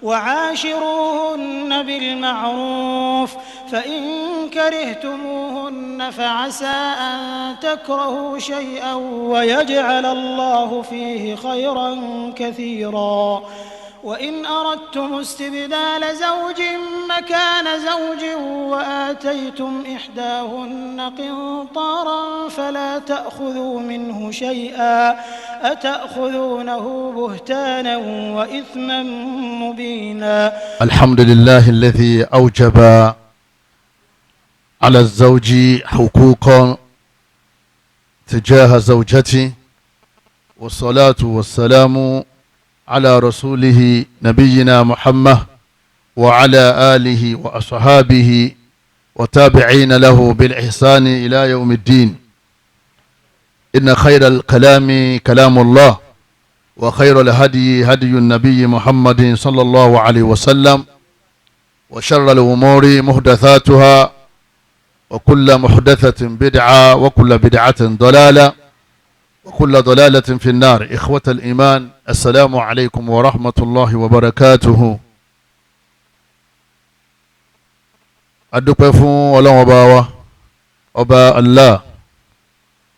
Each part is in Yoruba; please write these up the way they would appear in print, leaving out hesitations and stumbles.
وعاشروهن بالمعروف فإن كرهتموهن فعسى أن تكرهوا شيئا ويجعل الله فيه خيرا كثيرا وإن أردتم استبدال زوج مكان زوج وآتيتم إحداهن قنطارا فلا تأخذوا منه شيئا أتأخذونه بهتانا وإثما مبينا. الحمد لله الذي أوجب على الزوج حقوقا تجاه زوجته، والصلاة والسلام على رسوله نبينا محمد وعلى آله وأصحابه وتابعين له بالإحسان إلى يوم الدين. إن خير الكلام كلام الله، وخير الهدي هدي النبي محمد صلى الله عليه وسلم، وشر الأمور محدثاتها، وكل محدثة بدعة، وكل بدعة ضلالة، وكل ضلالة في النار. إخوة الإيمان، السلام عليكم ورحمة الله وبركاته. adúpẹ́ fún Ọlọ́run ọba wa, ọba Allah,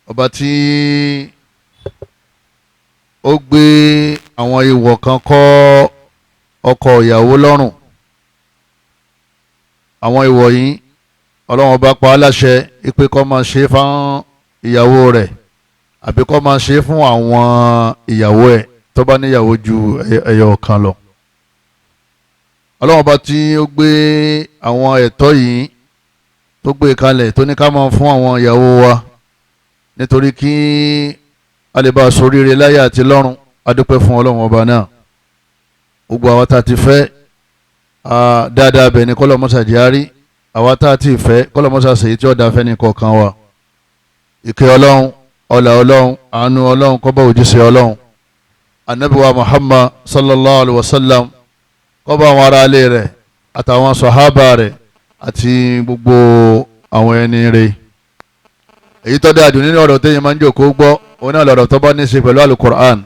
ọba tí ó gbé àwọn ìwọ̀ kan kọ́ ọkọ ìyàwó lọ́rùn. àwọn ìwọ̀ yìí Ọlọ́run ọba pa á láṣẹ ìpè kó máa ṣe fún ìyàwó rẹ̀ àbí kó máa ṣe fún àwọn ìyàwó ẹ̀ tó bá níyàwó ju ẹyọ kan lọ. Ọlọ́run ọba tí ó gbé àwọn ẹ̀tọ́ yìí tó gbé kalẹ̀ tó ní ká máa fún àwọn ìyàwó wa nítorí kí a lè bá a ṣoríire láyé àti lọ́run. A dúpẹ́ fún Ọlọ́run ọba náà. gbogbo àwa tá a ti fẹ́ dáadáa bẹ̀ ni kọ́lọ́mọ́sá járí, àwa tá a ti fẹ́ kọ́lọ́mọ́sá ṣèyí tí ó dáa fẹ́ ní kọ̀ọ̀kan wa. ìkẹ́ Ọlọ́run, ọlá Ọlọ́run, àánú Ọlọ́run kó bá òjíṣẹ́ Ọlọ́run Ànábì wa Muhammad sallallahu alaihi wasallam, kó bá àwọn ará ilé rẹ̀ àtàwọn sàhábà rẹ̀ àti gbogbo àwọn ẹni rẹ̀. èyí tó dáa jù nínú ọ̀rọ̀ téèyàn máa ń jókòó gbọ́ òun náà lọ̀rọ̀ tó bá ní í ṣe pẹ̀lú alukur'an,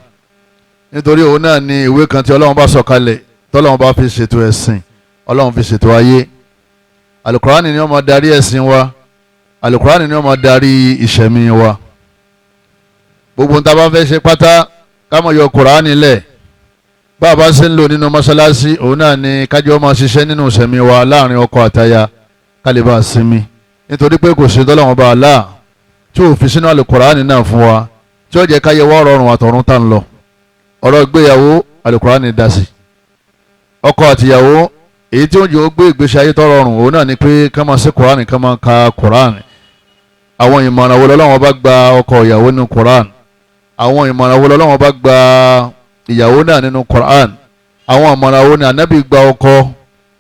nítorí òun náà ni ìwé kan tí Ọlọ́run bá sọ̀kalẹ̀ tọ́lọ́run bá fi ṣètò ẹ̀sìn, Ọlọ́run fi ṣètò ayé. alukur'an ni ó máa darí ẹ̀sìn wa, alukur'an ni ó máa darí ìṣẹ̀mí wa. gbogbo ń ta bá fẹ́ ṣe pátá ká má yọ kùránì lẹ̀. bá a bá ṣe ń lò nínú mọ́ṣáláṣí òun náà ni kájọ́ máa ṣiṣẹ́ nínú ìṣẹ̀mí wa láàrin ọkọ àtaya ká lè bá a sinmi, nítorí pé kò ṣe tọ́lọ́run bá a lá tí ò fi sínú alukur'ani náà fún wa tí ó jẹ́ káyé wá rọrùn àtọ̀run tá ń lọ. ọ̀rọ̀ ìgbéyàwó alukur'ani dá sí. ọkọ àtìyàwó èyí tí ó jẹ́ ó gbé ìgbésí ayé tó rọrùn òun náà ni pé ká máa ṣe kùránì, ká máa ka kùránì. àwọn ìmọ̀ràn wo l'Ọlọ́run bá gba ọkọ ìyàwó nínú kùránì, àwọn ìmọ̀ràn wo l'Ọlọ́run bá gba ìyàwó náà nínú kùránì, àwọn ìmọ̀ràn wo ni ànábì gba ọkọ,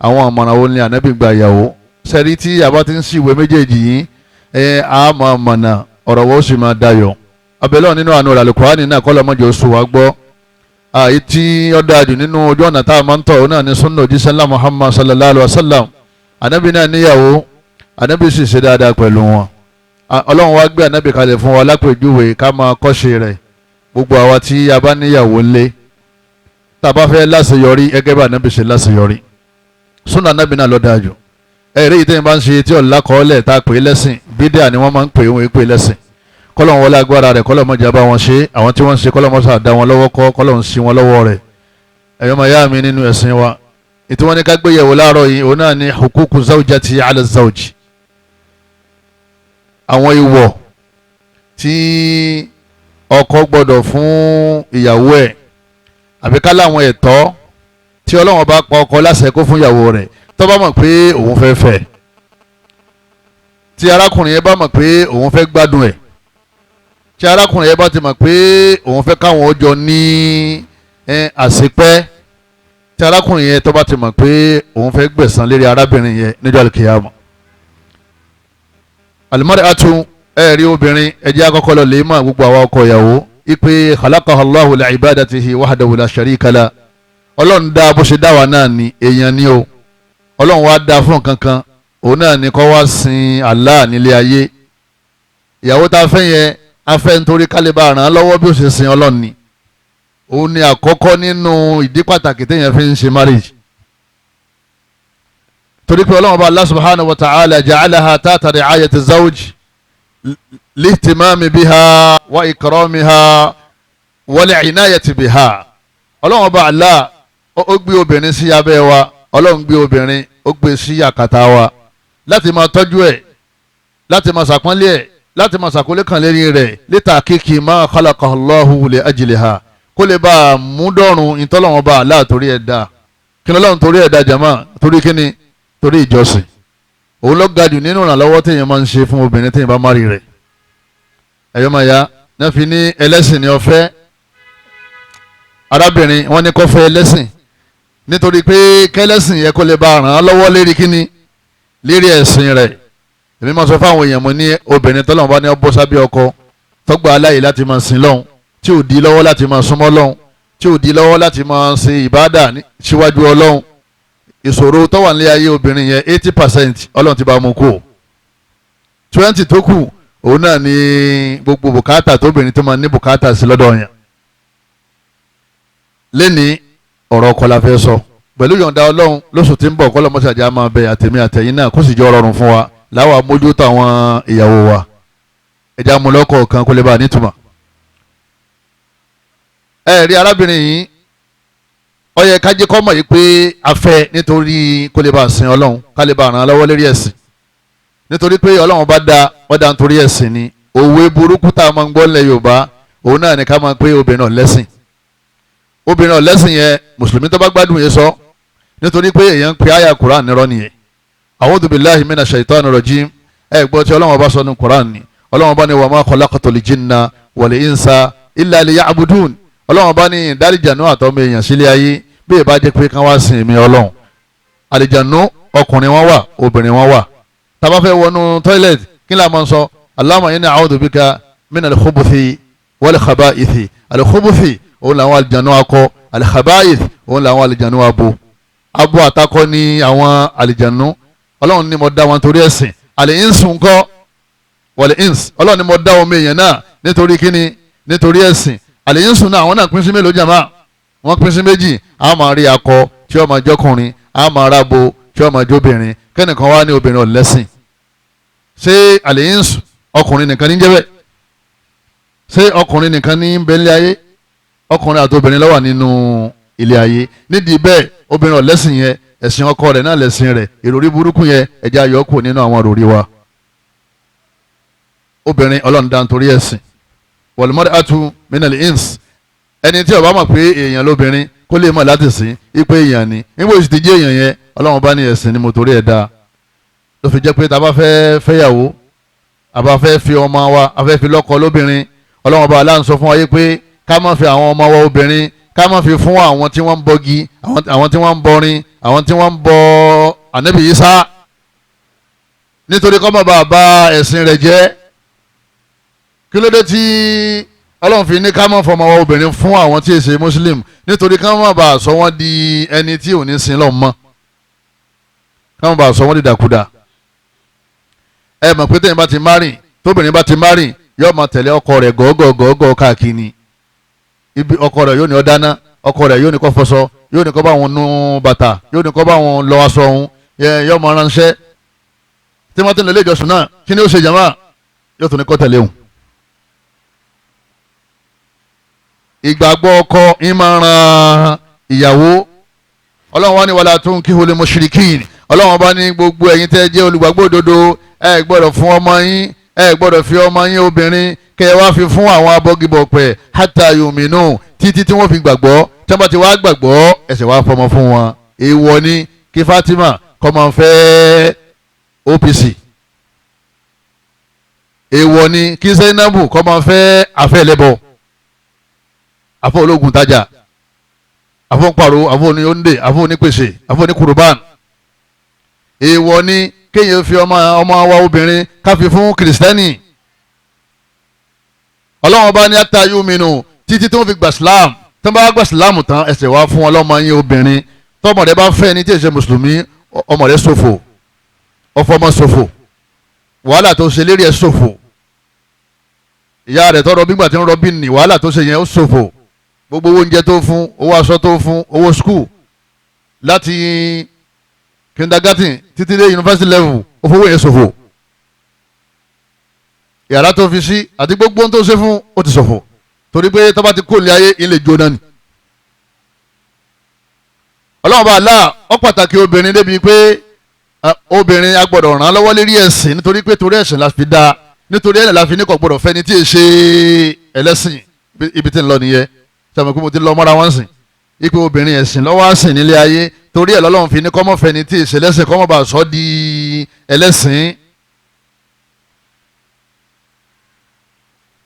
àwọn ìmọ̀ràn wo ni ànábì gba ìyàwó. sẹ́rí tí a bá ti ń ṣìwé méjèèjì yìí a máa mọ̀nà, ọ̀rọ̀ wo sì máa dayọ̀. abẹ́lẹ́ nínú àánú rẹ̀ alukurani náà kọ́ lọ́mọdé oṣù wa gbọ́. àyè tí ó dáa jù nínú ojú ọ̀nà tá a máa ń tọ̀ òun náà ní sunna òjíṣẹ́ ńlá Muhammad sallallahu alayhi wa sallam. ànábì náà níyàwó, ànábì sì ṣe dáadáa pẹ̀lú wọn. Ọlọ́run wá gbé ànábì kalẹ̀ fún wa lápèjúwe ká máa kọ́ṣe rẹ̀. gbogbo àwa tí a bá níyàwó ńlé tá a bá fẹ́ láṣeyọrí gẹ́gẹ́ bá ànábì ṣe láṣeyọrí, sunna ànábì náà ló dáa jù. ẹ̀rí yìí tẹ́yìn bá ń ṣe tí ọ̀la kọ́ọ́lẹ̀ tá a pè é lẹ́sìn, bídíà ni wọ́n máa ń pè wọ́n pè lẹ́sìn. kọ́lọ́hún wọlé agbára rẹ̀ kọ́lọ́hún mọ̀jà bá wọn ṣe, àwọn tí wọ́n ń ṣe kọ́lọ́hún mọ̀ṣá dá wọn lọ́wọ́ kọ́, kọ́lọ́hún sí wọn lọ́wọ́ rẹ̀. ẹ̀yọ́ máa yá mi nínú ẹ̀sìn wa. ètò wọn ní ká gbé yẹ̀wò láàárọ̀ yìí òun náà ní huququ zawjati ala zawji. àwọn ìwọ̀ tí ọkọ gbọ́dọ̀ fún ìyàwó ẹ̀, àbí ká láwọn ẹ̀tọ́ tí Ọlọ́run bá pa ọkọ láṣẹ kó fún ìyàwó rẹ̀ tó bá mọ̀ pé òun fẹ́ fẹ́, tí arákùnrin yẹn bá mọ̀ pé òun fẹ́ gbádùn ẹ̀, tí arákùnrin yẹn bá ti mọ̀ pé òun fẹ́ káwọn ọjọ́ ní àṣepẹ́, tí arákùnrin yẹn tó bá ti mọ̀ pé òun fẹ́ gbẹ̀san lérí arábìnrin yẹn níjọ́ àlùkìyámà. al-mar'atu ẹ̀rí obìnrin ẹ̀jẹ̀ akọ́kọ́ lọ lè mọ̀ gbogbo àwọn ọkọ ìyàwó ipe khalaqaha Allahu li ibadatihi wahdahu la sharika lah. Ọlọ́run dá bó ṣe dá wa náà ni èèyàn ni o. Ọlọ́run wá dá fún kankan òun náà ni kó wá sin Allah nílé ayé. ìyàwó tá a fẹ́ yẹn a fẹ́ nítorí kálíbà ràn án lọ́wọ́ bí ó ṣe sin Ọlọ́run ni. òun ni àkọ́kọ́ nínú ìdí pàtàkì téèyàn fi ń ṣe marriage. torí pé Ọlọ́run bá Allah subhanahu wa ta'ala ja'alaha tahta ri'ayati zawj lihtimami biha wa ikramiha wa li'inayati biha. Ọlọ́run bá Allah ó gbé obìnrin sí abẹ́ wa, Ọlọ́run gbé obìnrin ó gbé sí àkàtà wa láti máa tọ́jú ẹ̀, láti máa ṣàpọ́nlé ẹ̀, láti máa ṣàkólé kan lérí rẹ̀ lítà kíkì máa khalaqahu Allahu li ajliha, kó lè bá a mú dọ́rùn ìtọ́lọ́wọ́n bá Allah torí ẹ̀ dá. Kí ni Ọlọ́run torí ẹ̀ dá jama? Torí kíni? Torí ìjọsìn. Òun ló ga jù nínú ìrànlọ́wọ́ téèyàn máa ń ṣe fún obìnrin téèyàn bá márì rẹ̀. Ẹ̀yọ́ máa ya náà fi ní ẹlẹ́sìn ni ó fẹ́. Arábìnrin wọn ní kó fẹ́ ẹlẹ́sìn nítorí pé kẹ́lẹ́sìn yẹ kó lè bá ràn án lọ́wọ́ lérí kíni? Lérí ẹ̀sìn rẹ̀. Èmi máa sọ fáwọn èèyàn mo ní obìnrin tọ́lọ́run bá ní ó bọ́ sábẹ́ ọkọ tọ́gbà aláyè láti máa sìn lọ́hùn, tí ò di lọ́wọ́ láti máa súnmọ́ lọ́hùn, tí ò di lọ́wọ́ láti máa ṣe ìbádà síwájú Ọlọ́hun. Ìṣòro tó wà nílé ayé obìnrin yẹn 80% Ọlọ́run ti bá mú kú. 20 tó kù òun náà ni gbogbo bùkátà tóbìnrin tó máa ní bùkátà sí lọ́dọ̀ yẹn. Lẹ́ni ọ̀rọ̀ ọkọ la fẹ́ sọ pẹ̀lú yọ̀ǹda Ọlọ́run lóṣù tí ń bọ̀ kọ́ lọ́mọ́sàjà máa bẹ àtẹ̀mí àtẹ̀yìn náà kó sì jẹ́ ọ̀rọ̀rùn fún wa láwa mójútó àwọn ìyàwó wa. Ẹja amúlọ́kọ̀ kan kó lè bá a nítumọ̀. Ẹ rí arábìnrin yìí ó yẹ ká jẹ́ kó mọ̀ yìí pé a fẹ́ nítorí kó lè bá a sin Ọlọ́run, ká lè bá a ràn án lọ́wọ́ lérí ẹ̀sìn. Nítorí pé Ọlọ́run bá dá wọ́n dá nítorí ẹ̀sìn ni. Òwe burúkú tá a máa ń gbọ́ lẹ̀ Yorùbá òun náà ni ká máa pé obìnrin náà lẹ́sìn. Obìnrin náà lẹ́sìn yẹn mùsùlùmí tó bá gbádùn yẹn sọ nítorí pé èèyàn ń pe àyà Quran nírọ́ nìyẹn. A'udhu billahi minash shaitani rajim. Ẹ gbọ́ tí Ọlọ́run bá sọ ní Quran ni. Ọlọ́run bá ní wa ma khalaqtul jinna wal insa illa liya'budun. Ọlọ́run bá ní ìdáríjànú àtọ́mọ èèyàn sílé ayé bí ìbá jẹ́ pé kán wá sin èmi Ọlọ́run. Àlìjànú ọkùnrin wọn wà, obìnrin wọn wà. Tá bá fẹ́ wọnú toilet kí la máa ń sọ? Allahumma inni a'udhu bika minal khubuthi wal khaba'ithi. Al-khubuthi òun làwọn àlìjànú akọ, al-khaba'ith òun làwọn àlìjànú abo. Abo àtakọ ní àwọn àlìjànú. Ọlọ́run ní mo dá wọn torí ẹ̀sìn. Al-insu ńkọ́ wal-ins. Ọlọ́run ní mo dá ọmọ èèyàn náà nítorí kíni? Nítorí ẹ̀sìn. Al-insu náà àwọn náà pín sí mélòó jàmá? Wọ́n pín sí méjì. A máa rí akọ tí ó máa jọkùnrin, a máa rábo tí ó máa jóbìnrin. Kẹ́nìkan wá ní obìnrin ọ̀lẹ́sìn. Ṣé al-insu ọkùnrin nìkan ní jẹ́ bẹ́ẹ̀? Ṣé ọkùnrin nìkan ní bẹ́ẹ̀lẹ́ ayé? Ọkùnrin àti obìnrin ló wà nínú ilé ayé. Nídìí bẹ́ẹ̀ obìnrin ọ̀lẹ́sìn yẹn ẹ̀sìn ọkọ rẹ̀ náà lẹ̀sìn rẹ̀, ìròrí burúkú yẹn ẹja yọkù nínú àwọn ìròrí wa. Obìnrin Ọlọ́run dá nítorí ẹ̀sìn. Wal mar'atu minal ins. Ẹni tí ó bá mọ̀ pé èèyàn lóbìnrin kó lè mọ̀ láti sìn ipe èèyàn ni. Níbo sì ti jẹ́ èèyàn yẹn Ọlọ́run bá ní ẹ̀sìn ni mo torí ẹ̀ dá. Ló fi jẹ́ pé tá a bá fẹ́ fẹ́yàwó, a bá fẹ́ fi ọmọ wa, a fẹ́ fi lọ́kọ lóbìnrin, Ọlọ́run bá aláǹ sọ fún wa yé pé ká má fi àwọn ọmọ wa obìnrin, ká má fi fún àwọn tí wọ́n ń bọgi, àwọn tí wọ́n ń bọrin, àwọn tí wọ́n ń bọ Ànábì Ìsá. Nítorí kọ́ mọ̀ bá ẹ̀sìn rẹ̀ jẹ́. Kí ló dé tí Ọlọ́run fi ní ká má fọmọ wa obìnrin fún àwọn tí èsè Muslim? Nítorí ká má bàa sọ wọ́n di ẹni tí ò ní sin lọ́ọ̀ mọ́, ká má bàa sọ wọ́n di dàkúdà. Ẹ mọ̀ pé téèyàn bá ti márìn, tóbìnrin bá ti márìn, yóò máa tẹ̀lé ọkọ rẹ̀ gọ́gọ́gọ́gọ́ káàkiri. Ibi ọkọ rẹ̀ yóò ní ó dáná, ọkọ rẹ̀ yóò ní kó fọṣọ, yóò ní kó bá wọn nú bàtà, yóò ní kó bá wọn lọ aṣọ òun, yóò máa ránṣẹ́. Tí wọ́n ti ń lọ ilé ìjọsìn náà, kí ni ó ṣe jàmá? Yóò tún ní kó tẹ̀lé òun. Ìgbàgbọ́ ọkọ ń máa ran ìyàwó. Ọlọ́run wá ní wala tunkihul mushrikin. Ọlọ́run bá ní gbogbo ẹ̀yin tẹ́ jẹ́ olùgbàgbọ́ òdodo ẹ gbọ́dọ̀ fún ọmọ yín, ẹ gbọ́dọ̀ fi ọmọ yín obìnrin kẹ́ ẹ wá fi fún àwọn abọ́gibọ̀pẹ̀ hatta yuminu títí tí wọ́n fi gbàgbọ́. Tí wọ́n bá ti wá gbàgbọ́ ẹsẹ̀ wá fọmọ fún wọn. Èèwọ̀ ni kí Fatima kó máa fẹ́ OPC. Èèwọ̀ ni kí Zainabu kó máa fẹ́ afẹ́lẹ́bọ̀, afọ ológun tajà, afọ pàrọ̀, afọ ní oúnjẹ, afọ ní pèsè, afọ ní kuruban. Èèwọ̀ ni kéèyàn fi ọmọ wa obìnrin ká fi fún kìrìsìtẹ́nì. Ọlọ́run bá ní hatta yuminu títí tí wọ́n fi gbà sílámù. Tí wọ́n bá gbà sílámù tán ẹsẹ̀ wá fún ọlọ́mọ yín obìnrin. Tọ́mọ rẹ bá fẹ́ ní tí èsè mùsùlùmí, ọmọ rẹ ṣòfò, ọfọmọ ṣòfò, wàhálà tó ṣe lérí ẹ ṣòfò. Ìyá rẹ̀ tọrọ bígbà tí ń rọbí ní wàhálà tó ṣe yẹn ó ṣòfò. Gbogbo owó oúnjẹ tó fún, owó aṣọ tó fún, owó skul láti kindergarten títí dé university level ó fowó yẹn ṣòfò yàrá tó fi sí àti gbogbo ohun tó ṣe fún ó ti ṣòfò torí pé tó bá ti kó ní ayé ilé jóná ni. ọlọ́run bá aláà ó pàtàkì obìnrin débi pé obìnrin a gbọ́dọ̀ ràn án lọ́wọ́ lérí ẹ̀sìn nítorí pé torí ẹ̀sìn la fi dá nítorí ẹ̀sìn la fi ní kò gbọ́dọ̀ fẹ́ni tí ì ṣe ẹlẹ́sìn ibi tí ń lọ nìyẹn sàmì pé mo ti lọ mọ́ra wọn sìn ipe obìnrin ẹ̀sìn lọ́wọ́ àsìn nílé ayé torí ẹ̀ lọ́lọ́run fi ní kọ́mọ́ fẹ́ni tí ì ṣe ẹlẹ́sìn kọ́mọ́ bá sọ di ẹlẹ́sìn.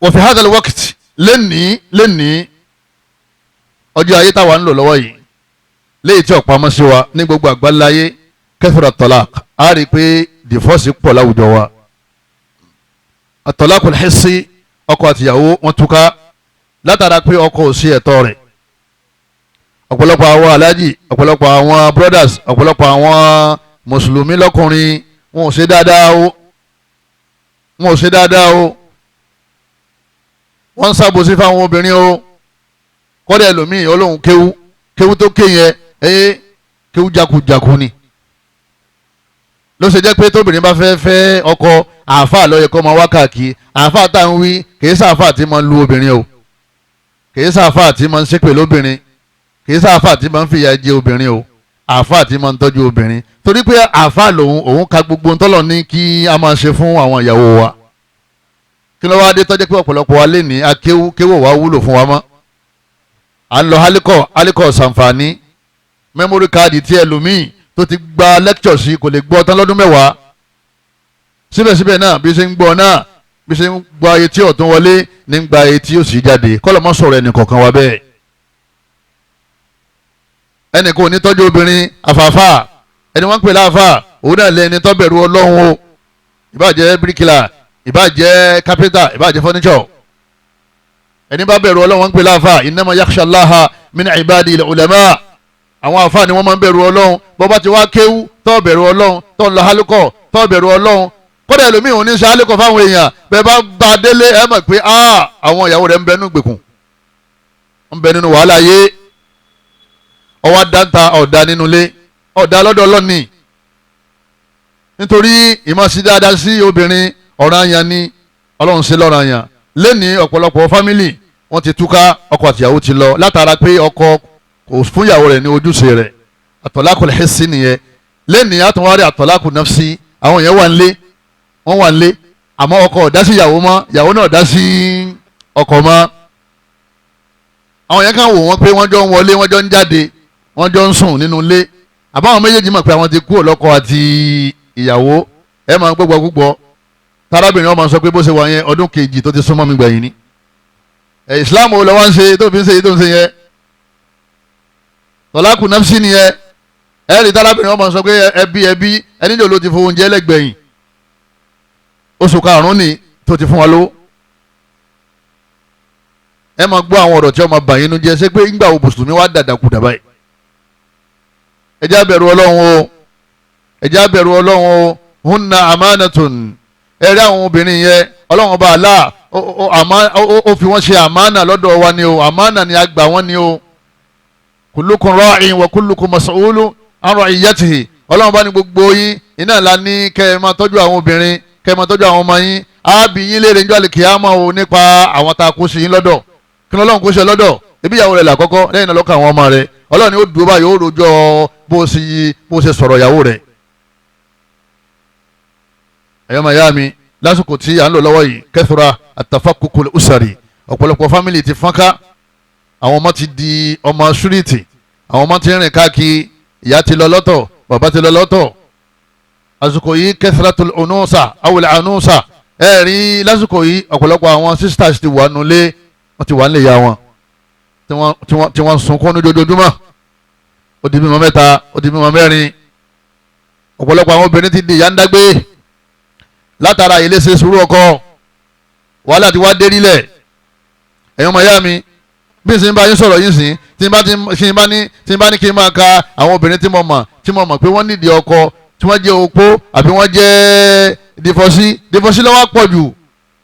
wa fi hadha al-waqt lẹ́nìí ọjọ́ ayé táwa ń lò lọ́wọ́ yìí léyìí tí ọ̀pá mọ́ sí wa ní gbogbo àgbáláyé kathura talaq a rí i pé divorce pọ̀ láwùjọ wa at-talaq al-hissi ọkọ àtìyàwó wọn túká látara pé ọkọ ò sí ẹ̀tọ́ rẹ̀ ọ̀pọ̀lọpọ̀ àwọn aláàjì ọ̀pọ̀lọpọ̀ àwọn brothers ọ̀pọ̀lọpọ̀ àwọn mùsùlùmí lọ́kùnrin wọn ò ṣe dáadáa o wọ́n ń sábòsí fáwọn obìnrin o kọ́dà ẹlòmíì olóhùn kéwú tó ké yẹn kéwú jakujaku ni ló ṣe jẹ́ pé tóbìnrin bá fẹ́ ọkọ àáfàá ló yẹ kó máa wá káàkiri àáfàá tá à ń wí kìí sáàfàá tí máa ń lu obìnrin o kìí sáàfàá tí máa ń ṣépè lóbìnrin kìí sáàfàá tí máa ń fìyà jẹ obìnrin o àáfàá tí máa ń tọ́jú obìnrin torí pé àáfàá òun ka gbogbo ntọ́lọ̀ ní kí a máa ṣe fún àwọn ìyàwó wa kí ló wá dé tọ́jú pé ọ̀pọ̀lọpọ̀ wa lè ní akéwò wa wúlò fún wa mọ́ à ń lọ alikọ̀ sànfàní mẹ́mórì káàdì tí ẹlòmíì tó ti gba lecture sí kò lè gbọ́ tán lọ́dún mẹ́wàá síbẹ̀síbẹ̀ náà bí ṣe ń gbọ́ náà bí ṣe ń gba etí ọ̀tún wọlé ní gba etí òsì jáde kọ́lọ̀ mọ́ sọ̀rọ̀ ẹnì kọ̀ọ̀kan wa bẹ́ẹ̀ ẹnì kò ní tọ́jú obìnrin àfààfà ẹni wọ́n ń pè láàfà òun náà lẹ́ni tó bẹ̀rù ọlọ́run o ìbáàjẹ́ bíríkìlà ìbáàjẹ́ kápẹ́ntà ìbáàjẹ́ fọ́níṣọ̀ ẹni bá bẹ̀rù ọlọ́run wọ́n ń pè láàfà innama yakhsha Allaha min ibadi al-ulama àwọn àfáà ni wọ́n máa ń bẹ̀rù ọlọ́run bó bá ti wá kéwú tó bẹ̀rù ọlọ́run tó ń lọ hálùkọ̀ tó bẹ̀rù ọlọ́run kódà ẹlòmíì òun ní sọ hálùkọ̀ fáwọn èèyàn bẹ́ẹ̀ bá bá a délé ẹ mọ̀ pé àwọn ìyàwó rẹ̀ ń bẹ nínú ìgbèkùn ń bẹ nínú wàhálà yé ọwọ́ dáńtà ọ̀dà nínú ilé ọ̀dà lọ́dọ̀ ọlọ́ni nítorí ìmọ̀sí dáadáa sí obìnrin ọ̀ranyàn ni ọlọ́run ṣe lọ́ranyàn lẹ́ni ọ̀pọ̀lọpọ̀ fámìlì wọ́n ti túká ọkọ àtìyàwó ti lọ látara pé ọkọ kò fún ìyàwó rẹ̀ ní ojúṣe rẹ̀ àtọ̀lákù hissi nìyẹn lẹ́ni àtúnwárí àtọ̀lákù nafsi àwọn yẹn wọ́n wà nílé àmọ́ ọkọ ò dá sí ìyàwó mọ́ ìyàwó náà dá sí ọkọ mọ́ àwọn yẹn kàn wò wọ́n pé wọ́n jọ ń wọlé wọ́n jọ ń jáde wọ́n jọ ń sùn nínú ilé àmọ́ àwọn méjèèjì mọ̀ pé àwọn ti kú ọlọ́kọ àti ìyàwó ẹ máa gbọ́gbọ́ tárábìnrin ọmọ sọ pé bó ṣe wà yẹn ọdún kejì tó ti súnmọ́ mi gbẹ̀yìn ni ìsìláàmù ló wá ń ṣe tó fi ń ṣe tó ń ṣe yẹn tọ́lákù nafsi nìyẹn ẹ̀rí tárábìnrin ọmọ sọ pé ẹbí ẹni ló ti fowó oúnjẹ lẹ́gbẹ̀yìn oṣù karùn-ún ni tó ti fún wa lówó ẹ máa gbọ́ àwọn ọ̀rọ̀ tí ọmọ bàyín nu jẹ́ ṣé pé ńgbà wo mùsùlùmí wá dàdàkú dàbá yìí ẹ jẹ́ á bẹ̀rù Ọlọ́run o ẹ jẹ́ á bẹ̀rù Ọlọ́run o hunna amanatun ẹ̀rí àwọn obìnrin yẹn Ọlọ́run ọba Allah ó fi wọ́n ṣe àmánà lọ́dọ̀ wa ni o àmánà ni a gbà wọ́n ni o kullukum ra'in wa kullukum mas'ulun an ra'iyatihi Ọlọ́run bá ní gbogbo yín iná ńlá ní kẹ́ ẹ máa tọ́jú àwọn obìnrin kẹ́ ẹ máa tọ́jú àwọn ọmọ yín á bí yín léèrè níjọ́ àlìkìyámà o nípa àwọn tá a kó sí yín lọ́dọ̀ kí ni Ọlọ́run kó ṣe lọ́dọ̀ ebi ìyàwó rẹ̀ làkọ́kọ́ lẹ́yìn náà lọ́kàn àwọn ọmọ rẹ̀ Ọlọ́run ni ó dúró báyìí ó rojọ́ bó ṣe sọ̀rọ̀ ìyàwó rẹ̀ ẹ̀yọ́ màyá mi lásìkò tí à ń lò lọ́wọ́ yìí kathura at-tafakkukul usari ọ̀pọ̀lọpọ̀ fámìlì ti fọ́nká àwọn ọmọ ti di ọmọ ṣúrìtì àwọn ọmọ ti rìn káàkiri ìyá ti lọ lọ́tọ̀ bàbá ti lọ lọ́tọ̀ àsìkò yìí kathratul unusa awul anusa rí lásìkò yìí ọ̀pọ̀lọpọ̀ àwọn sisters ti wà nulẹ̀ wọ́n ti wà nílé ya wọn tí wọ́n sunkún ní dojoojúmọ́ ó di bímọ mẹ́ta ó di bímọ mẹ́rin ọ̀pọ̀lọpọ̀ àwọn obìnrin ti di ìyá ń dágbé látara ìlẹ́sẹ̀ sùúrù ọkọ wàhálà ti wá dé nílẹ̀ ẹ̀yin ọmọ ìyá mi bí n sì ń bá yín sọ̀rọ̀ yín sìn tí n bá ní kí n máa ka àwọn obìnrin tí mo mọ̀ pé wọ́n nídìí ọkọ tí wọ́n jẹ́ opó àbí wọ́n jẹ́ dìfọ́sí lọ́wọ́ pọ̀ jù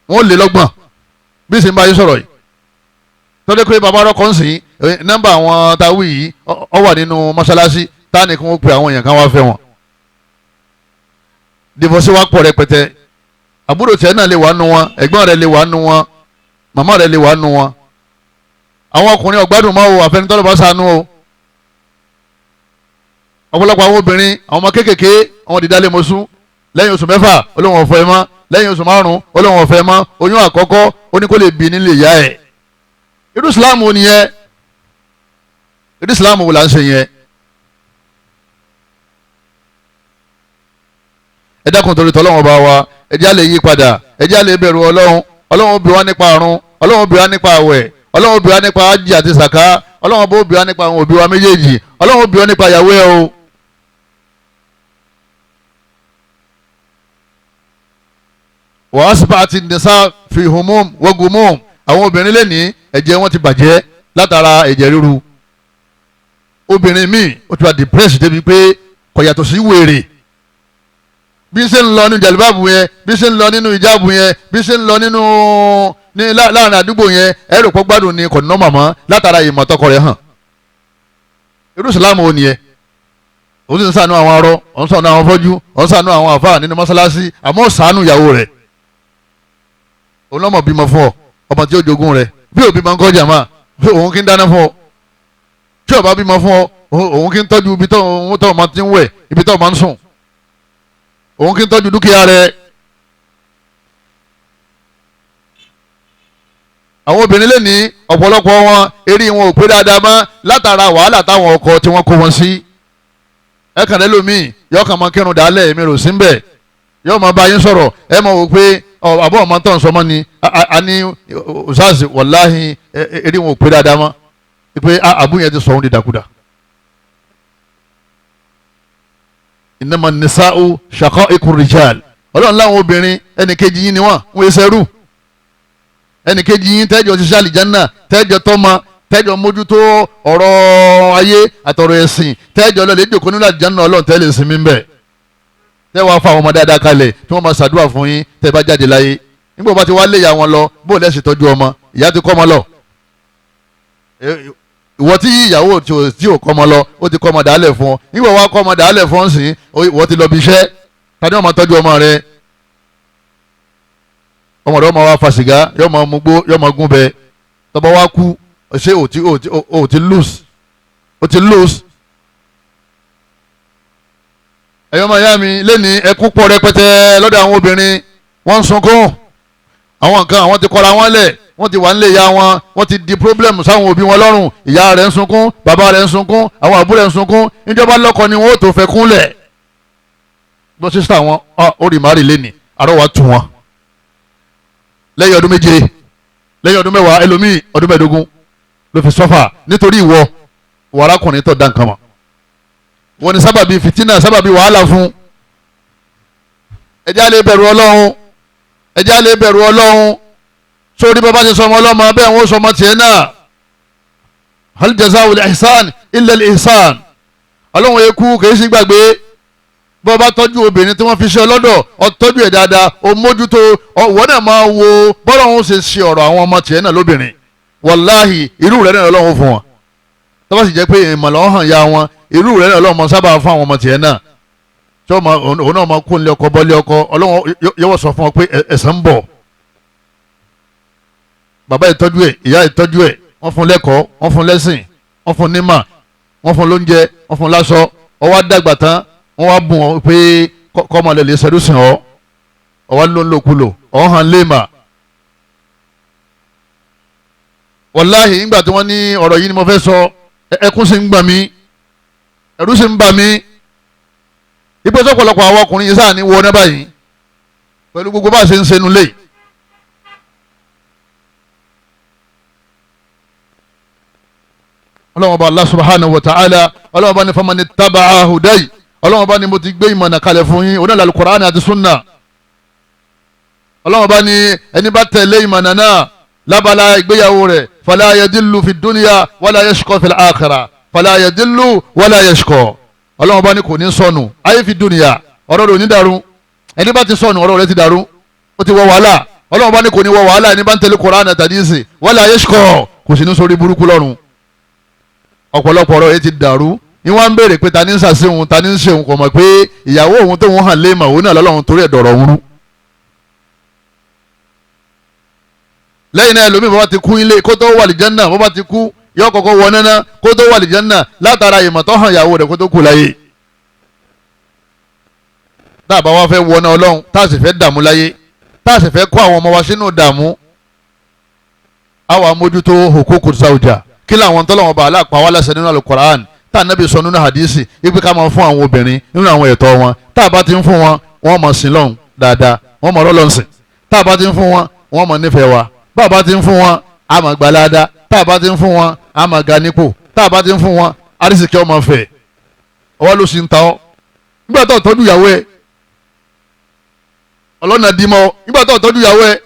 wọ́n lé lọ́gbọ̀n bí n sì ń bá yín sọ̀rọ̀ yìí tọ́jú pé bàbá ọkọ ń sìn nọ́mbà àwọn táwí yìí ọ wà nínú mọ́ṣáláṣí táàní kí wọ́n pe àwọn èèyàn kan wá fẹ́ wọn divorce wa pọ̀ rẹpẹtẹ àbúrò tiẹ̀ náà lè wà nù wọn ẹ̀gbọ́n rẹ̀ lè wà nù wọn màmá rẹ̀ lè wà nù wọn àwọn ọkùnrin ọ̀gbádùn máa wo àfẹnitọ́lọ́ bá ṣàánú o ọ̀pọ̀lọpọ̀ àwọn obìnrin àwọn ọmọ kéékèèké àwọn dìdálé mọ́sú lẹ́yìn oṣù 6 olóhùn ọ̀fẹ́ mọ́ lẹ́yìn oṣù 5 olóhùn ọ̀fẹ́ mọ́ oyún àkọ́kọ́ ó ní kó lè bí nílé ìyá ẹ̀ irú Islam wo nìyẹn irú Islam wo là ń ṣe yẹn ẹ dákun torí tọ́lọ́wọ́n bá wa ẹ jẹ́ á lè yí padà ẹ jẹ́ á lè bẹ̀rù Ọlọ́run Ọlọ́run ó bi wá nípa àrùn Ọlọ́run ó bi wá nípa àwẹ̀ Ọlọ́run ó bi wá nípa ájì àti sàká Ọlọ́run bó bi wá nípa àwọn òbí wa méjèèjì Ọlọ́run ó bi wá nípa ìyàwó ẹ o. wàá sípà àti nìsa fi humum wọgùmùm àwọn obìnrin lè ní ẹ̀jẹ̀ wọn ti bàjẹ́ látara ẹ̀jẹ̀ ríru obìnrin míì ó ti wà depressed débi pé kò yàtọ̀ sí wèrè bí ṣe ń lọ nínú jàlúbàbù yẹn bí ṣe ń lọ nínú ìjáàbù yẹn bí ṣe ń lọ nínú láàrin àdúgbò yẹn ẹrù pọ̀ gbádùn ni kò ná màmá látara ìmọ̀ tọkọ rẹ̀ hàn irú ìsìlámù ò nìyẹn ó sì ń ṣàánú àwọn arọ ó ń ṣàánú àwọn afọ́jú ó ń ṣàánú àwọn àfáà nínú mọ́ṣáláṣí àmọ́ ó ṣàánú ìyàwó rẹ̀ òun lọ́mọ bímọ fún ọ ọmọ tí ó jogún rẹ̀ bí òbí máa ń kọjá máa òun kí ń dáná fún ọ tí ó bá bímọ fún ọ òun kí ń tọ́jú ibi tó ọmọ ti ń wẹ̀ ibi tó ọmọ ń sùn òun kí ń tọ́jú dúkìá rẹ̀. àwọn obìnrin lè ní ọ̀pọ̀lọpọ̀ wọn eré wọn ò pé dáadáa mọ́ látara wàhálà táwọn ọkọ tí wọ́n kó wọn sí. ẹ kàn lẹ́lòmíì yọ kàn máa kírun dálẹ̀ èmi rò sí ń bẹ̀ yọ máa bá yín sọ̀rọ̀ ẹ mọ̀ wò pé àbọ̀ ọmọ tó ń sọmọ́ ni a ní ọ̀sáàsì wàláhì eré wọn ò pé dáadáa mọ́ pé àbúyẹn ti sọ ohun dídàkudà. innama nisa'u shaqa'iqur rijal ọlọ́run láwọn obìnrin ẹnìkejì yín ni wọ́n ṣe rú ẹnìkejì yín tẹ́jọ́ ṣiṣẹ́ àlìjánná tẹ́jọ́ tọ́mọ tẹ́jọ́ mójútó ọ̀rọ̀ ayé àtọ̀rọ̀ ẹ̀sìn tẹ́jọ́ lọ́lẹ̀ ìjòkó nínú àlìjánná ọlọ́run tẹ́lẹ̀ sinmi ń bẹ̀ tẹ́ wàá fa àwọn ọmọ dáadáa kalẹ̀ tí wọ́n máa ṣàdúrà fún yín tẹ́ bá jáde láyé nígbà bá ti wá léyà wọn lọ bó lẹ́sìn tọ́jú ọmọ ìyá ti kọ́ ọmọ lọ ìwọ tí ìyàwó tí ò kọ́ ọmọ lọ ó ti kọ́ ọmọ dàálẹ̀ fún ọ nígbà wàá kọ́ ọmọ dàálẹ̀ fún ọ sìn ìwọ ti lọ bí iṣẹ́ tani ọmọ tọ́jú ọmọ rẹ ọmọ rẹ ọmọ wa fa sìgá yóò máa mugbó yóò máa gún bẹ tọba wa kú ṣé o ti lose ẹ̀yọ́ máa yá mi lẹ́ni ẹkún pọ̀ rẹpẹtẹ lọ́dọ̀ àwọn obìnrin wọ́n ń sunkún àwọn nǹkan àwọn ti kọ́ra wọn lẹ̀ wọ́n ti wà nílé ìyá wọn wọ́n ti di problem sáwọn òbí wọn lọ́rùn ìyá rẹ̀ ń sunkún bàbá rẹ̀ ń sunkún àwọn àbúrò rẹ̀ ń sunkún níjọba lọ́kọ ni wọ́n ó tó fẹ́ kúnlẹ̀ gbọ́ sísá wọn ó rì má rì lẹ́ni àrọ́wà tù wọn lẹ́yìn ọdún 7 lẹ́yìn ọdún 10 ẹlòmíì ọdún 15 ló fi sọ́fà nítorí ìwọ arákùnrin tó dá nǹkan mọ̀ wọ́n ní sábàbí fìtínà sábàbí wàhálà fún ẹjẹ́ àlè bẹ̀rù ọlọ́run ẹjẹ́ àlè bẹ̀rù ọlọ́run sórí bàbá ti sọmọ ọlọ́mọ bẹ́ẹ̀ wọ́n sọmọ tiẹ̀ náà hal jazaa'ul ihsan illa al ihsan ọlọ́run ekú kìí sí gbàgbé bọ́ bá tọ́jú obìnrin tí wọ́n fi ṣe ọlọ́dọ̀ ọtọ́jú ẹ̀ dáadáa o mójútó ọ̀wọ́ náà máa wo bọ́lọ́run ṣe ṣe ọ̀rọ̀ àwọn ọmọ tiẹ̀ náà lóbìnrin wàláhì irú rẹ̀ náà ọlọ́run fún wọn tó bá sì jẹ́ pé ìmọ̀lọ́ hàn ya wọn irú rẹ̀ náà ọlọ́run sábà fún àwọn ọmọ tiẹ̀ náà tí òun náà máa kó nílé ọkọ bọ́lé ọkọ ọlọ́run yọwọ́ sọ fún ọ pé ẹ̀san ń bọ̀ bàbá ìtọ́jú ẹ̀ ìyá ìtọ́jú ẹ̀ wọ́n fún lẹ́kọ̀ọ́ wọ́n fún lẹ́sìn wọ́n fún nímà wọ́n fún lóúnjẹ wọ́n fún láṣọ ó wá dàgbà tán wọ́n wá bùn ọ́ pé kọ́mọ lè ṣẹ́dúsìn ọ́ wá ló ń lòkulò ọ̀ hàn léèmà. wàláhì nígbà tí wọ́n ní ọ̀rọ̀ yìí ni mo fẹ́ sọ ẹkún sì ń gbà mí ẹ̀rù sì ń bà mí ipò sọ́pọ̀lọpọ̀ àwọn ọkùnrin yìí sáà ní wọ ọ́nẹ́ báyìí pẹ̀lú gbogbo bá a ṣe ń ṣẹnu lé. ọlọ́run ọba Allah subhanahu wa ta'ala ọlọ́run ọba ní famani taba'a hudayi ọlọ́run ọba ní mo ti gbé ìmọ̀nà kalẹ̀ fún yín onílà alukur'ani àti sunna ọlọ́run ọba ní ẹni bá tẹ̀lé ìmọ̀nà náà lábala ìgbéyàwó rẹ̀ fala yadillu fi dunya wala yashqa fil akhirah fala yadillu wala yashqa ọlọ́run ọba ní kò ní sọnù ayé fi dunya ọ̀rọ̀ rẹ̀ ò ní dàrú ẹni bá ti sọnù ọ̀rọ̀ rẹ̀ ti dàrú ó ti wọ wàhálà ọlọ́run ọba ní kò ní wọ wàhálà ẹni bá ń tẹ̀lé kur'ani àti hadisi wala yashqa kò sì ní sórí burúkú lọ́run ọ̀pọ̀lọpọ̀ ọ̀rọ̀ yìí ti dàrú ní wọ́n ń béèrè pé ta ni ń sàṣe òun ta ni ń ṣe òun kò mọ̀ pé ìyàwó òun tó ń hàn lé mà òun náà lọ́lọ́run torí ẹ̀ dọ̀rọ̀ òun rú. lẹ́yìn náà ẹlòmíì bàbá ti kú ilé kó tó wà lìjánná bàbá ti kú yọ kọ́kọ́ wọ náná kó tó wà lìjánná látara ìmọ̀ tó hàn ìyàwó rẹ̀ kó tó kú láyé. tá a bá wá fẹ́ wọná ọlọ́run tá a sì fẹ́ dààmú láyé tá a sì fẹ́ kó àwọn ọmọ wa sínú dààmú àwọn amójútó hukuku zawja kí làwọn tọ́lọ́wọ́n bá aláàpá wá láṣẹ nínú alukoran tá a nábì sọ nínú hadisi ibi ká máa fún àwọn obìnrin nínú àwọn ẹ̀tọ́ wọn tá a bá ti ń fún wọn wọ́n máa sìn lọ́hùn dáadáa wọ́n máa rọ́lọ́ sìn tá a bá ti ń fún wọn wọ́n máa nífẹ̀ẹ́ wa bá a bá ti ń fún wọn a máa gbà láadáa tá a bá ti ń fún wọn a máa ga nípò tá a bá ti ń fún wọn arísìkí ọmọ fẹ̀ ọwọ́ ló sì ń ta ọ́ nígbà tó tọ́jú ìyàwó ẹ̀ ọlọ́nà dìímọ̀ nígbà tó tọ́jú ìyàwó ẹ̀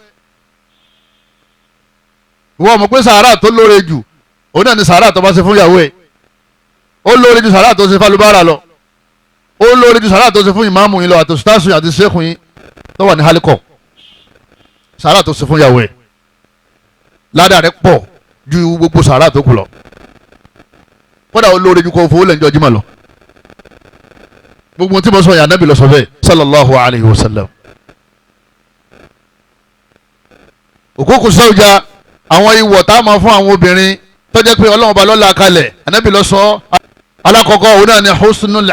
ìwọ mọ̀ pé sàárà tó lóore jù òun náà ni sàárà tó bá ṣe fún ìyàwó ẹ̀ ó lóore ju sàárà tó ṣe falubára lọ ó lóore ju sàárà tó ṣe fún ìmáàmù yín lọ àti sùtásù àti sẹ́kùn yín tó wà ní hálíkọ̀ sàárà tó ṣe fún ìyàwó ẹ̀ ládàá rẹ̀ pọ̀ ju gbogbo sàárà tó kù lọ kódà ó lóore ju kó fowó lẹ́njọ́ jimá lọ gbogbo tí mo sọ yà nábì lọ sọ bẹ́ẹ̀ sallallahu alayhi wa sallam. òkúkú sọ́jà àwọn ìwọ̀ tá a máa fún àwọn obìnrin tó jẹ́ pé ọlọ́run ọba lọ́la kalẹ̀ ànábì lọ sọ alákọ̀ọ́kọ́ òun náà ni husnul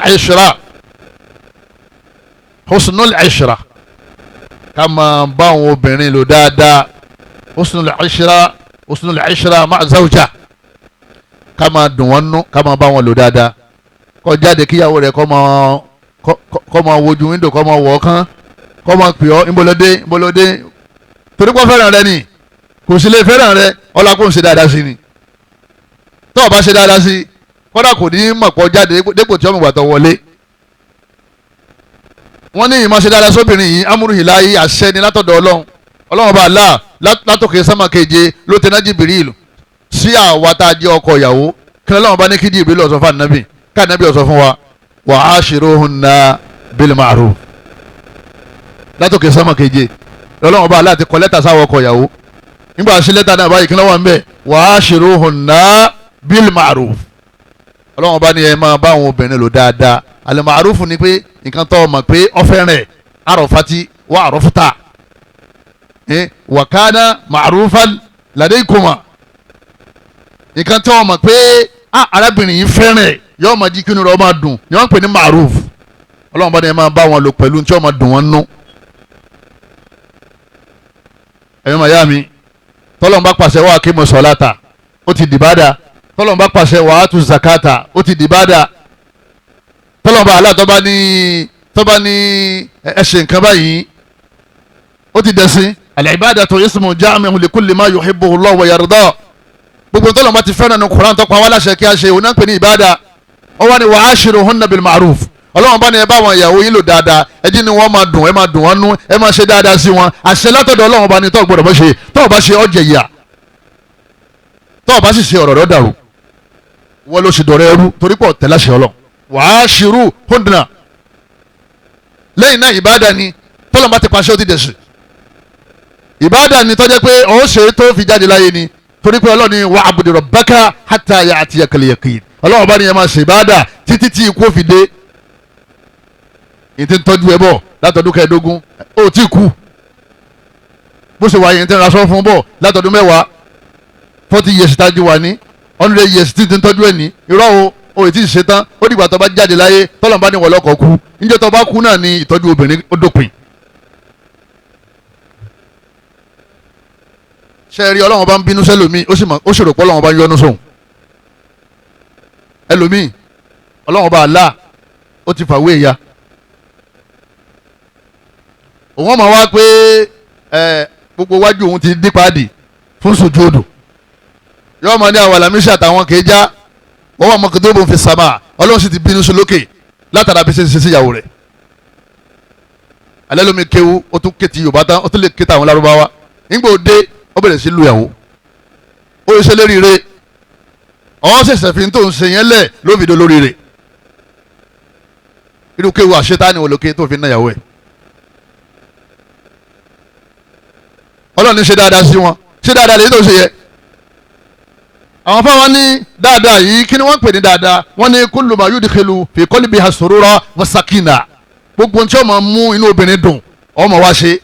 ishra ká máa bá àwọn obìnrin lò dáadáa husnul ishra ma'a zawja ká máa dùn wọ́n nú ká máa bá wọn lò dáadáa kó jáde kíyàwó rẹ̀ kó máa wojú wíńdò kó máa wọ̀ ọ́ kán kó máa pè ọ́ ìbọ̀lódé torí pé fẹ́ràn rẹ ni kò sí lè fẹ́ràn rẹ ọlá kò ń ṣe dáadáa sí ni tó o bá ṣe dáadáa sí kódà kò ní mọ̀ pọ̀ jáde dépò tí ọmọ ìgbà tó wọlé. wọ́n ní ìmọ̀ ṣe dáadáa sóbìnrin yìí amúrú ìláyé àṣẹ ni látọ̀dọ̀ ọlọ́run bá Allah látòkè sámà keje ló tẹ̀ náà Jibril sí àwa tá a jẹ́ ọkọ ìyàwó kí ọlọ́run bá ní kí Jibril ó sọ fún ànábì ká ànábì ó sọ fún wa wa ashiruhunna bil ma'ruf látòkè sámà keje ọlọ́run bá Allah ti kọ lẹ́tà sáwọ́ ọkọ ìyàwó nígbà sí lẹ́tà náà báyìí kí lọ́wọ́ ń bẹ̀ wa ashiruhunna bil ma'ruf ọlọ́run bá ní ẹ máa bá àwọn obìnrin lò dáadáa al ma'ruf ni pé nǹkan tó mọ̀ pé ọ̀fẹ́ rẹ̀ arọ̀fati wà arọ̀fúta wa kana ma'rufan ladaykuma nǹkan tó mọ̀ pé arábìnrin yìí fẹ́rẹ̀ yóò máa jí kínú rẹ̀ ó máa dùn ni wọ́n ń pè ní ma'ruf ọlọ́run bá ní ẹ máa bá wọn lò pẹ̀lú tí ó máa dùn wọn nú. ẹ̀yin màyá mi tọ́lọ́n bá pàṣẹ wá kí mo sọ̀láta ó ti dìbàdà tọ́lọ́n bá pàṣẹ wá tu zakata ó ti dìbàdà tọ́lọ́n bá aláà tọ́ba ní ẹ̀ṣẹ̀ nǹkan báyìí ó ti dẹ̀sìn al-ibadatu ismun jami'un li kulli ma yuhibbuhu Allah wa yarda gbogbo tọ́lọ́n bá ti fẹ́ràn ní Qur'an tó pa wá láṣẹ kí a ṣe òun náà pè ní ìbádà ó wá ní wa ashiruhunna bil ma'ruf ọlọ́run bá ní ẹ bá àwọn ìyàwó yín lò dáadáa ẹ jí ni wọ́n máa dùn ẹ máa dùn wọ́n nú ẹ máa ṣe dáadáa sí wọn àṣẹ látọ̀dọ̀ ọlọ́run bá ní tó gbọ́dọ̀ bá ṣe tó bá ṣe ọjẹ ìyà tó bá sì ṣe ọ̀rọ̀ rẹ̀ dàrú wọ́n ló ṣe dọ̀rẹ́ ẹrú torí pọ̀ tẹ̀lé àṣẹ ọlọ́run wàá ṣirú hóndìnà lẹ́yìn náà ìbáàdà ni tọ́lọ́n bá ti pàṣẹ ó ti dẹ̀sì ìbáàdà ni tó jẹ́ pé ó ṣe tó fi jáde láyé ni torí pé ọlọ́run ni wa'budu rabbaka hatta ya'tiyakal yaqin ọlọ́run bá ní ẹ máa ṣe ìbáàdà títí tí ikú fi dé ìtì ń tọ́jú ẹ bọ̀ látọdún kẹẹ̀ẹ́dógún ó tí kú bó ṣe wáyé ìtì ń raṣọ fún bọ̀ látọdún mẹ́wàá 40 years tájú wà ní 100 years tí ń tọ́jú ẹ̀ ní irọ́ o ò tí ì ṣe tán ó dìgbà tó bá jáde láyé tọ́lọ́n bá ní wọ̀lọ́kọ̀ kú níjẹ́ tó bá kú náà ni ìtọ́jú obìnrin ó dópin. ṣe rí ọlọ́run bá ń bínú sẹ́lòmíì ó ṣèrò pé ọlọ́run bá ń yọ́nú sóhun ẹlòmíì ọlọ́run bá Allah ó ti fàwé ya òun ọmọ wa pé gbogbo wájú òun ti dípàdì fún sùjúdù yóò máa ní àwọn àlàmísì àtàwọn kéjà wọ́n wà mọ́kàndínlógún fi sàmà ọlọ́run sì ti bínú sí lókè látara bí ṣe ṣe síyàwó rẹ̀ alẹ́ lómi kéwu ó tún kéti yorùbá tán ó tún lè kéta àwọn lárúbáwá nígbà òde ó bẹ̀rẹ̀ sí lùyàwó ó ṣe léríire ọ̀hún ṣẹ̀ṣẹ̀ fi tó ń ṣe yẹn lẹ̀ ló fi do lóríire irú kéwu àṣetáni olókè tó fi ń náyàwó ẹ̀ ọlọ́run ní ṣe dáadáa sí wọn ṣe dáadáa lè tó ṣe yẹ àwọn fáwọn ní dáadáa yìí kí ni wọ́n pè ní dáadáa wọ́n ní kullu ma yudkhilu fi qalbiha surura wa sakina gbogbo tí ó máa mú inú obìnrin dùn ó máa wá ṣe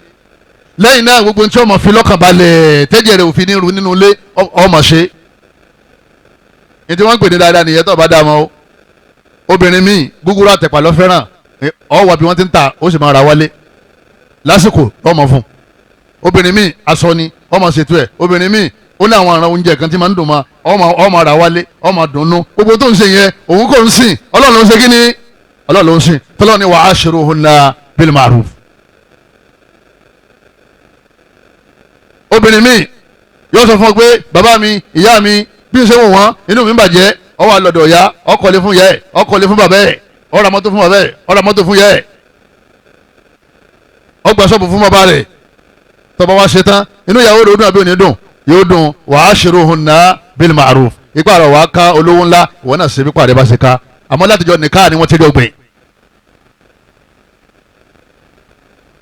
lẹ́yìn náà gbogbo tí ó máa fi lọ́kàn balẹ̀ tẹ́jẹ̀ rẹ̀ òfin níru nínú ilé ó máa ṣe ní tí wọ́n pè ní dáadáa nìyẹn tó bá dáa mọ́ o obìnrin míì gúgúrú àtẹ̀pà ló fẹ́ràn ó wà bí wọ́n ti ń ta ó sì máa ra wálé lásìkò ó máa fún obìnrin míì aṣọ ni ó máa ṣètò ẹ̀ obìnrin míì ó ní àwọn aràn oúnjẹ kan tí máa ń dùn ma ọmọ ara wálé ọmọ dùnnú gbogbo tó ń ṣe yẹn òun kò ń sìn ọlọ́run ló ń ṣe kí ni ọlọ́run ló ń sìn tọ́lọ́run ni wa ashiruhunna bil ma'ruf. obìnrin mi yóò sọ fún ọ pé bàbá mi ìyá mi bí n ṣe wò wọ́n inú mi ń bàjẹ́ ọwọ́ àlọ́dọ̀ ọ̀yá ọkọ̀lé fún yẹ ọkọ̀lé fún bàbá ẹ̀ ọ̀rọ̀ mọ́tò fún bàbá ẹ̀ ọ̀rọ̀ mọ́tò fún yẹ ọgbà ṣọ́ọ̀bù fún bàbá rẹ̀ tọ́ba wa ṣe tán inú ìyàwó rẹ̀ ó dùn àbí òní dùn yóò dùn wa ashiruhunna bil ma'ruf ipa rẹ̀ wàá ká olówó ńlá ìwọ náà ṣe pípa rẹ̀ bá ṣe ká àmọ́ látijọ́ nìkan ni wọ́n ti rí ọgbìn.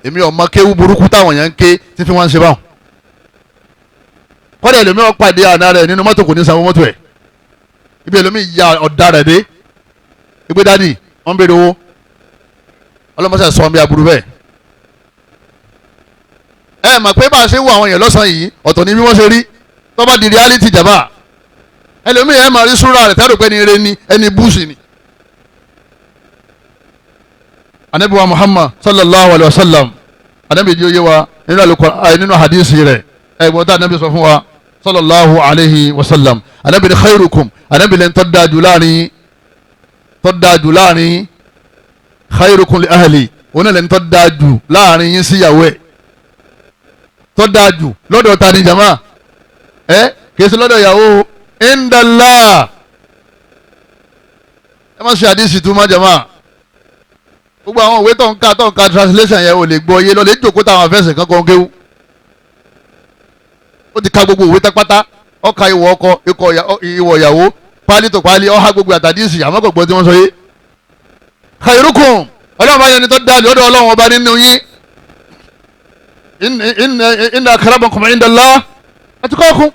èmi ọmọ kéwú burúkú táwọn yẹn ń ké tí fi wọ́n ń ṣe báwọn. kọ́dà ẹlòmí wọn pàdé àná rẹ̀ nínú mọ́tò kò ní sanwó mọ́tò ẹ̀ ibi ẹlòmí ya ọ̀dà rẹ̀ dé ìgbé dání wọ́n ń béèrè owó ọlọ́mọṣẹ́ sọ bí aburú bẹ́ẹ̀. ẹ mọ̀ pé bá a ṣe wo àwọn èèyàn lọ́sàn-án yìí ọ̀tọ̀ ni bí wọ́n ṣe rí tó bá di reality jàmbá ẹlòmí ẹ máa rí súra rẹ̀ tẹ́lẹ̀ pé ní ire ni ẹni búùsì ni. anabi wa Muhammad sallallahu alayhi wa sallam anabi di oye wa nínú hadisi rẹ̀ ẹ̀gbọ́n tá anabi sọ fún wa sallallahu alayhi wa sallam anabi ni khairukum anabi lẹ́ni tó dáa jù láàrin khairukum li ahli òun lẹ́ni tó dáa jù láàrin yín síyàwó ẹ̀ tó dáa jù lọ́dọ̀ ta ni jama kìí ṣe lọ́dọ̀ ìyàwó indala ẹ má ṣe àdísì tó má jama gbogbo àwọn òwe tó ń ka translation yẹn ò lè gbọ́ yé lọ lè jókòó táwọn afẹ́sẹ̀ kankan kéwú ó ti ka gbogbo òwe tápátá ọkà ìwọ ọkọ ìwọ ìyàwó pálí tó pálí ọha gbogbo àtàdísì àmọ́ kò gbọ́ tí wọ́n sọ yé khairukum ọlọ́run bá yẹn ni tó dáa lọ́dọ̀ ọlọ́run ọba nínú yín inna akramakum indallah atqakum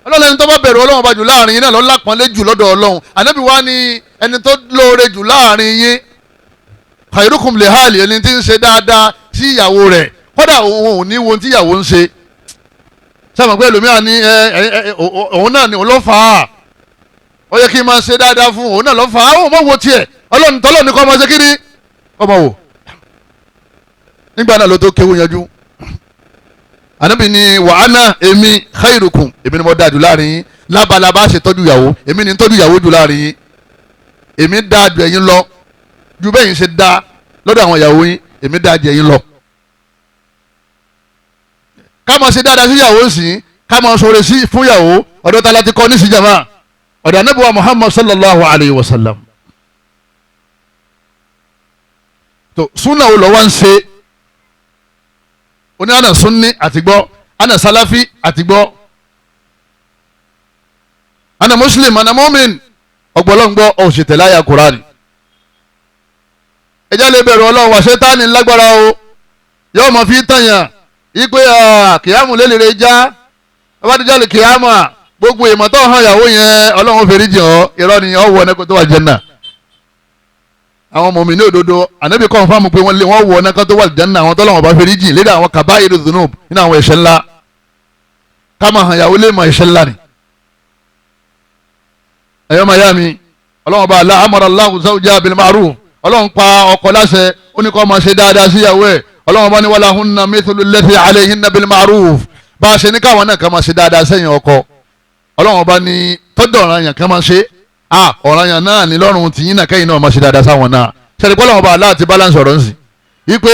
ọlọ́run ẹni tó bá bẹ̀rù ọlọ́run ọba jù láàrin yín náà ló lápọ́nlé jù lọ́dọ̀ ọlọ́run ànábì wa ni ẹni tó lóore jù láàrin yín khairukum li hali ẹni tí ń ṣe dáadáa sí ìyàwó rẹ̀ kódà òun ò ní wo tí ìyàwó ń ṣe sábà pé ẹlòmíràn ní òun náà ni òun ló fà á ó yẹ kí n máa ṣe dáadáa fún òun náà ló fà á òun mọ̀ wo tiẹ̀ ọlọ́run tọ́lọ́ ní kọ́ máa ṣe kí ni kọ́ máa wò nígbà náà ló tó kéwú yanjú ànábì ni wa ana èmi khairukum èmi ni mo dáa jù láàrin yín lábalábá ṣe tọ́jú ìyàwó èmi ni tọ́jú ìyàwó jù láàrin yín èmi dáa jù ẹ̀yin lọ ju bẹ́ẹ̀ yín ṣe dáa lọ́dọ̀ àwọn ìyàwó yín èmi dáa jù ẹ̀yin lọ. ká máa ṣe dáadáa sí ìyàwó sí ká máa sọ̀rọ̀ sí fún ìyàwó ọ̀dọ̀ ta láti kọ́ ní sí jama ọ̀dọ̀ ànábì wa Muhammad sallallahu alayhi wa sallam. tó súnà wo lọ wá ń ṣe oní àná sunni àti gbọ́ àná salafi àti gbọ́ àná muslim àná mu'min ọgbọ́lọ́ngbọ́ ọ̀ṣẹ̀tẹ̀ láyà kúránì ẹjẹ́ lè bẹ̀rù ọlọ́run wà ṣẹ́tánì lágbára o yóò mọ̀ fi tàyàn ipe kìyàmù lélẹ̀rẹ̀ já abádíjà lè kìyàmù gbogbo ìmọ̀ tó hàn ìyàwó yẹn ọlọ́run fèrè jìn ọ́ irọ́ ni ọ́ wọ ọ́nẹ́kọ́ tó wà jẹ́nà àwọn mùmínì òdodo ànábì kọ́ńfàmù pé wọ́n wọ ọ́nẹ́kọ́ tó wà jẹ́nà àwọn tọ́lọ́wọ́n bá fèrè jìn lédè àwọn kabairu dhunub nínú àwọn ẹ̀ṣẹ̀ ńlá ká máa hàn ìyàwó lè mọ ẹ̀ṣẹ̀ ńlá ni ẹ̀yọ́ mayami ọlọ́run bá Allah amara Allahu zawja bil ma'ruf ọlọ́run pa ọkọ láṣẹ ó ní kó máa ṣe dáadáa síyàwó ẹ̀ ọlọ́run bá ní walahunna mithlu allati alayhinna bil ma'ruf bá a ṣe ní káwọn náà ká máa ṣe dáadáa sẹ́yìn ọkọ ọlọ́run bá ní tọ́jú ọ̀ranyàn ká máa ṣe ọ̀ranyàn náà ní lọ́rùn tìyín náà kẹ́yìn náà máa ṣe dáadáa sáwọn náà ṣẹlẹ̀ pọ́lọ́run bá aláàtí balance ọ̀rọ̀ nsì wípé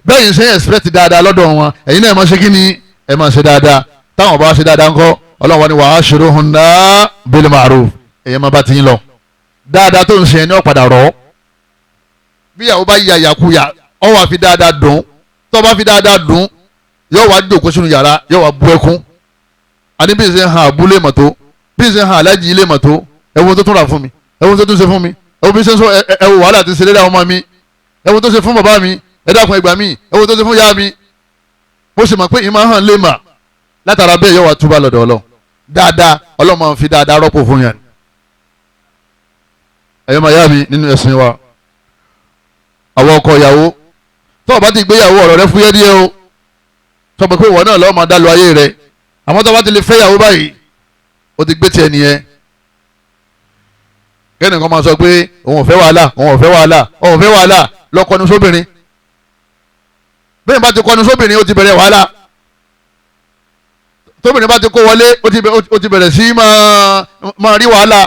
bẹ́yìn ṣe expect dáadáa lọ́dọ̀ wọn ẹ̀yin náà máa ṣe kí ni ẹ máa ṣe dáadáa táwọn bá ṣe dáadáa ńkọ́ ọlọ́run wá ní wa ashiruhunna bil ma'ruf ẹ̀yẹ máa bá ti yín lọ dáadáa tó ń ṣe ẹni ọ̀padà rọ̀ bí ìyàwó bá yà yàkuyà ọ wà fi dáadáa dùn tó bá fi dáadáa dùn yóò wá jókòó sínú yàrá yóò wá bú ẹkún àní bí n ṣe hàn abúlé mọ̀tó bí n ṣe hàn alájì ilé mọ̀tó ẹ̀wọ̀n tó tún rà fún mi ẹ̀wọ̀n tó tún ṣe fún mi ẹ̀wọ̀n bí n ṣe sọ ẹ̀wọ̀n wàhálà ti ṣe lédè àwọn ọmọ mi ẹ̀wọ̀n tó ṣe fún bàbá mi ẹ dákun ẹ gbà mí ẹ̀wọ̀n tó ṣe fún yá mi mo sì mọ̀ pé ìmọ̀ hàn lè mà látara bẹ́ẹ̀ yóò wá túbà lọ́dọ̀ Ọlọ́run dáadáa Ọlọ́run máa fi dáadáa rọ́pò fún yẹn. ẹ̀yọ́ máa yá mi nínú ẹ̀sìn wa àwọn ọkọ ìyàwó tó o bá ti gbéyàwó ọ̀rọ̀ rẹ fúyẹ́ díẹ̀ o sọ pé ìwọ náà lọ́ọ́ máa dá lu ayé rẹ àmọ́ tó o bá ti lè fẹ́ ìyàwó báyìí o ti gbé tiẹ̀ nìyẹn. kẹ́ni kan máa sọ pé òun ò fẹ́ wàhálà òun ò fẹ́ wàhálà lọ kọnu sóbìnrin bẹ́ẹ̀ bá ti kọnu sóbìnrin ó ti bẹ̀rẹ̀ wàhálà tóbìnrin bá ti kó wọlé ó ti bẹ̀rẹ̀ sí máa rí wàhálà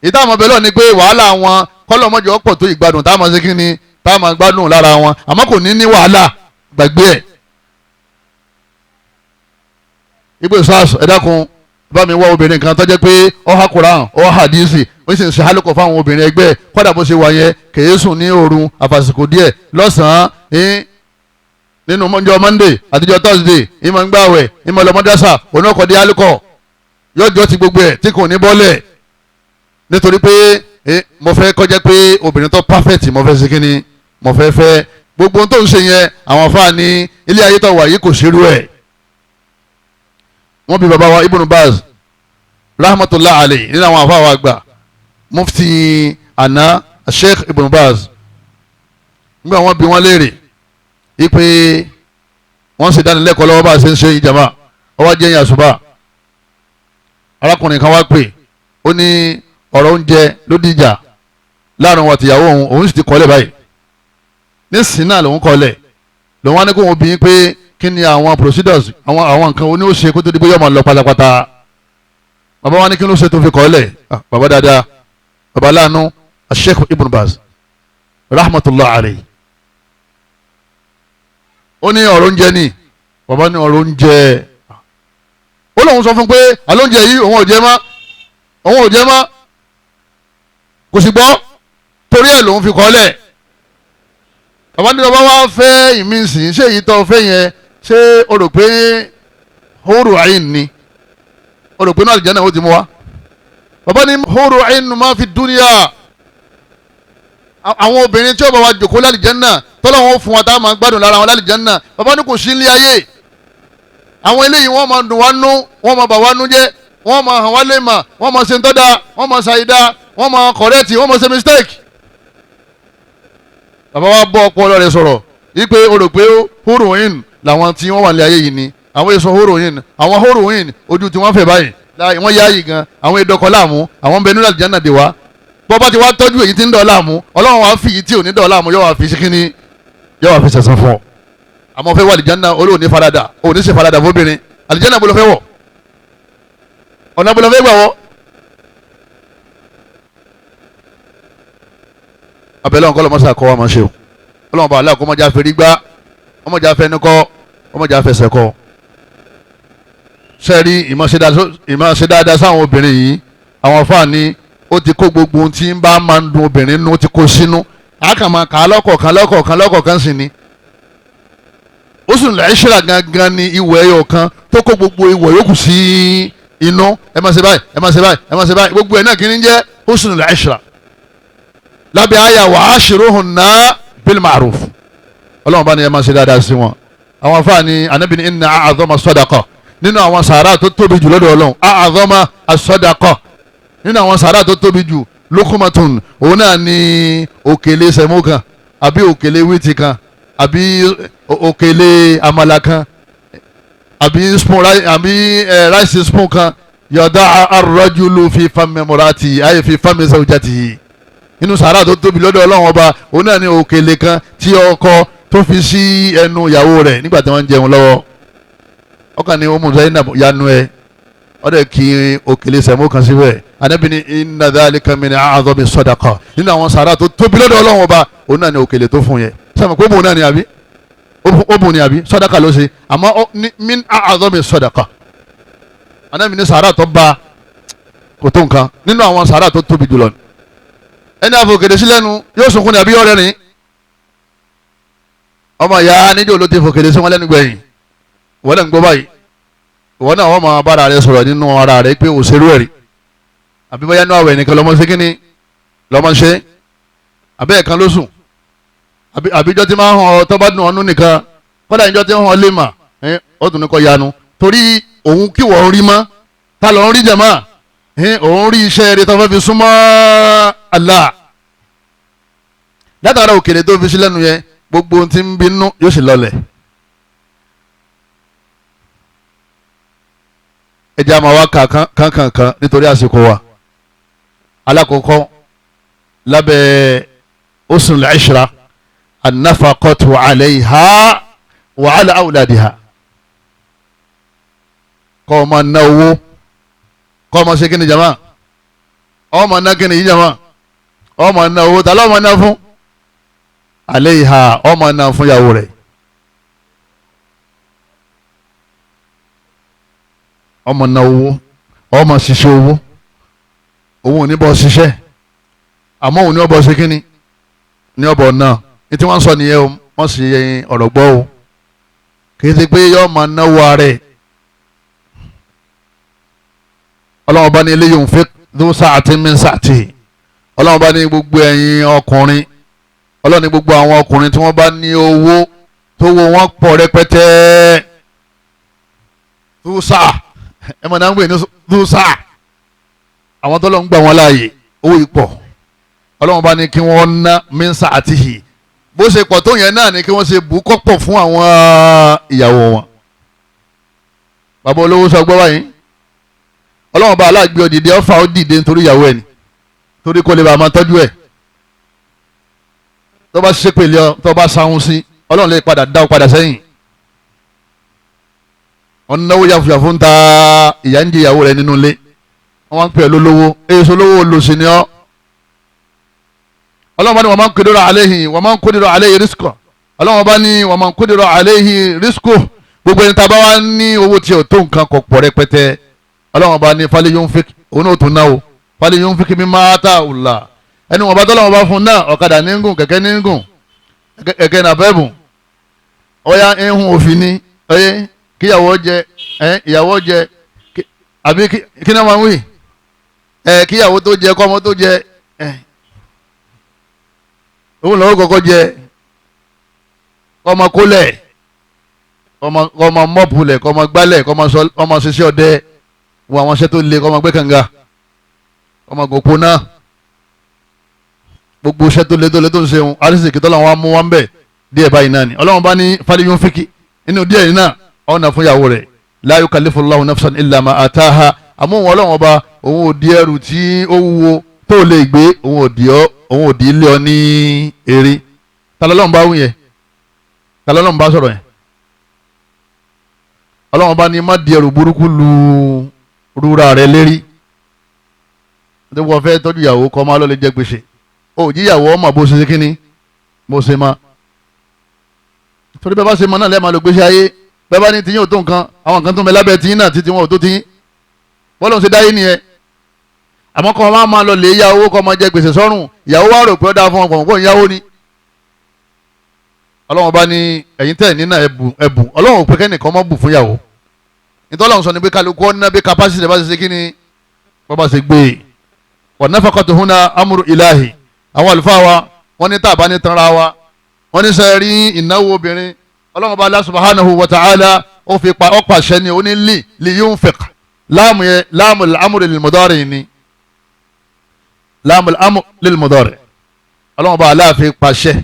ìta àmọ́ bẹ́ẹ̀ lọ ni pé wàhálà wọn kọ́lọ́mọ́jọ́ pọ̀ tó ìgbádùn tá a máa ṣe kí ni tá a máa gbádùn lára wọn àmọ́ kò ní wàhálà gbàgbé ẹ̀. ipe sars ẹ dákun bá mi wá obìnrin kan tó jẹ́ pé ó ha Quran ó ha hadisi ó sì ń ṣe hálùkọ fáwọn obìnrin ẹgbẹ́ kọ́dà bó ṣe wà yẹn kèé sùn ní òru àfàsìkò díẹ̀ lọ́sàn-án nínú ọjọ́ Monday àtijọ́ Thursday ìmọ̀ ń gbàwẹ̀ ìmọ̀ lọ́mọdásà onákọ̀dé hálùkọ yọjọ́ ti gbogbo ẹ̀ tí kò ní bọ́lẹ̀ nítorí pé mo fẹ́ kọjá pé obìnrin tó perfect mo fẹ́ ṣe kí ni mo fẹ́ fẹ́ gbogbo tó ń ṣe yẹn àwọn afáà ní ilé ayé tó wà yìí kò ṣerú ẹ̀. wọ́n bí bàbá wa Ibn Baz rahmatulah alayhi nínú àwọn afáà wa gbà mufti àná Sheikh Ibn Baz nígbà wọ́n bí wọ́n léèrè ipe wọ́n sì dánilẹ́kọ̀ọ́ lọ́wọ́ bá a ṣe ń ṣe ìjàmbá ọwọ́ jẹ́ yẹn àṣùbà arákùnrin kan wá pè ó ní ọ̀rọ̀ oúnjẹ ló dìjà láàrin wọn àtìyàwó òun sì ti kọ́lẹ̀ báyìí nísìnyí náà lòun kọ́lẹ̀ lòun wá ní kó wọn bí pé kí ni àwọn procedures àwọn nǹkan oní ó ṣe kó tó di pé yóò máa lọ pátápátá bàbá wa ní kí ló ṣe tó fi kọ́lẹ̀ bàbá dáadáa bàbá láàánú Sheikh Ibn Baz rahmatulah alayhi ó ní ọ̀rọ̀ oúnjẹ ni bàbá ní ọ̀rọ̀ oúnjẹ ó lóun sọ fún pé àlóúnjẹ yìí òun ò jẹ mọ́ kò sì gbọ́ torí ẹ̀ lòun fi kọ́lẹ̀ bàbá ní bàbá wa fẹ́ ìmísìn ṣé èyí tó fẹ́ yẹn ṣé o rò pé hóró àyìn ni o rò pé náà àlìjánnà ó ti mú wa bàbá ní hóró àyìn máa fi dúníyà àwọn obìnrin tí ó bá wa jòkó lálìjánnà tọ́lọ́wọ́n fún wa tá a máa gbádùn lára wọn lálìjánnà bàbá ní kò sí ilé ayé àwọn eléyìí wọ́n máa dùn wá nú wọ́n máa bà wá nú jẹ́ wọ́n máa hàn wá lè mà wọ́n máa ṣe ń tọ́da wọ́n máa ṣàyídá wọ́n máa kọ̀rẹ́ẹ̀tì wọ́n máa ṣe mistake. bàbá wa bọ́ ọpọlọ rẹ̀ sọ̀rọ̀ wípé o rò pé horoin làwọn tí wọ́n wà ní ayé yìí ni àwọn èso horoin àwọn horoin ojú tí wọ́n fẹ́ báyìí wọ́n yá yìí gan àwọn èdòkọ láàmú àwọn bẹ nínú àlùjánnà dè wá bọ́ bá ti wá tọ́jú èyí tí ń dọ̀ láàmú ọlọ́run wàá fi yìí tí ò ní dọ̀ láàmú yóò wá fi síkíní yóò wá fi sẹ̀sán fún ọ àmọ́ fẹ́ wà àlùjánnà olóòní farada òní ṣe farada fóbìnrin àlùjánnà bó lọ fẹ́ wọ̀ ọ̀nà bó lọ fẹ́ gbà wọ́. abẹ́lẹ́ ọ̀nkọ́ lọ́mọ́sá kọ́ wa máa ṣe o ọlọ́mọba aláà kọ́ ọmọdé afẹ́rí gbá ọmọdé afẹ́ni kọ́ ọmọdé afẹsẹ̀ kọ́ sẹ́ẹ̀rí ìmọ̀ọ́sẹ̀ dáadáa sáwọn obìnrin yìí àwọn afáàní ó ti kó gbogbo ohun tí ń bá máa ń dun obìnrin nínú ó ti kó sínú àkàmọ́ kà á lọ́kọ̀ọ̀kan sì ni ó sì ń lọ ẹ̀ṣẹ̀rà gangan ní ìwọ̀ ẹ̀yọ̀ kan tó kó gbogbo ìwọ̀ yòókù sí inú ẹ máa ṣe báyìí ẹ máa ṣe báyìí ẹ máa ṣe báyìí gbogbo ẹ̀ náà kì í jẹ́ ó sì ń lọ ẹ̀ṣẹ̀rà lábẹ́ àyà wa ashiruhunna bil ma'ruf ọlọ́run bá ní ẹ máa ṣe dáadáa sí wọn àwọn afáàní Ànábì ní inna a'zama sadaqa nínú àwọn sàárà tó tóbi jù lọ́dọ̀ ọlọ́run a'zama as-sadaqa nínú àwọn sàárà tó tóbi jù lukumatun òun náà ní òkèlè sẹ̀mó kan àbí òkèlè wíìtì kan àbí òkèlè àmàlà kan àbí ráìsì spoon kan yọ̀dá ar-rajulu fi fami imra'atihi ayé fi fami zawjatihi inú sàárà tó tóbi lọ́dọ̀ ọlọ́run ọba òun náà ní òkèlè kan tí ọkọ tó fi sí ẹnu ìyàwó rẹ̀ nígbà tí wọ́n ń jẹun lọ́wọ́ ọkàn ní Ummu Zainab yanu ẹ ọdẹ kí òkèlè sẹ̀mó kan síbẹ̀ Ànábì ní inna dhalika min a'zami sadaqa nínú àwọn sàárà tó tóbi lọ́dọ̀ ọlọ́run ọba òun náà ní òkèlè tó fún yẹn sẹ́mi pé òun náà ní àbí òbùn ní àbí sadaqa ló ṣe àmọ́ min a'zami sadaqa Ànábì ní sàárà tó bá kò tó nǹkan nínú àwọn sàárà tó tóbi jùlọ ẹni àfòkèdè sí lẹ́nu yóò sunkún ní àbí ọ̀rẹ́ rìn ọmọ ìyá níjó ló ti fòkèdè sí wọn lẹ́nu gbẹ̀yìn wọ́n lẹ́ ń gbọ́ báyìí ìwọ náà wọ́n máa bára rẹ sọ̀rọ̀ nínú ara rẹ pé òṣèrú ẹ̀rí àbí bóyá ní àwẹ̀ nìkan lọ́mọ ṣe kínní lọ́mọ ṣe àbẹ́ ẹ̀kan ló sùn àbíjọ́ tí máa ń hàn ọ́ tó bá dùn ọ́nú nìkan kọ́dà ìjọ tí ń hàn lè mà ó tún ní kọ́ yanu torí òun kí wọ́n rí mọ́ ta ló ń rí jàmá òun rí iṣẹ́ rẹ̀ tó fẹ́ fi súnmọ́ Allah látara òkèlè tó fi sí lẹ́nu yẹn gbogbo ohun tí ń bínú yóò sì lọlẹ̀. ẹ jẹ́ àmọ́ wa kankan nítorí àsìkò wa alákọ̀ọ́kọ́ lábẹ́ usnul ishra an-nafaqatu alayha wa ala awladiha kọ́ ọ máa ná owó kọ́ ọ máa ṣe kí ni jama ọ máa ná kí ni yí jama ọ máa ná owó ta ló máa ná fún alayha ọ máa ná fún ìyàwó rẹ̀ ọ máa ná owó ọ máa ṣiṣẹ́ owó òun ò ní bọ́ ṣiṣẹ́ àmọ́ òun ní ọbọ̀ ṣe kí ni ní ọbọ̀ náà ní tí wọ́n sọ nìyẹn o wọ́n sì ọ̀rọ̀ gbọ́ o kì í ti pé yọ́ọ́ máa náwó ara ẹ̀ ọlọ́run bá ní ilé yòó fẹ́ dó sáàtì mí sáàtì ọlọ́run bá ní gbogbo ẹ̀yin ọkùnrin ọlọ́run ní gbogbo àwọn ọkùnrin tí wọ́n bá ní owó tó wo wọ́n pọ̀ rẹpẹtẹ dó sáà ẹ mọ̀ náà ń gbé ní dó sáà àwọn tó lọ ń gbà wọ́n láàyè owó ipò ọlọ́run bá ní kí wọ́n ná mí sáàtì yìí bó ṣe pọ̀ tó yẹn náà ni kí wọ́n ṣe bù kọ́pọ̀ fún àwọn ìyàwó wọn bàbá olówó sọ gbọ́ báyìí ọlọ́run bá aláàgbé òdìdí ọ̀fà ó dìde nítorí ìyàwó ẹ̀ ni torí kó lè bá a máa tọ́jú ẹ̀ tó bá ṣe pèlè ọ tó bá sáhun sí ọlọ́run lè padà dá ọ padà sẹ́yìn wọn náwó yàfùyàfù ń ta ìyá ń di ìyàwó rẹ̀ nínú ilé wọn wá ń pè é lólówó èso lówó olóṣì ni ọ ọlọ́run bá ní wa man qudira alayhi wa man qudira alayhi rizquhu ọlọ́run bá ní wa man qudira alayhi rizquhu gbogbo ẹni tá a bá wá ní owó tí ò tó nǹkan kò pọ̀ rẹpẹtẹ ọlọ́run bá ní falyunfiq òun náà tún náà o falyunfiq mimma ataahu Allah ẹni wọn bá tọ́lọ́wọ́n bá fún náà ọ̀kadà ní gùn kẹ̀kẹ́ ní gùn kẹ̀kẹ́ nà bẹ́ẹ̀ bùn ọ̀ya ihun òfin ní ọyẹ kíyàwó jẹ ìyàwó jẹ àbí kí náà máa ń wí kíyàwó tó jẹ kọ́mọ tó jẹ òun lọ́wọ́ kọ́kọ́ jẹ kọ́mọ kólẹ̀ kọ́mọ mọ́pulẹ̀ kọ́mọ gbálẹ̀ kọ́mọ ṣiṣẹ́ ọdẹ wọ àwọn iṣẹ́ tó le kọ́mọ gbé kànga kọ́mọ gòkó náà gbogbo iṣẹ́ tó le tó ń ṣeun arísìkì tọ́lá wọn mú wọn bẹ̀ díẹ̀ báyìí náà ni ọlọ́run bá ní falyunfiq inú díẹ̀ yìí náà ọ̀nà fún ìyàwó rẹ̀ la yukallifullahu nafsan illa ma ataha àmọ́ òun ọlọ́run ọba òun ò di ẹrù tí ó wúwo tó lè gbé òun ò di ilé ọ ní eré talọ́lọ́run bá wù yẹn talọ́lọ́run bá sọ̀rọ̀ yẹn ọlọ́run bá ní má di ẹrù burúkú lu rúra rẹ̀ lérí tó wọ́n fẹ́ tọ́jú ìyàwó kọ́ máa lọ lè jẹ́ gbèsè òjìyàwó ọmọ bó ṣe kíni bó ṣe ma torí bẹ́ẹ̀ bá ṣe ma náà lẹ́ẹ̀ máa lọ gbèsè ayé bẹ́ẹ̀ bá ní tiyín ò tó nǹkan àwọn nǹkan tó ń bẹ lábẹ́ tiyín náà títí wọn ò tó tiyín bọ́lá ń ṣe dáyé nìyẹn àmọ́ kọ́ máa lọ lè ya owó kọ́ máa jẹ gbèsè sọ́rùn ìyàwó wa rò pé ó dáa fún ọkọ̀ kó ń yáwó ni ọlọ́run bá ní ẹ̀yin tẹ̀ nínà ẹ̀bùn ọlọ́run pé kẹ́nìkan mọ́ bù fún ìyàwó ìtọ́lọ́run sọ ni pé kálukú ọ̀nà bí capacity bá ṣe ṣe kíni bọ́ bá ṣe gbé e wọ́n nafaqatu huna amru ilahi àwọn àlùfáà wa wọ́n ní tàbá ní tanra wa wọ́n ní sẹ́ rí ìnáwó obìnrin ọlọ́run bá Allah subhanahu wa ta'ala ó fi pa ọ́ pàṣẹ ni ó ní li yunfiq láàmù yẹn láàmù al-amri lil-mudari ni láàmù al-amri lil-mudari ọlọ́run bá Allah fi pàṣẹ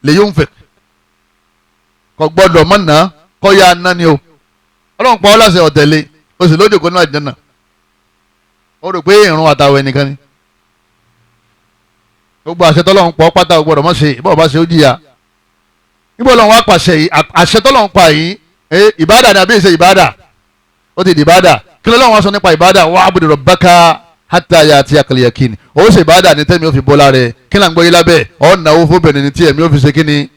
li yunfiq kò gbọ́dọ̀ mọ́ náà kọ́ ya ná ni o ọlọ́run pa ọ́ láṣẹ ọ̀tẹ̀lẹ̀ o sì lóde kó náà jẹ́ náà ó rò pé ìrun àtàwọn ẹnìkan ni gbogbo àṣẹ tọ́lọ́run pọ̀ pátá o gbọ́dọ̀ mọ̀ ṣe ìbọn bá ṣe ó jìyà níbo lọ́run wá pàṣẹ yìí àṣẹ tọ́lọ́run pa yìí ìbádà ni àbí ìṣe ìbádà ó ti di ìbádà kí lọ́run wá sọ nípa ìbádà wa'budu rabbaka hatta ya'tiyakal yaqin ó ṣe ìbádà ní tẹ́mi ó fi bọ́ lára kí là ń gbọ́ yí lábẹ́ ọ̀nàwó fóbìnrin ní tí ẹ̀mí ó fi ṣe kí ni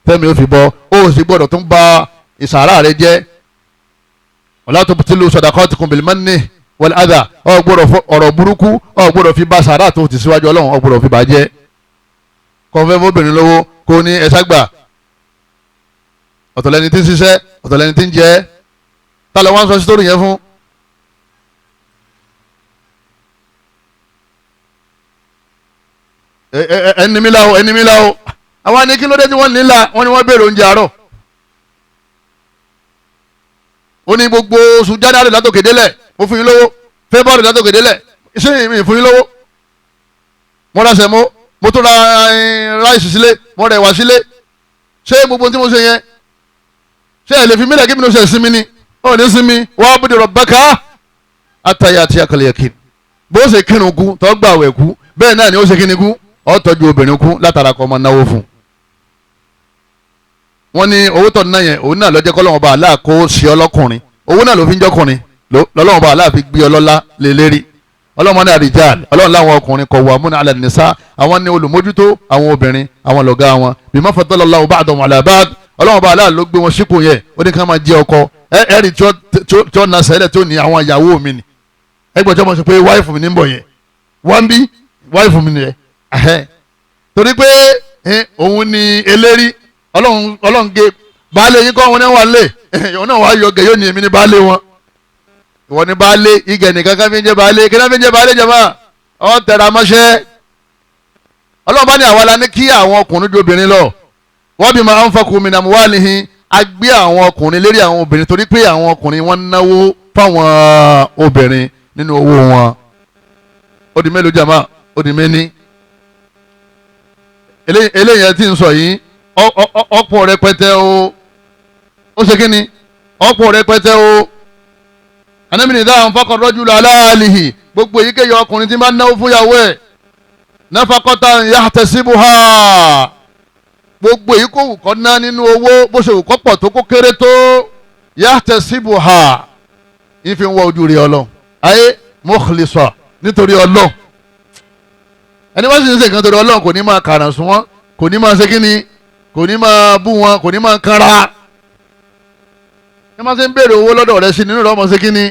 tẹ́mi ó fi bọ́ ó sì gbọ́dọ̀ tún ba ìsàrà rẹ jẹ́ wala tubtilu sadaqatikum bil manni wal adha ọ̀rọ̀ burúkú gbọ́dọ̀ fi bá sàrà tó ti síwájú ọlọ́run gbọ́dọ̀ fi bàjẹ́ kọfẹ́ fóbìnrin lówó kó ní ẹ̀sàgbà ọ̀tọ̀lẹ́ni tí ń ṣiṣẹ́ ọ̀tọ̀lẹ́ni tí ń jẹ́ tálẹ̀ wọ́n sọ sítórí yẹn fún. ẹni mi la o àwọn àni kí ló dé tí wọ́n nílà wọ́n ní wọ́n béèrè oúnjẹ àárọ̀ ó ní gbogbo oṣù January látòkè délẹ̀ mo fún yín lówó, February látòkè délẹ̀ ṣé mi fún yín lówó, mo ra sẹ̀mó, mo tún ra ráìsì sílé, mo ra ẹ̀wà sílé, ṣé gbogbo tí mo ṣe yẹn ṣé ẹ lè fi mílẹ̀ kí mi ló ṣe sinmi ni? ó ní sinmi wa'bud rabbaka hatta ya'tiyakal yaqin. bó ṣe kírun kú tó gbà wẹ̀ kú bẹ́ẹ̀ náà ni ó ṣe kíni kú ó tọ́jú obìnrin kú látara kọ́ ọmọ náwó fún. wọ́n ní owó tọ̀ náà yẹn òun náà lọ́jọ́ kọ́lọ́wọ́n bá aláà kó ṣe ọlọ́kùnrin, owó náà ló fi ń jọ́kùnrin lọ́lọ́wọ́n bá aláà fi gbé ọlọ́lá lé lérí. ọlọ́run ní àrìjáàl, ọlọ́run láwọn ọkùnrin qawwamuna 'ala an-nisa, àwọn ní olùmójútó àwọn obìnrin, àwọn lọ̀gá wọn bima faddala Allahu ba'dahum 'ala ba'd. ọlọ́run bá aláà ló gbé wọn sípò yẹn, ó ní ká máa jẹ́ ọkọ ẹ̀rí tí ó na sẹ́lẹ̀ tí ó ní àwọn ìyàwó mi ni ẹgbẹ́ tí wọ́n sọ pé wáìfù mi ní bọ̀ yẹn wọ́n bí wáìfù mi nìyẹn torí pé òun ni eléri ọlọ́run gé baálé yín kọ́ wọn ní wà lé òun náà wàá yọ gẹ̀ yóò ní èmi ní baálé wọn ìwọ ní baálé igẹ̀ nìkan ká fi ń jẹ́ baálé kí náà fi ń jẹ́ baálé jàmá ọ̀ tẹ̀ra mọ́ṣẹ́ ọlọ́run bá ní àwa la ní kí àwọn ọkùnrin ju obìnrin lọ wọ́n bí máa ń fakùn min amwalihim a gbé àwọn ọkùnrin lérí àwọn obìnrin torí pé àwọn ọkùnrin wọn náwó fáwọn obìnrin nínú owó wọn. ó di mélòó jàmá ó di méní eléyìí tí ń sọ yìí ọ̀pọ̀ rẹpẹtẹ o ó ṣe kí ni ọ̀pọ̀ rẹpẹtẹ o anamini dáhùn faqad rajulu ala alihi gbogbo èyíkéyìí ọkùnrin tí máa ń náwó fún ìyàwó ẹ̀ nafaqatan yahtasibuha gbogbo èyí kò wù kọ́ ná nínú owó bó ṣe wù kọ́ pọ̀ tó kó kéré tó yahtasibuha ìfi ń wọ ojú rí ọlọ́run ayé mukhlisa nítorí ọlọ́run ẹni wọ́n sì ń ṣe nǹkan torí ọlọ́run kò ní máa kàràn sún wọn kò ní máa ṣe kíni kò ní máa bú wọn kò ní máa kára ẹ máa ṣe ń béèrè owó lọ́dọ̀ rẹ sí nínú rẹ̀ ọmọ ṣe kíni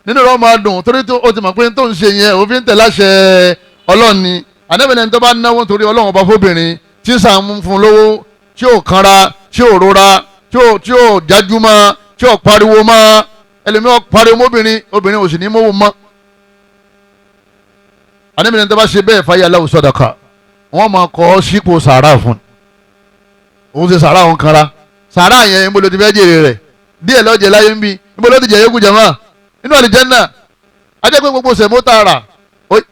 nínú rẹ̀ ọmọ adùn torí ó ti mọ̀ pé tó ń ṣe yẹn òfin tẹ̀ láṣẹ ọlọ́run ni àdébẹ̀lẹ̀ tó bá náwó torí ọlọ́run ọba fóbìnrin tí sàn fún lówó tí ò kanra tí ò rora tí ò jájúmọ́ tí ò pariwo mọ́ ẹlòmíràn pariwo mọ́bìnrin obìnrin ò sì ní mọ́wó mọ́. àníbìnrin tó bá ṣe bẹ́ẹ̀ fàyà aláwọ̀ sọ́dọ̀kà wọ́n máa kọ́ sípò sàárà fún òun ṣe sàárà òun kanra sàárà yẹn níbo ló ti fẹ́ jèrè rẹ̀ díẹ̀ lọ́jẹ̀ láyé ń bí níbo ló ti jẹ̀ yókù jẹ̀mọ́ nínú àlìjẹ́nnà ajẹ́ pé gbogbo sẹ̀mó tààrà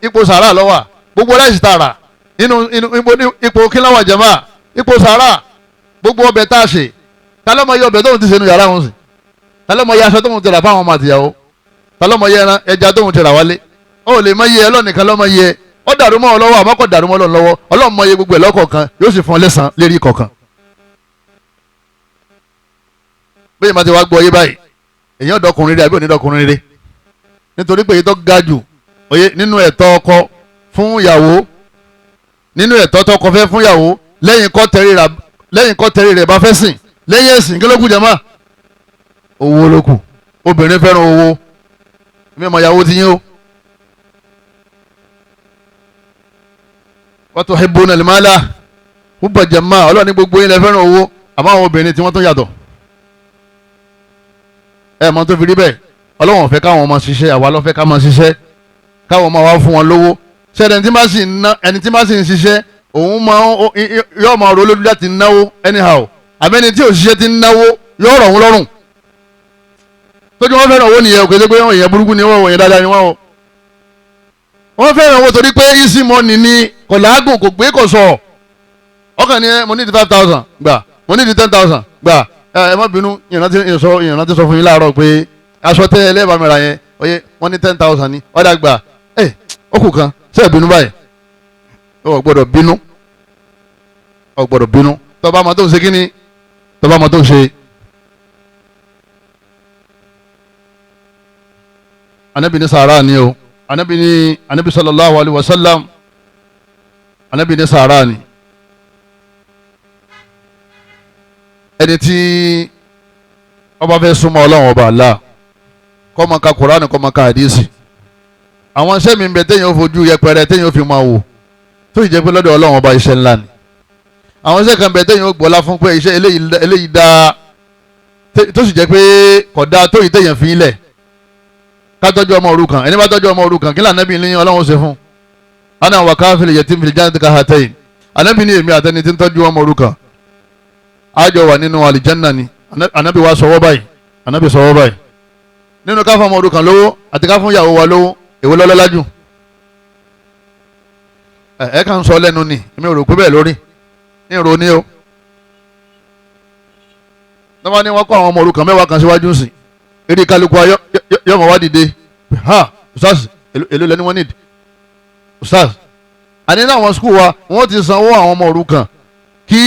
ipò sàárà lọ́wà gbogbo ráìsì tààrà inú ipò kíláwà jẹ̀mọ́ ipò sàárà gbogbo ọbẹ̀ tá a ṣe tálọ́mọ yẹ ọbẹ̀ tóun ti ṣe nu yàrá wọn sí tálọ́mọ yẹ aṣọ tóun ti rà fáwọn ọmọ àtìyàwó tálọ́mọ yẹ ẹja tóun ti rà wálé ó lè mọ iye ọlọ́nìkan lọ́mọ iye ó dàrú mọ́ ọ lọ́wọ́ àmọ́ kò dàrú mọ́ ọ lọ́wọ́ ọlọ́run mọ iye gbogbo ẹ̀ lọ́kọ̀ọ̀kan yóò sì fún ọ lẹ́san lérí kọ̀ọ̀kan. bẹ́ẹ̀ máa ti wá gbọ́ yé báyìí èèyàn dọkùnrin rẹ àbí òní dọkùnrin rẹ nítorí pé èyí tó ga jù oyè nínú ẹ̀tọ́ ọkọ fún ìyàwó nínú ẹ̀tọ́ tọkọ fẹ́ fún ìyàwó lẹ́yìn kọ́ tẹ̀rí rẹ̀ bá fẹ́ sìn lẹ́yìn ẹ̀sìn kí ló kù jàmá owó ló kù obìnrin fẹ́ràn owó mi mọ̀ ìyàwó ti yín o. wa tuhibbuna al-mala hubban jamma ọlọ́run ní gbogbo yín lẹ fẹ́ràn owó àmọ́ àwọn obìnrin tí wọ́n tún yàtọ̀ ẹ mọ tó fi rí bẹ́ẹ̀ ọlọ́run fẹ́ káwọn ọmọ ṣiṣẹ́ àwa ló fẹ́ ká máa ṣiṣẹ́ káwọn ọmọ wa fún wọn lówó ṣẹ́ni ẹni tí bá sì ń ṣiṣẹ́ òun yóò máa ro lójú láti náwó anyhow àbẹ́ni tí òṣìṣẹ́ ti ń náwó yóò rọ̀ wọ́n lọ́rùn tójú wọn fẹ́ràn owó nìyẹn òkè tó pé èèyàn burúkú ni wọ́n wọ̀nyẹn dáadáa ni wọ́n o wọ́n fẹ́ràn owó torí pé easy money ni kò láàgùn kò gbé kò sọ ọkàn ni mo ní di 5,000 gbà mo ní di 10,000 gbà ẹ má bínú ìrántí sọ fún yín láàárọ̀ pé aṣọ tẹ ẹlẹ́bàmẹ́ra yẹn oye wọ́n ní 10,000 ní ọ̀dà gbà ó kù kan ṣé ẹ bínú báyìí ó gbọ́dọ̀ bínú tọ́ba àmọ́ tó ń ṣe kí ni tọ́ba àmọ́ tó ń ṣe. anabi ní sàárà ni o anabi sallallahu alayhi wa sallam anabi ní sàárà ni ẹni tí ọba fẹ́ súnmọ́ ọlọ́run ọba Allah kó máa ka Kùránì kó máa ka hadisi àwọn iṣẹ́ mi ń bẹ téèyàn ó fojú yẹpẹrẹ téèyàn ó fi máa wò tó ì jẹ́ pé lọ́dọ̀ ọlọ́run ọba iṣẹ́ ńlá ni àwọn iṣẹ́ kan bẹ téèyàn ó gbọ́lá fún pé iṣẹ́ eléyìí dáa tó sì jẹ́ pé kò dáa tó yìí téèyàn fi ilẹ̀ ká tọ́jú ọmọ òrukàn ẹni bá tọ́jú ọmọ òrukàn kí lè ànábì ní ọlọ́run ṣe fún ana wa kafil yatim fil jannati kahatayn ànábì ní èmi àtẹni tí ń tọ́jú ọmọ òrukàn àjọ wà nínú àlìjánná ni ànábì wa sọwọ́ báyìí ànábì sọwọ́ báyìí nínú ká fún ọmọ òrukàn lówó àti ká fún ìyàwó wa lówó èwo ló lọ́lá jù? ẹ kàn ń sọ lẹ́nu ni èmi ò rò pé bẹ́ẹ̀ lórí ní ìrò ní o. tọ́wọ́ ni wọ́n kọ́ àwọn ọmọ òrukàn mẹ́wàá kan síwájú sí eré kálukú yọmọ wá dìde ha ustaz èlò lẹ́ni wọ́n nídìí ustaz. àní náà àwọn skul wa wọ́n ti sanwó àwọn ọmọ òrukàn kí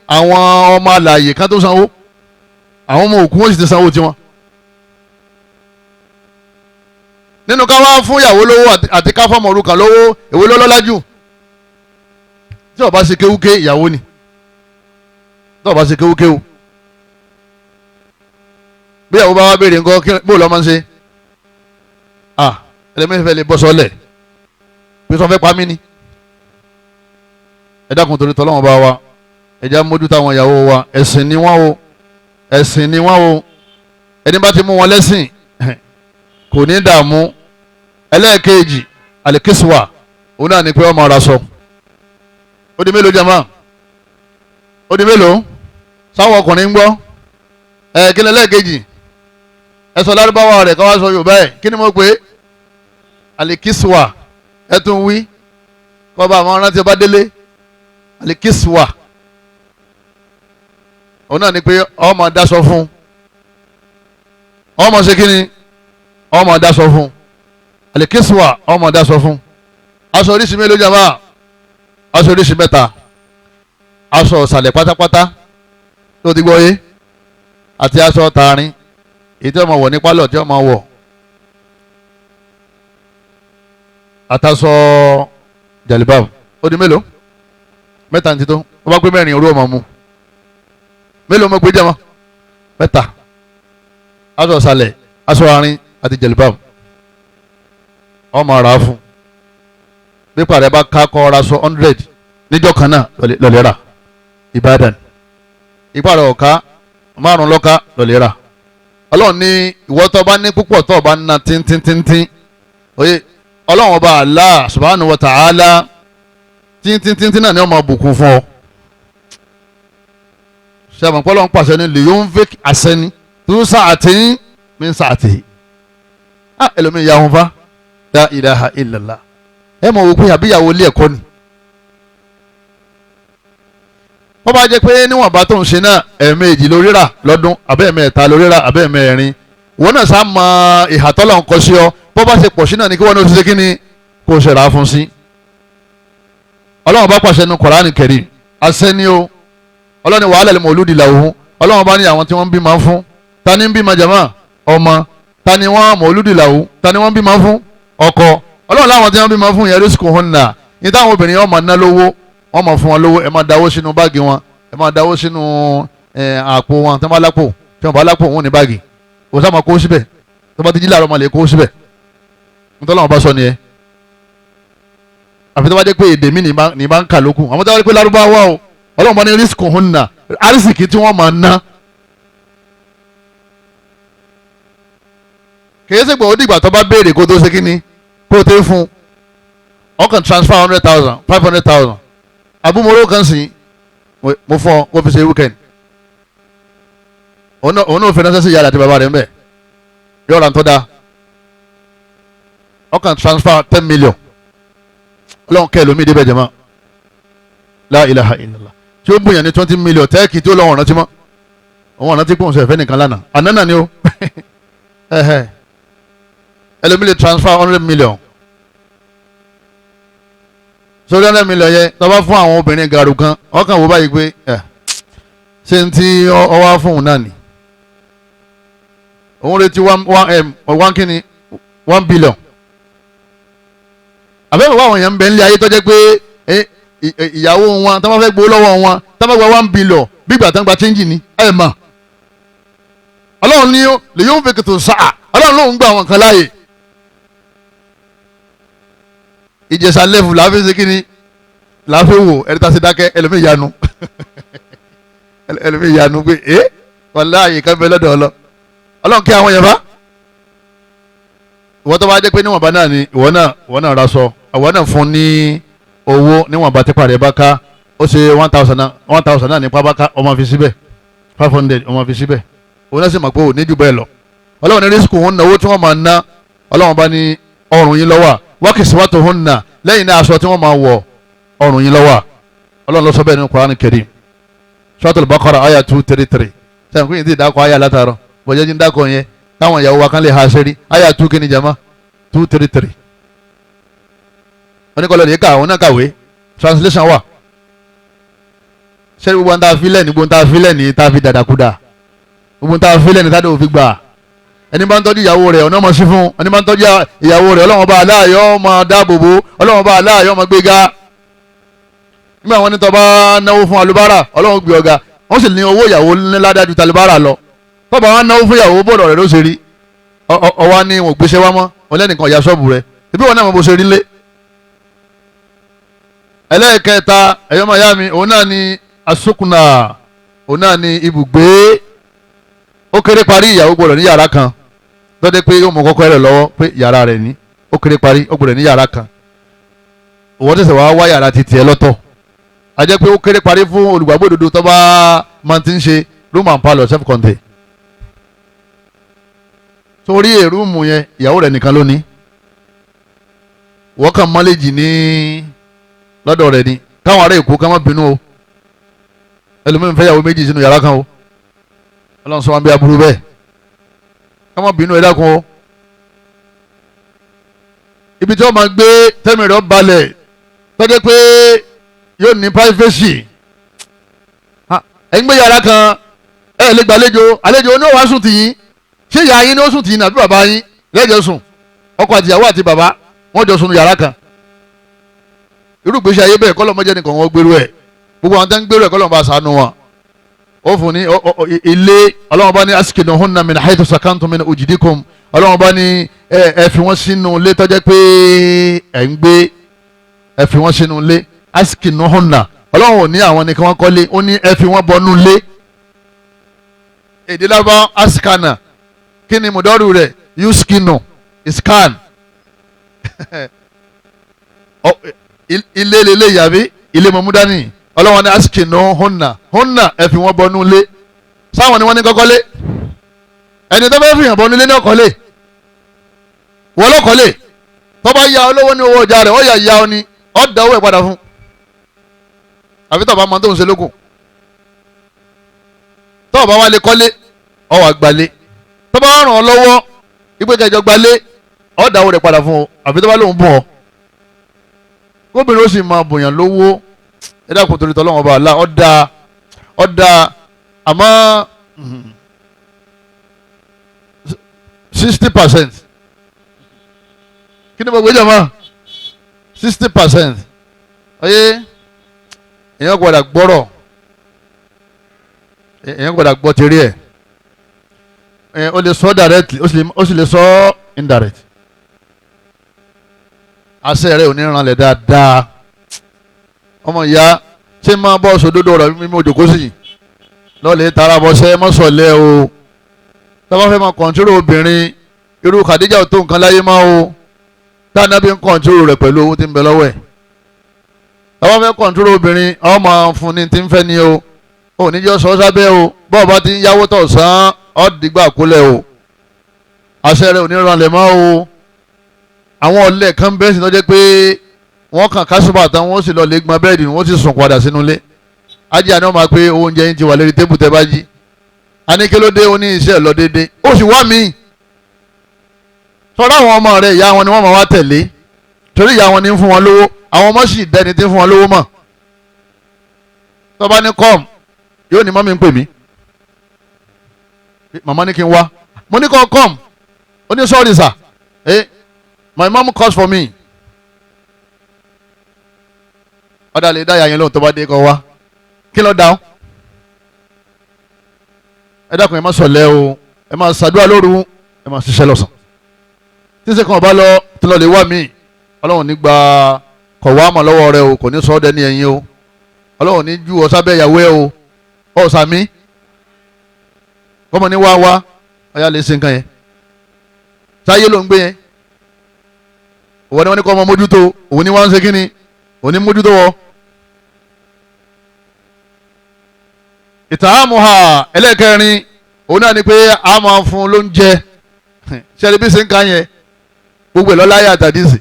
àwọn ọmọ alààyè kan tó sanwó àwọn ọmọ òkú wọ́n sì ti sanwó tiwọn. nínú ká wá fún ìyàwó lówó àti ká fọmọ òrukàn lówó èwo ló lọ́lá jù? tí ó bá ṣe kéwúké ìyàwó ni tí ó bá ṣe kéwúkéwú bí ìyàwó bá wá béèrè nǹkan bó lọ́ máa ń ṣe ẹlẹ́mìí lè bọ́ sọ́lẹ̀ bí sọ fẹ́ pa mí ni. ẹ dákun torí tọ́lọ́wọ́n bá wa ẹ jẹ́ mójútó àwọn ìyàwó wa ẹ̀sìn ni wọ́n o ẹ̀sìn ni wọ́n o ẹni bá ti mú wọn lẹ́sìn kò ní dààmú. ẹlẹ́ẹ̀kejì alikiswa òun náà ni pé ọmọ ara sọ ó di mélòó jama ó di mélòó sáwọn ọkùnrin ń gbọ́ kí ni ẹlẹ́ẹ̀kejì ẹ sọ lárúbáwá rẹ̀ káwá sọ yorùbá ẹ̀ kí ni mo pè é alikiswa ẹ tún wí kọ́ba àwọn ọ̀ràn tí ó bá délé alikiswa òun náà ni pé ọmọ dasọ fún ọmọ ṣe kí ni ọmọ dasọ fún alikiswa ọmọ dasọ fún aṣọ oríṣi mélòó jàmbá aṣọ oríṣi mẹ́ta aṣọ ọ̀sàlẹ̀ pátápátá tó ti gbọ́ yé àti aṣọ tààrin èyí tí ọmọ wọ̀ ní pálọ̀ tí ọmọ wọ̀ àtàṣọ jàlíbáàbù ó di mélòó mẹ́ta ní tító wọ́n bá pé mẹ́rin orú ọmọ mu mélòó mo pé jẹ́mọ́ mẹ́ta aṣọ ọ̀sàlẹ̀ aṣọ àárín àti jàlíbáàbù ọmọ ara fún bí pàrẹ bá ká kọ́ ọ̀rá sọ 100 níjọ́ kan náà lọ́lẹ́ra Ìbàdàn ìpàrẹ ọ̀ká márùn lọ́ka lọ́lẹ́ra ọlọ́run ní ìwọ tó bá ní púpọ̀ tó bá ná tíntíntíntín oye ọlọ́run ọba Allah subhanahu wa ta'ala tíntíntíntín náà ni ọmọ bùkún fún ọ sẹ́wọ̀n pọ́lọ́n pàṣẹ ní liyunfik àṣẹni tó sa'atin min sa'atihi ẹlòmíì yà wọn fa la ilaha illallah ẹ mọ̀ wò pé àbíyàwó ilé ẹ̀kọ́ ni wọ́n bá jẹ́ pé níwọ̀n bá tó ń ṣe náà ẹ̀ẹ̀mejì lórí rà lọ́dún abẹ́ẹ̀mẹ́ta lórí rà abẹ́ẹ̀mẹ́rin wọ́n náà sá mọ ìhàtọ́lọ̀ ń kọ́ sí ọ bọ́ bá ṣe pọ̀ sí náà ni kí wọ́n ní o ti ṣe kí ni kó o ṣe rà á fún sí. ọlọ́run bá pàṣẹ nu Kùránì Kẹ́rímù àṣẹ ni o ọlọ́run wàhálà lè mọ olùdí làwọ̀ ọlọ́run bá ní àwọn tí wọ́n ń bímọ fún ta ni ń bímọ jàmá ọmọ ta ni wọ́n mọ olùdí làwọ̀ ta ni wọ́n ń bímọ fún ọkọ ọlọ́run láwọn tí wọ́n bímọ fún yẹn rizquhunna ní táwọn obìnrin ọmọ ná lówó wọ́n mọ̀ fún wọn lówó ẹ máa dáwó sínú báàgì wọn ẹ máa dáwó sínú àpò wọn tí wọ́n bá lápò tí wọ́n bá lápò wọn ní báàgì kò sáà máa kó síbẹ̀ tó bá ti jí láàárọ̀ máa lè kó síbẹ̀ nítorí àwọn bá sọ nìyẹn àfi tó bá dé pé èdè mi ní bá ń kà lókun àwọn tó bá dé pé lárúbáwá o ọlọ́run bá ní rizquhunna arísìkì tí wọ́n máa ná kìí ṣe gbòó dìgbà tó bá béèrè kó tó ṣe kí ni kó tó fún ọkàn transfer 100,000 500,000 abúmọ̀rọ̀ kan sí mo fọ́ kó fi ṣe weekend òun náà fẹ́ náà sí ìyá àti bàbá rẹ̀ ń bẹ̀ yóò ra ń tọ́ da ọkàn transfer 10 million ọlọ́run kẹ́ lómi ìdíbẹ̀ jẹ̀mọ́ la ilaha illallah tí ó bùyàn ní 20 million tẹ́ẹ̀kì tí ó lọ́wọ́ ọ̀nà tí mọ́ òun ọ̀nà tí pọ̀ ń sọ ẹ̀fẹ́ nìkan lánàá ànánà ni ó ẹlòmí lè transfer 100 million sórí 100 million yẹ tó bá fún àwọn obìnrin gàrú kan ọkàn wò báyìí pé ṣé n tí ọwá fún òun náà ni òun retí 1 billion àbẹ́wò àwọn èèyàn ń bẹ nílé ayé tó jẹ́ pé ìyàwó wọn tó bá fẹ́ gbowó lọ́wọ́ wọn tó bá gba 1 billion bí ìgbà tó ń gba change ni ẹ̀ mọ̀ ọlọ́run ní lè yóò fẹ́ kìtò sáà ọlọ́run ló ń gba àwọn kan láàyè ìjẹsà lẹ́fù láàfin ṣe kí ni láàfin wò ẹni tá a ṣe dákẹ́ ẹlòmíì yanu ẹlòmíì yanu pé wàlá àyè kan bẹ lọ́dọ̀ ọlọ́run kí àwọn yẹn bá ìwọ́n tó bá jẹ́ pé níwọ̀nba náà ni ìwọ náà ra sọ àwọn náà fún ní owó níwọ̀nba tí pàrẹ̀ bá ká ó ṣe 1,000 náà nípa bá ká ọmọ fi síbẹ̀ 500 ọmọ fi síbẹ̀ òun náà sì mọ̀ pé ò ní jù bẹ́ẹ̀ lọ ọlọ́run ní rísíkù wọn náwó tí wọ́n máa ná ọlọ́run bá ní ọrùn yín ló wà wa kiswatuhunna lẹ́yìn náà aṣọ tí wọ́n máa wọ̀ ọrùn yín ló wà ọlọ́run ló sọ bẹ́ẹ̀ nínú Qur'an Karim Suratul Baqara aya 233 sẹ́yìn kúnyìn tí ìdákọ̀ aya látàrọ bọ̀jẹ́ jí ń dákọ̀ yẹn táwọn ìyàwó wa kan lè ha ṣeré aya 2 kí ni jama 233 wọ́n ní kọ́lọ́ ní ká àwọn náà kàwé translation wà ṣé gbogbo ta filẹ̀ ní gbogbo ta filẹ̀ ní ta fi dàdàkúdà gbogbo ta filẹ̀ ní ta dò fi gbà ẹni bá ń tọ́jú ìyàwó rẹ̀ ọ̀nà ọmọ sí fún ẹni bá ń tọ́jú ìyàwó rẹ̀ ọlọ́wọ́n bá aláàyọ́ ọmọ dáàbòbò ọlọ́wọ́n bá aláàyọ́ ọmọ gbéga nígbà wọn ní tọ́ bá náwó fún alubára ọlọ́wọ́n gbé ọ̀gá wọ́n sì ní owó ìyàwó ńládájú talibára lọ tọ́ bá wọn náwó fún ìyàwó bọ́ọ̀dọ̀ rẹ̀ ló ṣe rí ọwọ́ ni wọn gbéṣẹ́ wá mọ́ wọn lẹ́nìkan ìyá ṣọ́ọ̀bù rẹ̀ ibi wọn náà mọ̀ bó ṣe rí lé. ẹlẹ́ẹ̀kẹta ẹ̀yọ́mọ̀ yá mi òun náà ni asukuna òun náà ni ibùgbé ó kéré parí ìyàwó gbọ́dọ̀ ní yàrá kan lọ́dẹ pé ó mọ kọ́kọ́ rẹ̀ lọ́wọ́ pé yàrá rẹ̀ ní ó kéré parí ó gbọ́dọ̀ ní yàrá kan òwò tẹ̀sẹ̀ wá yàrá ti tiẹ̀ lọ́tọ̀ a jẹ́ pé ó kéré parí fún olùgbàgbọ́ òdodo tó bá máa ti ń ṣe room and parlour self contained torí èrúùmù yẹn ìyàwó rẹ̀ nìkan ló ní wọ́n kàn mọ́lẹ́jì ní lọ́dọ̀ rẹ̀ ni káwọn ará èkó ká má bínú o ẹlòmíràn fẹ́ yàwó méjì sínú yàrá kan o ọlọ́run sọ wọn bí aburú bẹ́ẹ̀ ká má bínú ẹ dákun o ibi tí wọ́n máa gbé tẹ́mi rẹ̀ balẹ̀ tọ́jú pé yóò ní privacy ẹ̀ ń gbé yàrá kan ẹ̀ lè gbàlejò àlejò ní òwá sùn tìyín ṣé ìyá yín ní ó sùn tìyín àbí bàbá yín lẹ́jọ́ sùn ọkọ àtìyàwó àti bàbá wọ́n jọ sùn yàrá kan irú ìgbésí ayé bẹ́ẹ̀ kọ́lọ́ mọ́jẹ́ nìkan wọ́n gbèrú ẹ̀ gbogbo àwọn tó ń gbèrú ẹ̀ kọ́lọ́ bá ṣàánú wọn ó fún ní ilé ọlọ́wọ́n bá ní askinuhunna min haythu sakantum min ujdikum ọlọ́wọ́n bá ní ẹ fi wọ́n sínú ilé tó jẹ́ pé ẹ̀ ń gbé ẹ fi wọ́n sínú ilé askinuhunna ọlọ́wọ́n ò ní àwọn nìkan wọ́n kọ́lé ó ní ẹ fi wọ́n bọ́nú ilé èdè lábá askana kí ni mùdọ́rù rẹ̀ yuskinu iskan ilé lélẹ̀ yàbí ilé mọ̀múdání ọlọ́wọ́n ní askinuhunna hunna ẹ fi wọ́n bọ́nú ilé sáwọn ni wọ́n ní kọ́kọ́lé ẹni tó fẹ́ fi hàn bọ́nú ilé ní ọkọ̀lé wọ́n lọ́kọ̀lé tó bá ya olówó ní owó ọjà rẹ̀ ó yà ya ọ ni ó da owó ẹ̀ padà fún àfi tó bá mọ tó ń ṣe lókun tó bá wà lè kọ́lé ó wá gbalé tó bá ràn ọ́ lọ́wọ́ ìgbé kẹjọ gbalé ó da owó rẹ̀ padà fún ọ àfi tó bá lóun bùn ọ gómìnà ó sì máa bùnyàn lówó ẹ dákun torí tọ́lọ́wọ́n bá la ó da àmọ́ 60% kí ni mo gbé jàmá 60% ọyẹ èèyàn gbọ́dọ̀ gbọ́rọ̀ èèyàn gbọ́dọ̀ gbọ́ tẹ̀rí ẹ̀ o lè sọ directly o sì lè sọ indirect àṣẹ rẹ ò ní ranlẹ̀ dáadáa ọmọ ìyá ṣé máa bọ́ sódódó ọ̀rọ̀ mímú òjòkó sí lọ́ọ̀lẹ́ tara bọ́sẹ́ mọ́sọ̀lẹ́ o tọ́wọ́ fẹ́ máa kọ̀ǹtúrò obìnrin irú Khadija ò tó nǹkan láyé máa o táwọn bí ń kọ̀ǹtúrò rẹ̀ pẹ̀lú owó tí ń bẹ lọ́wọ́ ẹ̀ tọ́wọ́ fẹ́ kọ̀ǹtúrò obìnrin ọ máa fún ni tí ń fẹ́ ni o ò ní jọ sọ sábẹ́ o bọ́ọ̀ bá ti ń yáwó tọ̀ sán ọ́ dìgbà kúlẹ̀ o àṣẹ rẹ̀ ò ní ranlẹ̀ mọ́ o àwọn ọ̀lẹ́ kan bẹ́ẹ̀ sì lọ́jọ́ pé wọ́n kàn kásùbà tán wọ́n sì lọ lè gbọ́n bẹ́ẹ̀dì wọ́n sì sùn padà sínú ilé ajé àná máa pé oúnjẹ yín ti wà lórí tébù tẹ́ bá jí aníkélódé ó ní iṣẹ́ lọ déédéé ó sì wá mí sọ́dọ̀ àwọn ọmọ rẹ̀ ìyá wọn ni wọ́n máa wá tẹ̀lé torí ìyá wọn ní ń fún wọn lówó àwọn ọmọ sì dẹni tí ń fún wọn lówó mọ̀ tó bá ní kọ́m yóò ní mọ́mí ń pè mí màmá ní kí n wá mo ní kọ́ kọ́m ó ní sọ́ọ̀rì sà my mom calls for me ọ̀dà lè dá yàyẹn lóhùn tó bá dé kọ́ wá kí ló dáhùn ẹ dákun ẹ má sọ̀lẹ́ o ẹ má ṣàdúrà lóru ẹ má ṣiṣẹ́ lọ́sàn tí sẹ́kàn ọba lọ tí lọ lè wá mí ọlọ́run ní gba kọ̀wá àmọ̀ lọ́wọ́ rẹ o kò ní sọ ọ́ dẹni ẹ̀yìn o ọlọ́run ní ju ọ̀sábẹ́ ìyàwó ẹ o ọ̀sàmí kọ́mọ ní wá ọ̀yà lè ṣe nǹkan yẹn sáyé ló ń gbé yẹn òwò ni wọ́n ní kọ́ ọmọ mójútó òun ní wọ́n ń ṣe kí ni òun ní mójútó wọ́. ìtààmùhà ẹlẹ́kẹrin òun náà ni pé a máa fún lóúnjẹ ṣẹlẹ̀ bí ṣe ń ka yẹn gbogbo ẹ̀ lọ́láyà àtàdísì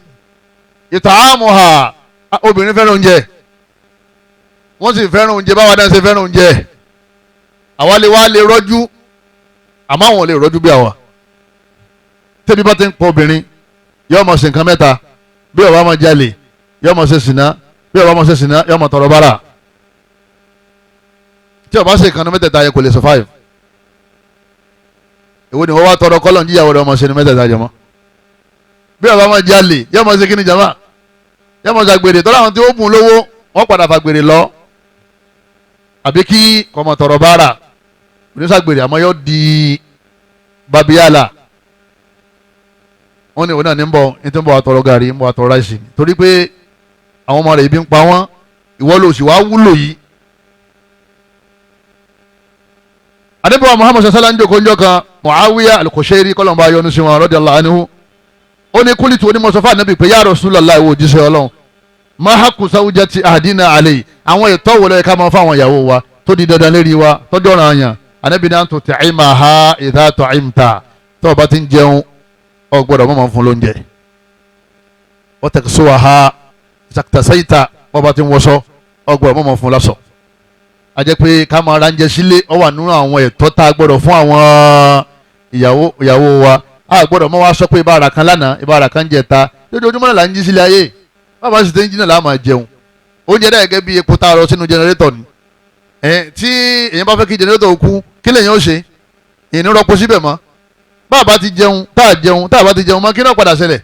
ìtààmùhà obìnrin fẹ́ràn oúnjẹ wọ́n sì fẹ́ràn oúnjẹ báwa náà ṣe fẹ́ràn oúnjẹ àwa lè rọ́jú àmọ́ àwọn ò lè rọ́jú bí àwa tẹ́bí bá ti ń pọ̀ obìnrin yóò máa ṣe nǹkan mẹ́ta bí ó bá máa jalè yóò máa ṣe sìná bí ó bá máa ṣe sìná yóò máa tọrọ bárà tí ó bá ṣe ìkànnì mẹ́tẹ̀ẹ̀ta yẹ kò lè survive èwo ni wọ́n wá tọrọ kọ́lọ̀ níyàwó rẹ̀ ọmọ ṣe ni mẹ́tẹ̀ẹ̀ta jẹ mọ́ bí ó bá máa jalè yóò máa ṣe kí ni jama yóò máa ṣàgbèrè tọ́lá àwọn tí ó bùn lówó wọ́n padà fàgbèrè lọ àbí kí kọ́mọ tọrọ bárà oníṣàgbèrè àmọ́ yóò di babiyala wọ́n ní òun náà ní ń bọ̀ ní tí ń bọ̀ àtọ̀rọ̀ gàrí ń bọ̀ àtọ̀rọ̀ ráìsì torí pé àwọn ọmọ rẹ̀ ibi ń pa wọ́n ìwọ ló sì wá wúlò yìí. adébọ̀wá muhammad sallallahu alaihi wasallam kan muawiya al-kushairi kọ́lọ́mbà yọ́nú sí wọn radiyallahu anhu ó ní kúlìtì onímọ̀sọ́fà ànábì pé ya rasulullah ìwọ òjíṣẹ́ ọlọ́run ma haqqu zawjati ahadina alayhi àwọn ètò wọlé ká máa fáwọn ìyàwó wa tó di dandan lérí wa tọ́jú ọ̀ràn àyàn ànábì náà tó ta'imaha idha ta'imta tó o bá ti ń jẹun ọ gbọ́dọ̀ mọ fún lóúnjẹ wọ́n tẹ̀ sọ wà ha ṣàkítàsáyìtà wọ́n bá ti ń wọṣọ ọ gbọ́dọ̀ mọ fún lásọ. a jẹ́ pé ká máa ránjẹ sílé ọ wà nínú àwọn ẹ̀tọ́ tá a gbọ́dọ̀ fún àwọn ìyàwó wa a gbọ́dọ̀ mọ wá sọ pé ibà ara kan lánàá ibà ara kan jẹta lójoojúmọ́ náà là ń jí sílé ayé bàbá sì ti ń jí náà là máa jẹun oúnjẹ dà gẹ́gẹ́ bí epo tá a rọ sínú jẹnẹrétọ̀ ni tí èèyàn bá fẹ́ kí jẹnẹrétọ̀ kú kí lèèyàn ó ṣe èèyàn ní rọpò síbẹ̀ mọ́ báàbá ti jẹun tá a jẹun tá a bá ti jẹun mọ́ kí náà padà ṣẹlẹ̀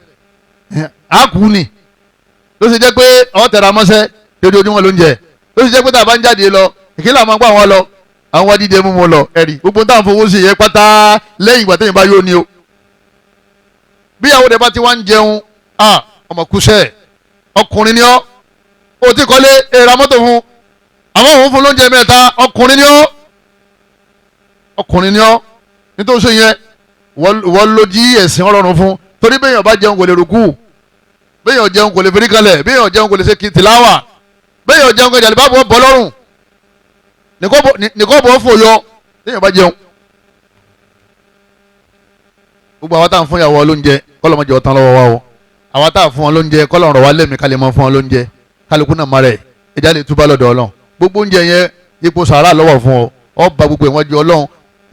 á kú ni ló ṣe jẹ́ pé ọ̀ tẹ̀ra mọ́ṣẹ́ lójoojúmọ́ ló ń jẹ ló ṣe jẹ́ pé tá a bá ń jáde lọ ìkílẹ̀ àwọn gbọ́ àwọn lọ àwọn dídé mú mu lọ ẹ̀rí gbogbo táwọn fowó sí yẹ pátá lẹ́yìn ìgbà téèyàn bá yóò ní o bí àwọn ọdẹ bá ti wá ń jẹun ọmọ kúṣẹ́ ọkùnrin ni ọ́ o ti kọ́lé èrà mọ́tò fún àwọn òun fún lóúnjẹ mẹ́ta ọkùnrin ni ọ́ nítorí ṣe yẹn wọ́n ló jí ẹ̀sìn ọlọ́run fún torí bẹ́ẹ̀ yàn bá jẹun kò lè rúkú bẹ́ẹ̀ yàn jẹun kò lè fẹ́rí kalẹ̀ bẹ́ẹ̀ yàn jẹun kò lè ṣe tìláwà bẹ́ẹ̀ yàn jẹun kò lè bá bọ́ lọ́rùn nìkọ́ bọ́ fò yọ bẹ́ẹ̀ yàn bá jẹun. gbogbo àwọn táwọn fún ìyàwó lóúnjẹ kọ́lọ́ mọ́jọ tán lọ́wọ́ wa o àwọn táwọn fún wọn lóúnjẹ kọ́lọ́ rọ̀ wá lẹ́mìí kálí mọ́ fún wọn lóúnjẹ kálukú náà má rẹ̀ ẹja lè túbọ̀ lọ́dọ̀ ọlọ́run gbogbo oúnjẹ yẹn ipò sàárà lọ́wọ́ fún ọ ọba gbogbo ìwọ́n jẹ ọlọ́run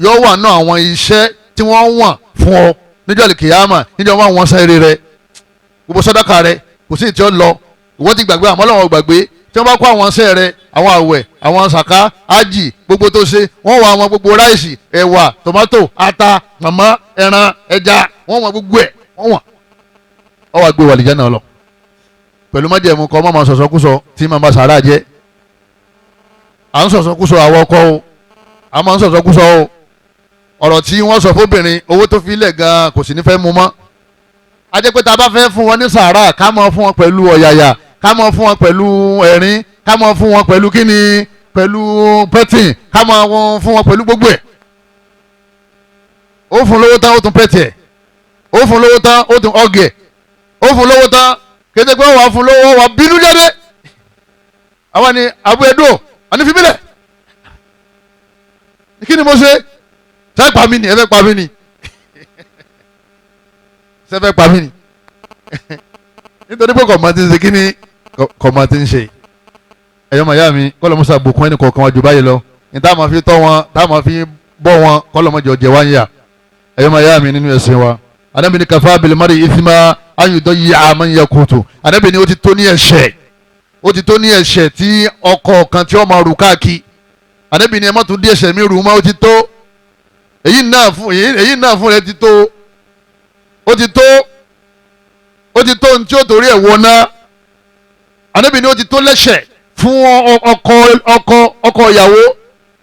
yóò wà náà àwọn iṣẹ́ tí wọ́n wọ̀n fún ọ níjọ́ lè kìyàmà níjọ́ wọn wọn sẹ́rẹ̀ rẹ gbogbo sàdákà rẹ kò sí ìtì ọ lọ ìwọ ti gbàgbé àmọ́ lọ́wọ́ gbàgbé tí wọ́n bá kó àwọn sẹ́ rẹ àwọn àwẹ̀ àwọn sàká ájì gbogbo tó ṣe wọ́n wọ àwọn gbogbo ráìsì ẹ̀wà tòmátò ata màmá ẹran ẹja wọ́n wọ gbogbo ẹ̀ wọ́n wọ̀n ọ wà gbé wàlìjẹ́ náà lọ pẹ̀lú májẹ̀mú kọ́ mọ́ sọ̀sọ́kúsọ tí màmá sàrà jẹ́ à ń sọ̀sọ́kúsọ àwọn ọkọ o à máa ń sọ̀sọ́kúsọ o ọ̀rọ̀ tí wọ́n sọ fóbìnrin owó tó fi lẹ̀ gan-an kò sì ní fẹ́ mú mọ́ a jẹ́ pé tá a bá fẹ́ fún wọn ní sàárà ká máa fún wọn pẹ̀lú ọ̀yàyà ká máa fún wọn pẹ̀lú ẹ̀rín ká máa fún wọn pẹ̀lú kíni pẹ̀lú pẹ́tìn ká máa fún wọn pẹ̀lú gbogbo ẹ̀ ó fún lówó tán ó tún pẹ́tì ẹ̀ ó fún lówó tán ó tún ọ̀gẹ̀ ó fún lówó tán kété pé wàá fún lówó wàá bínú jáde àwọn ni àbú ẹ̀dọ́ àní fi mílẹ̀ kí ni mo ṣe ṣe pa mí ni ẹ fẹ́ pa mí ni ṣe fẹ́ pa mí ni nítorí pé kọ̀ọ̀mọ́ ti ń ṣe kí ni kọ̀ọ̀mọ́ ti ń ṣe ẹ̀yọ́ màyá mi kọ́lọ́mọ́sá bùkún ẹnì kọ̀ọ̀kan wájú báyìí lọ ní tá a máa fi tọ́ wọn tá a máa fi bọ́ wọn kọ́lọ́mọ́jọ jẹ wá ń yà ẹ̀yọ́ màyá mi nínú ẹ̀sìn wa Ànábì ní kafa bil mar'i ithma an yudayyi'a man yaqutu Ànábì ní ó ti tó ní ẹ̀ṣẹ̀ tí ọkọ kan tí ó máa rù káàkiri Ànábì ní ẹ má tún dí ẹ̀ṣẹ̀ mi rù mọ́ ó ti tó èyí náà fún rẹ ti tó ó ti tó ní tí ó torí ẹ̀ wọná Ànábì ní ó ti tó lẹ́ṣẹ̀ fún ọkọ ìyàwó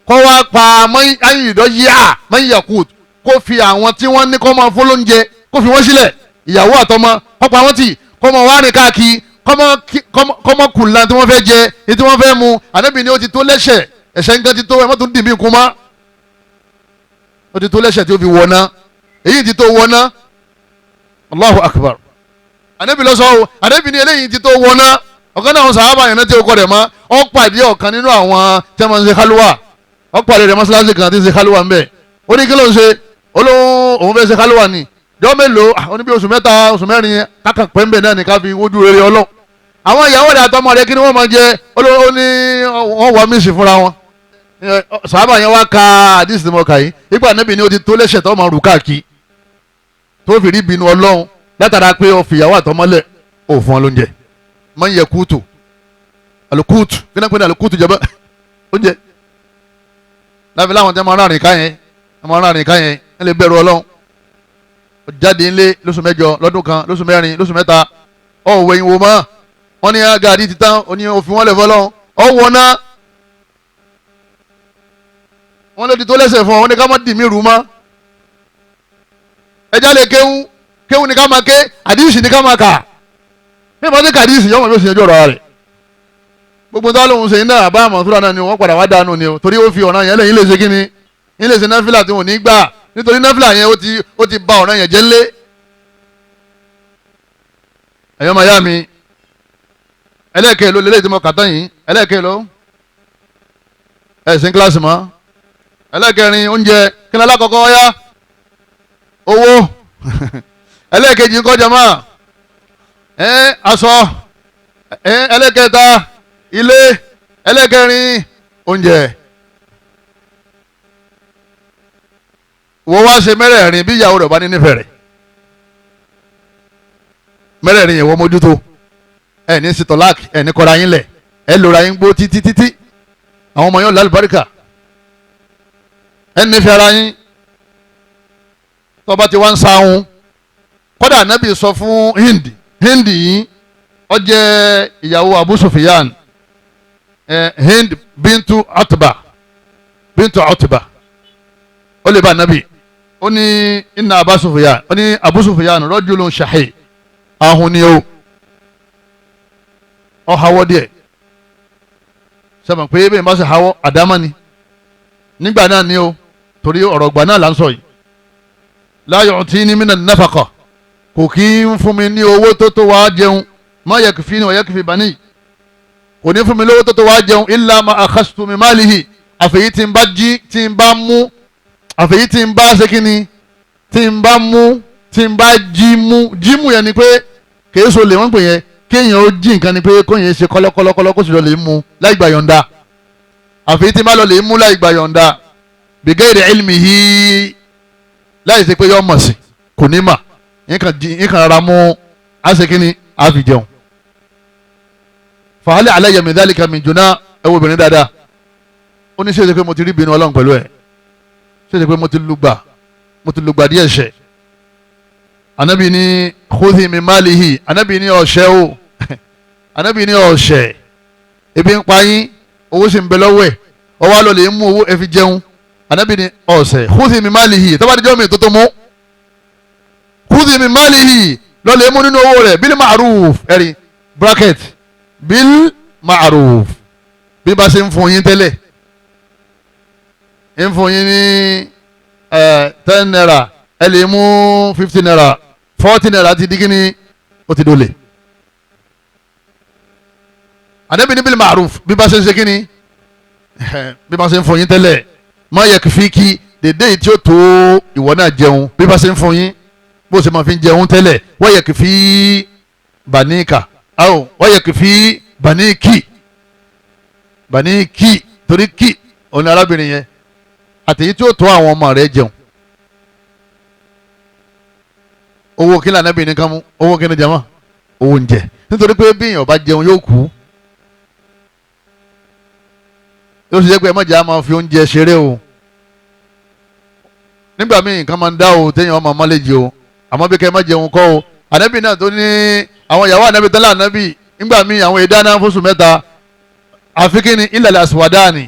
kó wá pa ayíǹdọ́ yíyá mẹ́yìnyàkú kó fi àwọn tí wọ́n ní kó máa fún lóúnjẹ kó fi wọ́n sílẹ̀ ìyàwó àtọmọ kó pa wọ́n tì kó máa wá rìn káàkiri kó máa kù lan tí wọ́n fẹ́ jẹ ní tí wọ́n fẹ́ mu Ànábì ní ó ti tó lẹ́ṣẹ̀ ẹ̀ṣẹ̀ nǹkan ti tó ẹ̀ mọ́tò ń dì mí kú mọ́ ó ti tó lẹ́ṣẹ̀ tí ó fi wọná èyí ti tó wọná Allahu Akbar Ànábì ló sọ o Ànábì ní eléyìí ti tó wọná ọ̀kan náà àwọn sàhábà yẹn tí ó kọ́ rẹ̀ mọ́ ọ́ pàdé ọ̀kan nínú àwọn tí wọ́n ń ṣe kálúwà ọ́ pàdé rẹ̀ mọ́ṣáláṣí kan tí ń ṣe kálúwà ń bẹ̀ ó ní kí ló ń ṣe olóhùn òun fẹ́ ṣe kálúwà ni jọ́ mélòó oní bí oṣù mẹ́ta oṣù mẹ́rin kákan pẹ́ńbẹ̀ náà ní ká fi wojú rere Ọlọ́run àwọn ìyàwó rẹ̀ àtọmọ rẹ̀ kí ni wọ́n máa jẹ ó ní wọ́n wọ mísì fúnra wọn sàhábà yẹn wá ka àdìsí tí mo kà yìí ìgbà níbi ni ó ti tó lẹ́sẹ̀ tó máa rù káàkiri tó fi rí ìbínú Ọlọ́run látara pé ó fi ìyàwó àtọmọlẹ̀ ó fún wọn lóúnjẹ máa ń yẹ kúùtù àlùkúùtù kí náà pé ní àlùkúùtù jẹ bẹ́ẹ̀ oúnjẹ láfi láwọn tẹ́ máa rárìn ká yẹn ẹ lè bẹ̀rù Ọlọ́run jáde ńlé lóṣù mẹ́jọ lọ́dún kan lóṣù mẹ́rin lóṣù mẹ́ta ọ̀wẹ̀ ìwò mọ́ wọ́n ní gàdí ti tán òní òfin wọn lè fọlọ́run ọ̀wọ́ náà wọ́n lè di tó lẹ́sẹ̀ fún ọ wọ́n ní ká má dì mí rú mọ́ ẹja lè kéwú ní ká máa ké àdìsí ní ká máa kà bí wọ́n ti kà àdìsí yọ̀wọ̀n bí ó sì yẹjọ́ ọ̀rọ̀ rẹ̀ gbogbo tó lóun ṣe iná àbá àmọ̀túrà náà ni wọ́n padà wá dànù ni o torí ó fi ọ̀ràn yẹn lẹ́yìn lè ṣe kí ni yín lè ṣe náfìlà tí wọ́n ní gbà nítorí náfìlà yẹn ó ti ba ọ̀ràn yẹn jẹ́ ńlé. ẹ̀yọ́ màá yá mi ẹlẹ́ẹ̀kẹ́ ló lélẹ́yìí tí mo kà tán yìí ẹlẹ́ẹ̀kẹ́ ló ẹ̀sìn kíláàsì mọ́ ẹlẹ́ẹ̀kẹrin oúnjẹ kí ni alákọ̀ọ́kọ́ yá owó ẹlẹ́ẹ̀kejì ń kọjá máa aṣọ ẹlẹ́ẹ̀kẹta ilé ẹlẹ́ẹ̀kẹrin oúnjẹ wọ́n wá ṣe mẹ́rẹ̀ẹ̀rin bí ìyàwó rẹ̀ bá ní nífẹ̀ẹ́ rẹ̀ mẹ́rẹ̀ẹ̀rin yẹn wọ́n mójútó ẹ̀ ní sitolak ẹ̀ ní kọ́ra yín lẹ̀ ẹ̀ lóra yín gbó títí àwọn ọmọ yẹn lálùbáríkà ẹ̀ nífẹ̀ẹ́ ara yín tọ́ba ti wá ń sáhùn kọ́dà anábì sọ fún Hindi yìí ó jẹ́ ìyàwó Abu Sufyan Hind bintu Utba ó lè bá anábì ó ní inna Abu Sufyan ó ní Abu Sufyan rajulun shahi ahun ni ó hawọ́ díẹ̀ sẹ́mi pé bẹ́ẹ̀ bá ṣe hawọ́ àdámọ́ ni nígbà náà ni ó torí ọ̀rọ̀ gbà náà là ń sọ yìí la yu'tini mina nafaqa kò kí ń fún mi ní owó tó tó wá jẹun ma yakfini wa yakfi bani kò ní fún mi lówó tó tó wá jẹun illa ma akhastu min malihi àfẹ̀yí tí ń bá jí tí ń bá mú àfẹ̀yí tí ń bá ṣe kíni tí ń bá mú tí ń bá jí mú yẹn ni pé kìí so lè wọ́n pè yẹn kéèyàn ó jí nǹkan ni pé kóyìn ṣe kọ́lọ́kọ́lọ́ kó sì lọ lè mú láì gbà yọ̀ǹda àfẹ̀yí tí ń bá lọ lè mú láì gbà yọ̀ǹda bi ghairi ilmihi láì ṣe pé yọ mọ̀ sí kò ní mà nǹkan rárá mú àṣekínní àfi jẹun. fahali alayya min dhalika min juna ẹ wo obìnrin dáadáa ó ní ṣèṣe pé mo ti rí ìbínú Ọlọ́run pẹ̀lú ẹ̀ ṣèṣe pé mo ti lùgbà díẹ̀ ṣẹ̀. anabi ní khudhi min malihi anabi ní ọ̀ṣẹ́ o anabi ní ọ̀ṣẹ́ ebi ń pa yín owó sì ń bẹ lọ́wọ́ ẹ̀ ọwọ́ àlọ́ lè mú owó ẹ fi jẹun anabi ni ọsẹ khudhi min malihi tọ́ba díjọ́ mi tó mú khudhi min malihi lọ́lẹ̀ mú nínú owó rẹ̀ bil ma'ruf ẹ̀rí bracket bil ma'ruf bí bá ṣe ń fún yín tẹ́lẹ̀ ń fún yín ní 10 naira ẹ lè mú 50 naira 40 naira ti di kíni ó ti dole anabi ni bil ma'ruf bí bá ṣe ń ṣe kíni bí bá ṣe ń fún yín tẹ́lẹ̀ má yẹ kìí kí dédé tí ó tó ìwọ náà jẹun bí bá ṣe ń fún yín bó ṣe máa fi ń jẹun tẹ́lẹ̀ wọ́n yẹ kìí fi bàníkà áwò wọ́n yẹ kìí fi bàníkì torí kì òun ni arábìnrin yẹn àtẹ̀yí tí ó tó àwọn ọmọ rẹ̀ jẹun owó kí lànà bìnrin kan mú owó kí ni jama owó oúnjẹ nítorí pé bí èèyàn bá jẹun yóò kú yóò sì jẹ́ pé ẹ má jẹ́ àmọ́ fi oúnjẹ ṣeré o nígbà míì nǹkan máa ń dá o téèyàn ọmọ ọmọ lè jẹ o àmọ́ bí kẹ́ ẹ má jẹun kọ́ o ànábì náà tó ní àwọn ìyàwó ànábì tẹ́lẹ̀ ànábì nígbà míì àwọn ìdáná fóṣù mẹ́ta àfi kíni ilẹ̀ àsùwádàní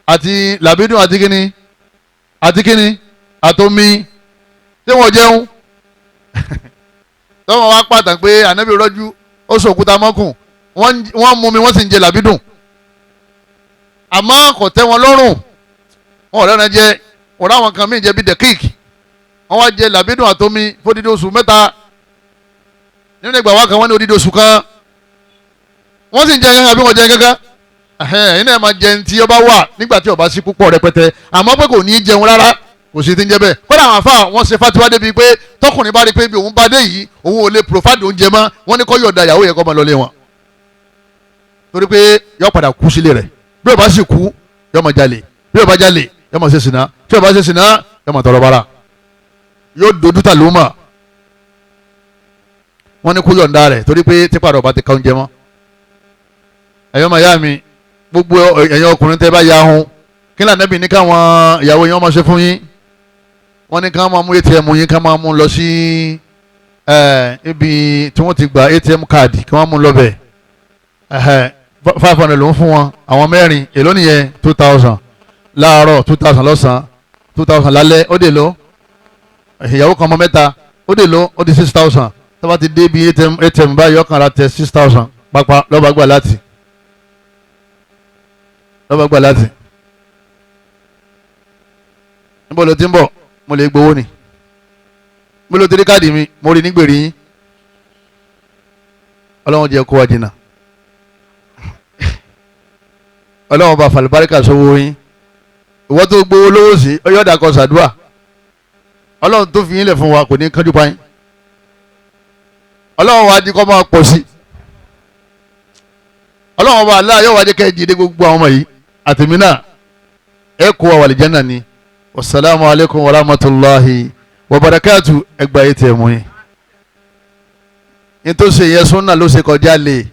àti làbídùn àti kíni àtomi tí wọ́n jẹun tọ́wọ́n wá pàtàkì pé ànábì rọ́jú ó sòkúta mọ́kùn wọ́n mú mi wọ́n sì ń jẹ làbídùn àmọ́ kò tẹ́ wọn lọ́rùn wọn ò lẹ́nu jẹ wọn láwọn kan míì jẹ bíi dẹ́kíìkì wọn wá jẹ làbídùn àtomi fódìdí oṣù mẹ́ta nínú ìgbà wa kan wọ́n ní odidi oṣù kan wọ́n sì ń jẹ yẹn àbí wọ́n jẹ kankan ẹ̀yin náà máa jẹun tí ọba wà nígbà tí ọba sí púpọ̀ rẹpẹtẹ àmọ́ pé kò ní í jẹun rárá kò sí ti ń jẹ́ bẹ́ẹ̀. kódà àwọn afa wọn ṣe fatiwa débi pé tọkùnrin bá rí pé bí òun bá dé yìí òun ò lè provide oúnjẹ mọ́ wọn ní kó yọ̀ọ̀da ìyàwó yẹn kó máa lọlé wọn. torí pé yọ padà kú sílé rẹ̀ bí ó bá sì kú yọ máa jalè bí ó bá jalè yọ máa ṣe sìnà tí ó bá ṣe sìnà yọ máa tọrọ bára yóò dojú ta ló mà. wọ́n ní kó yọ̀ọ̀da rẹ̀ torí pé tipa rẹ̀ ọba ti ka oúnjẹ mọ́. ẹ̀yọ́ màá yá mi gbogbo ẹ̀yin ọkùnrin tẹ́ bá ya hun kí ni Ànábì ní káwọn ìyàwó yẹn máa ṣe fún yín. wọ́n ní ká máa mú ATM yín ká máa mú lọ sí ibi tí wọ́n ti gba ATM káàdì kí wọ́n mú lọ bẹ̀ 500 ló ń fún wọn àwọn mẹ́rin èló nìyẹn 2000 láàárọ̀ 2000 lọ́sàn-án 2000 lálẹ́ ó dè ló ìyàwó kan ọmọ mẹ́ta ó dè ló ó di 6000 tó bá ti dé bí ATM báyìí ọkàn ra tẹ 6000 pápá lọ́ba gbà láti níbo ló ti ń bọ̀ mo lè gbowó ni mo ló ti rí káàdì mi mo rí nígbèrè yín ọlọ́run jẹ́ kó wa jìnnà ọlọ́run bá falùbáríkà sówó yín ìwọ́n tó gbowó lówó sí ọyọ́dà kan ṣàdúrà ọlọ́run tó fi yín lẹ̀ fún wa kò ní kánjú pa yín ọlọ́run wa di kọ́ máa pọ̀ sí ọlọ́run wa aláàyọ̀ wa jẹ́ kẹ́ ẹ jìde gbogbo àwọn ọmọ yìí àtẹ̀mí náà ẹ kó wa wà lìjẹ́ náà ni. Wasalaamu alaikum wa rahmatulahi wa barakatu ẹgbà yìí tẹ̀ mú yín. ní tó ṣe yẹ súnà ló ṣe kọjá lè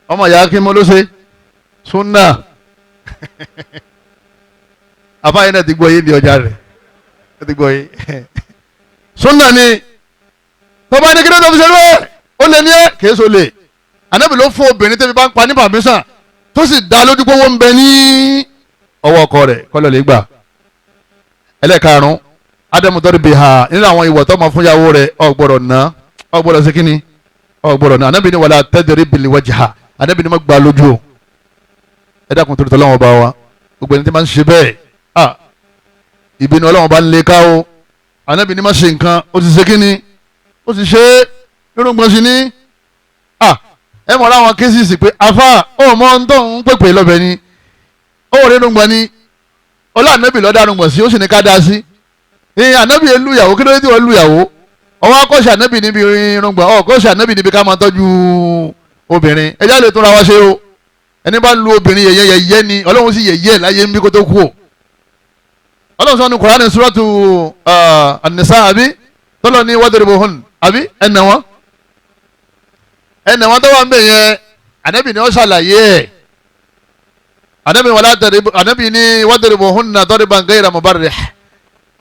ọmọ ìyá kí mo ló ṣe súnà àbáyé náà ti gbọ́ yé ní ọjà rẹ̀ ẹ ti gbọ́ yé súnà ni tọ́ba ní kí ló tó fi ṣe lóye ó lè ní ẹ kìí so lè Ànábì ló fún obìnrin tẹ́bi bá ń pa ní pàmísàn tó sì dá lójú pé wọ́n ń bẹ ní ọwọ́ ọkọ rẹ̀ kọ́lọ̀ lè gbà. ẹlẹ́karùn-ún ádámù tọ́rí bi ha nínú àwọn ìwọ̀ tó máa fún yàwó rẹ̀ ọ̀gbọ̀rọ̀ ná ọ̀gbọ̀rọ̀ sí kínní ọ̀gbọ̀rọ̀ ná Ànábì ní wàlá tadrib bil wajha Ànábì ní má gbà lójú o ẹ dákun torí tọ́lọ́wọ́n bá wa gbogbo ẹni tí máa ń ṣe bẹ́ẹ̀ ìbínú Ọlọ́run bá ń lé ká o Ànábì ní má ṣe nǹkan ó ti ṣe kínní ó ti ṣe irúgbọ́n sí ní ẹ mọ̀ láwọn kéṣìṣì pé afa ó mọ ohun tó ń pèpè lọ́bẹ̀ ni ó rí irúgbọ́n ni ọlá Ànábì lọ́ọ́ dárúgbọ̀n sí ó sì ní ká dá sí Ànábì elúyàwó kí ló dé tí wọ́n lúyàwó ọwọ́ akọ́ṣẹ́ Ànábì níbi irúgbọ̀n ọkọ́ṣẹ́ Ànábì níbi ká máa tọ́jú obìnrin ẹjá lè tún ra wá ṣe o ẹni bá lu obìnrin yẹ̀yẹ́ ni Ọlọ́run sì yẹ̀yẹ́ láyé ń bí kó tó kú o Ọlọ́run sọ ní Kùránì suratu An-Nisa àbí tọ́lọ́ ní wadribuhun àbí ẹnà wọn tó wà ń bẹ̀ yẹn Ànábì ni ó ṣàlàyé ẹ̀ Ànábì ní wadribuhunna darban ghayra mubarrih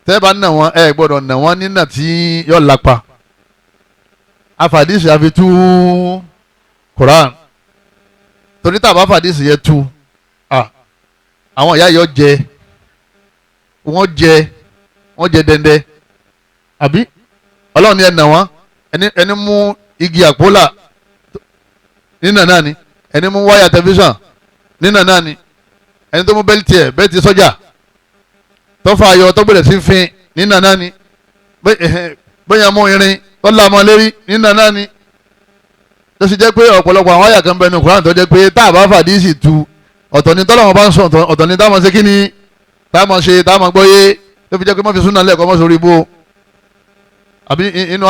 tẹ́ẹ̀bà nà wọ́n ẹ gbọ́dọ̀ nà wọ́n nínà tí yóò lápá afàdísì àfi tú Quran torí tàbá afàdísì yẹ tú àwọn ìyá yọ jẹ wọ́n jẹ dẹ́ndẹ́ àbí Ọlọ́run ni ẹ nà wọ́n ẹni mú igi àpólà nínà náà ni ẹni mú wáyà tẹlifíṣàn nínà náà ni ẹni tó mú bẹ́ẹ̀tì sọ́jà tọ́fà ayọ̀ tó bẹ̀rẹ̀ sí fin nínà náà ni bẹ́ẹ̀ mú irin tó lámọ́ lérí nínà náà ni tó sì jẹ́ pé ọ̀pọ̀lọpọ̀ àwọn àyà kan bẹ́ẹ̀ ní Kùránì tó jẹ́ pé tá a bá fàdísì tu ọ̀tọ̀ ni tọ́lọ́wọ́n bá ń sọ ọ̀tọ̀ ni táwọn ṣe kíni táwọn ṣe táwọn gbọ́ yé tó fi jẹ́ pé má fi súnà lẹ́ẹ̀kọ́ mọ́ sórí ibò àbí inú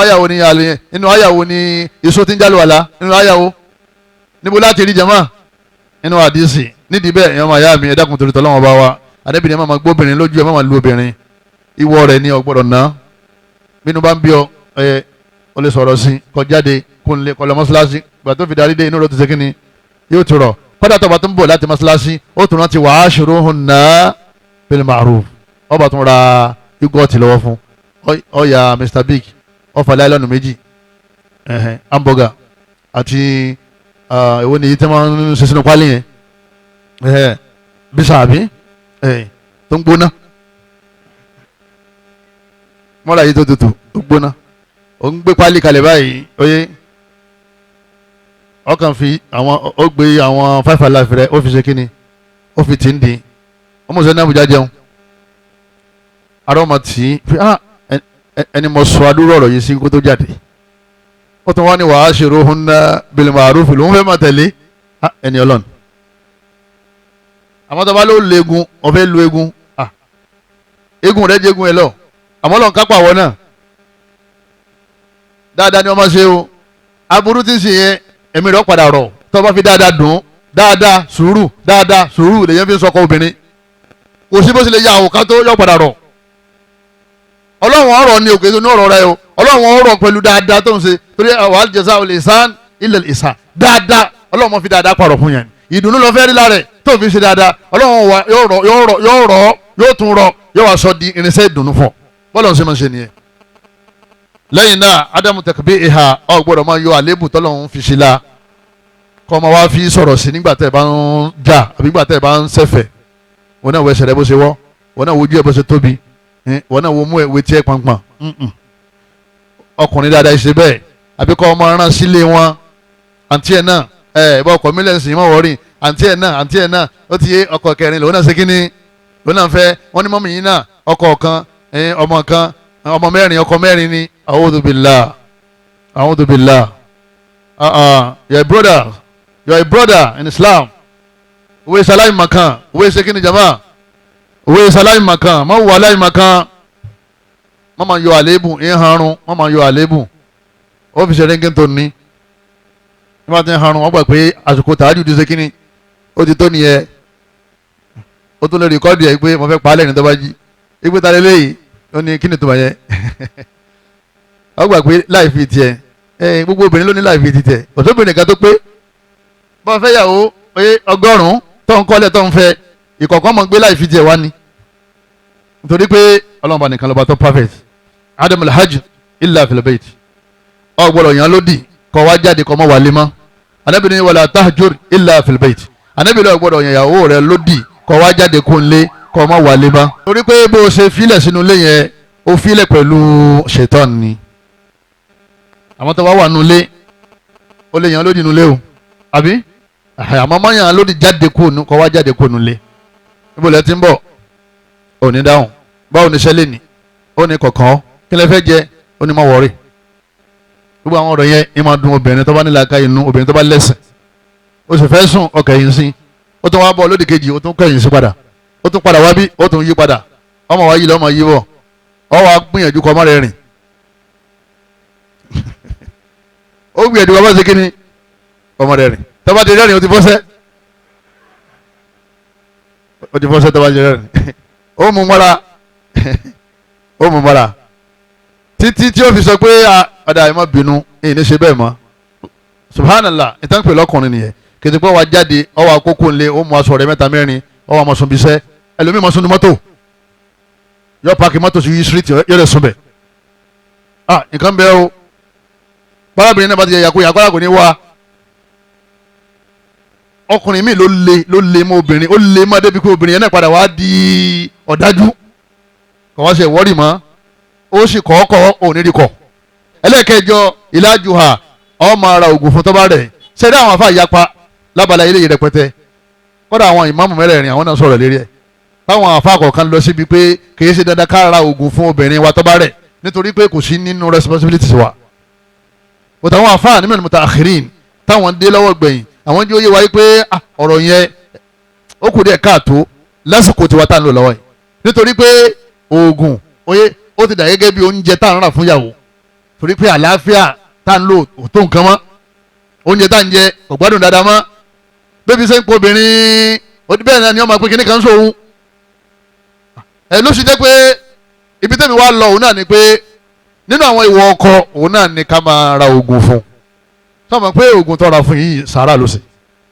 àyàwó ni iṣó tí ń jálù àlá inú àyàwó níbo láti rí jama inú àdísì nídìí bẹ́ẹ̀ ẹ̀yàn máa yá mi ẹ̀dá kun torí tọ́lọ́wọ́n bá wa adébìnrin máa gbóbìnrin lójú ẹ̀ máa lu obìnrin ìwọ rẹ̀ ní ọgbọ́dọ̀ ná bínú bá ń bí ọ ọ lè sọ̀rọ̀ sí kọ jáde kó n lè kọ lọ mọ́ṣáláṣí gbà tó fi darí dé inú rẹ̀ ti ṣe kíni yóò tó rọ̀ kọ́dà tó bá tó ń bọ̀ láti mọ́ṣáláṣí ó tún rántí wa ashiruhunna bil ma'ruf ọba tún ra yúgọ̀tì lọ́wọ́ fún ọ̀ya Mr Big ọ̀fà láìlọ́nù méjì hamburger àti èwo ni èyí tí wọ́n ń ṣe sínú pálí yẹn bísà àbí tó ń gbóná mọ́ra yìí tó tutù tó gbóná ó ń gbé pálí kalẹ̀ báyìí oyé ọkàn fi àwọn ó gbé àwọn 5 alive rẹ ó fi ṣe kíni ó fi tì ń dín ọmọ sọ ní Àbújá jẹun ara ọmọ tì í fi ẹni mọ sọ adúrò ọ̀rọ̀ yìí sí kó tó jáde ó tún wá ní wa ashiruhunna bil ma'ruf lòún fẹ́ máa tẹ̀lé ẹni ọlọ́run àmọ́ tó bá ló lu egun ọ̀fẹ́ lu egun eégún rẹ̀ jẹ́gun ẹ lọ àmọ́ lọ́n kápá wọ náà dáadáa ni wọ́n máa ṣe o aburú ti ń ṣe yẹn ẹ̀mí rẹ̀ padà rọ̀ tó bá fi dáadáa dùn dáadáa sùúrù lèyẹn fi ń sọkọ obìnrin kò sí bó ṣe lè ya àwòká tó yọ padà rọ̀ ọlọ́run ọ̀rọ̀ ni òkè tó ní ọ̀rọ̀ rẹ o ọlọ́run ọ̀rọ̀ pẹ̀lú dáadáa tó ń ṣe torí wal jaza'ul ihsan illa al-ihsan dáadáa ọlọ́run mọ̀ fi dáadáa pàrọ̀ fún yẹn ìdùnnú lọ fẹ́ rí lára ẹ̀ tó fi ṣe dáadáa ọlọ́run yóò tún rọ yóò wá sọ di irinṣẹ́ ìdùnnú fún ọ bọ́lá ṣe máa ṣe nìyẹn. lẹ́yìn náà ádámù takbi'iha ọ gbọ́dọ̀ máa yọ àlébù tọ́lọ́run fi ṣe la kọ́ ọmọ wa fi sọ̀rọ̀ sí nígbà tẹ́ ẹ bá ń jà àbí nígbà tẹ́ ẹ bá ń ṣẹ̀fẹ̀ wọn náà wo ẹsẹ̀ rẹ bó ṣe wọ́ wọn náà wo ojú ẹ bó ṣe tóbi wọn náà wo mú ẹwé tí ẹ pọnpọn ọkùnrin dáadáa ṣe bẹ́ẹ̀ àbí kọ́ ọmọ aràn sílé wọn àǹtí ẹ̀ náà ìbá ọkọ̀ mílíọ̀nsì mọ̀ wọ́rìn àǹtí ẹ̀ náà ó ti yé ọkọ̀ kẹrin lòun náà ṣe kínní lòun náà fẹ́ wọ́n ní mọ́mì yín náà ọkọ̀ kan ọmọ kan ọmọ mẹ́rin ọkọ̀ mẹ́rin ni a'udhu billah you are a brother in Islam òwe sàláì màkàn òwe ṣe kínní jama òwe sàláì màkàn má wù aláì màkàn má máa yọ àléébù ìharun má máa yọ àléébù ó fi ṣe rẹ́ngẹ́ tó ní nígbà tí ń harun wọ́n gbà pé àsìkò tààjú ti ṣe kínní ó ti tó nìyẹn ó tún lè rìkọ́dì ẹ̀ pé mo fẹ́ pa á lẹ́yìn tó bá jí ìgbé ta lélẹ́yìí ó ní kíni tó bá yẹ wọ́n gbà pé láì fi tiẹ̀ gbogbo obìnrin ló ní láì fi tiẹ̀ òṣèbìnrin kan tó pé bọ́n fẹ́ yàwó ọgọ́rùn-ún tó ń kọ́lẹ̀ tó ń fẹ́ ìkọ̀kọ́ mọ̀ gbé láì fi tiẹ̀ wá ni nítorí pé ọlọ́run bá nìkan lọ́ba tó perfect adam alhaj illa fil bayt ọ gbọ́dọ̀ yàn lódì kọ́ wá jáde kọ́ mọ́ wálé mọ́ anabi ni wala tahjur illa fil bayt anabi lọ gbọ́dọ̀ yàn ìyàwó rẹ̀ lódì kọ́ wá jáde kó nlé kọ́ mọ́ wálé mọ́ torí pé bó o ṣe filẹ̀ sínú ilé yẹn ó filẹ̀ pẹ̀lú ṣètọ́n ni àwọn tó wá wà nulẹ̀ ó lè yàn lódì nulẹ̀ o àbí àmọ́ mọ́ yàn lódì jáde kọ́ wá jáde kó nulẹ̀ níbo lẹ ti ń bọ̀ ò ní dáhùn báwo ni ṣẹlẹ̀ ni ó ní kọ̀ọ̀kan kí lẹ fẹ́ jẹ ó ní má wọ̀rí gbogbo àwọn ọ̀rọ̀ yẹn ẹ máa dùn obìnrin tó bá nílò aka inú obìnrin tó bá lẹ́sìn ó sì fẹ́ sùn ọkọ̀ yìí sí ó tún wá bọ̀ lódì kejì ó tún kẹ̀yìn sí padà ó tún padà wá bí ó tún yí padà ọmọ wa yí lọ ọmọ yí bọ̀ ọ wá gbìyànjú kọ́ ọmọ rẹ̀ rìn ó gbìyànjú kọ́ ọmọ ṣe kíni ọmọ rẹ̀ rìn tó bá ti rẹ́rìn ó ti fọ́sẹ́ tó bá ti rẹ́rìn ó mú mọ́ra títí tí ó fi sọ pé ọ̀dà ẹ̀ má bínú èyí ní ṣe bẹ́ẹ̀ mọ́ subhanallah ìtànpẹ̀ lọ́kùnrin nìyẹn kìtìpọ̀ wa jáde ọwọ́ àkókò ńlẹ̀ ó mú aṣọ rẹ̀ mẹ́ta mẹ́rin ọwọ́ àmọ̀sùn bíṣẹ́ ẹlòmíì mọ̀sùn ní mọ́tò yọ paaki mọ́tò sí street yọ lẹ̀ sùn bẹ̀ nǹkan bẹ́ẹ̀ o bábìrin náà bá ti yẹ yàkó yàkó kò ní wá ọkùnrin mi ló le mọ́ obìnrin ó le mọ́ débi pé obìnrin yẹn náà padà wá di ọ̀dájú kò wá ṣe wọ́ọ̀rì mọ́ ó sì kọ́ òní kọ́ ẹlẹ́ẹ̀kẹjọ ìlàjùhà ọmọ ara ògùn fún tọ́ba rẹ̀ ṣẹ́dá àwọn afá ìyapa lábala ilé yìí rẹpẹtẹ kọ́dà àwọn ìmáàmù mẹ́rẹ̀ẹ̀rin àwọn náà sọ̀rọ̀ lérí ẹ̀ táwọn afá kọ̀ọ̀kan lọ síbi pé kìí ṣe dandan ká ra ògùn fún obìnrin wa tọ́ba rẹ̀ nítorí pé kò sí nínú responsibilities wa but àwọn afá nímọ̀ mutaakhirin táwọn dé lọ́wọ́ gbẹ̀yìn àwọn jẹ́ òye wáyé pé ọ̀rọ̀ yẹn ó kù díẹ̀ káàtó lásìkò tiwa tá à ń lò lọ́wọ́ yìí nítorí pé oògùn ó ti dà gẹ́gẹ́ bí oúnjẹ tá à ń rà fún yàwó torí pé àlàáfíà tá à ń lò tó nǹkan mọ́ oúnjẹ tá à ń jẹ kò gbádùn dáadáa mọ́ bébí sẹ́ ń pọ̀ obìnrin bẹ́ẹ̀ náà ni wọ́n máa pé kíní kan sóhun ló sì jẹ́ pé ibi tẹ́mi wá lọ òun náà ni pé nínú àwọn ìwọ ọkọ òun náà ni ká máa ra oògùn fún sọ́mọ pé oògùn tó ra fún yìí sàárà ló ṣe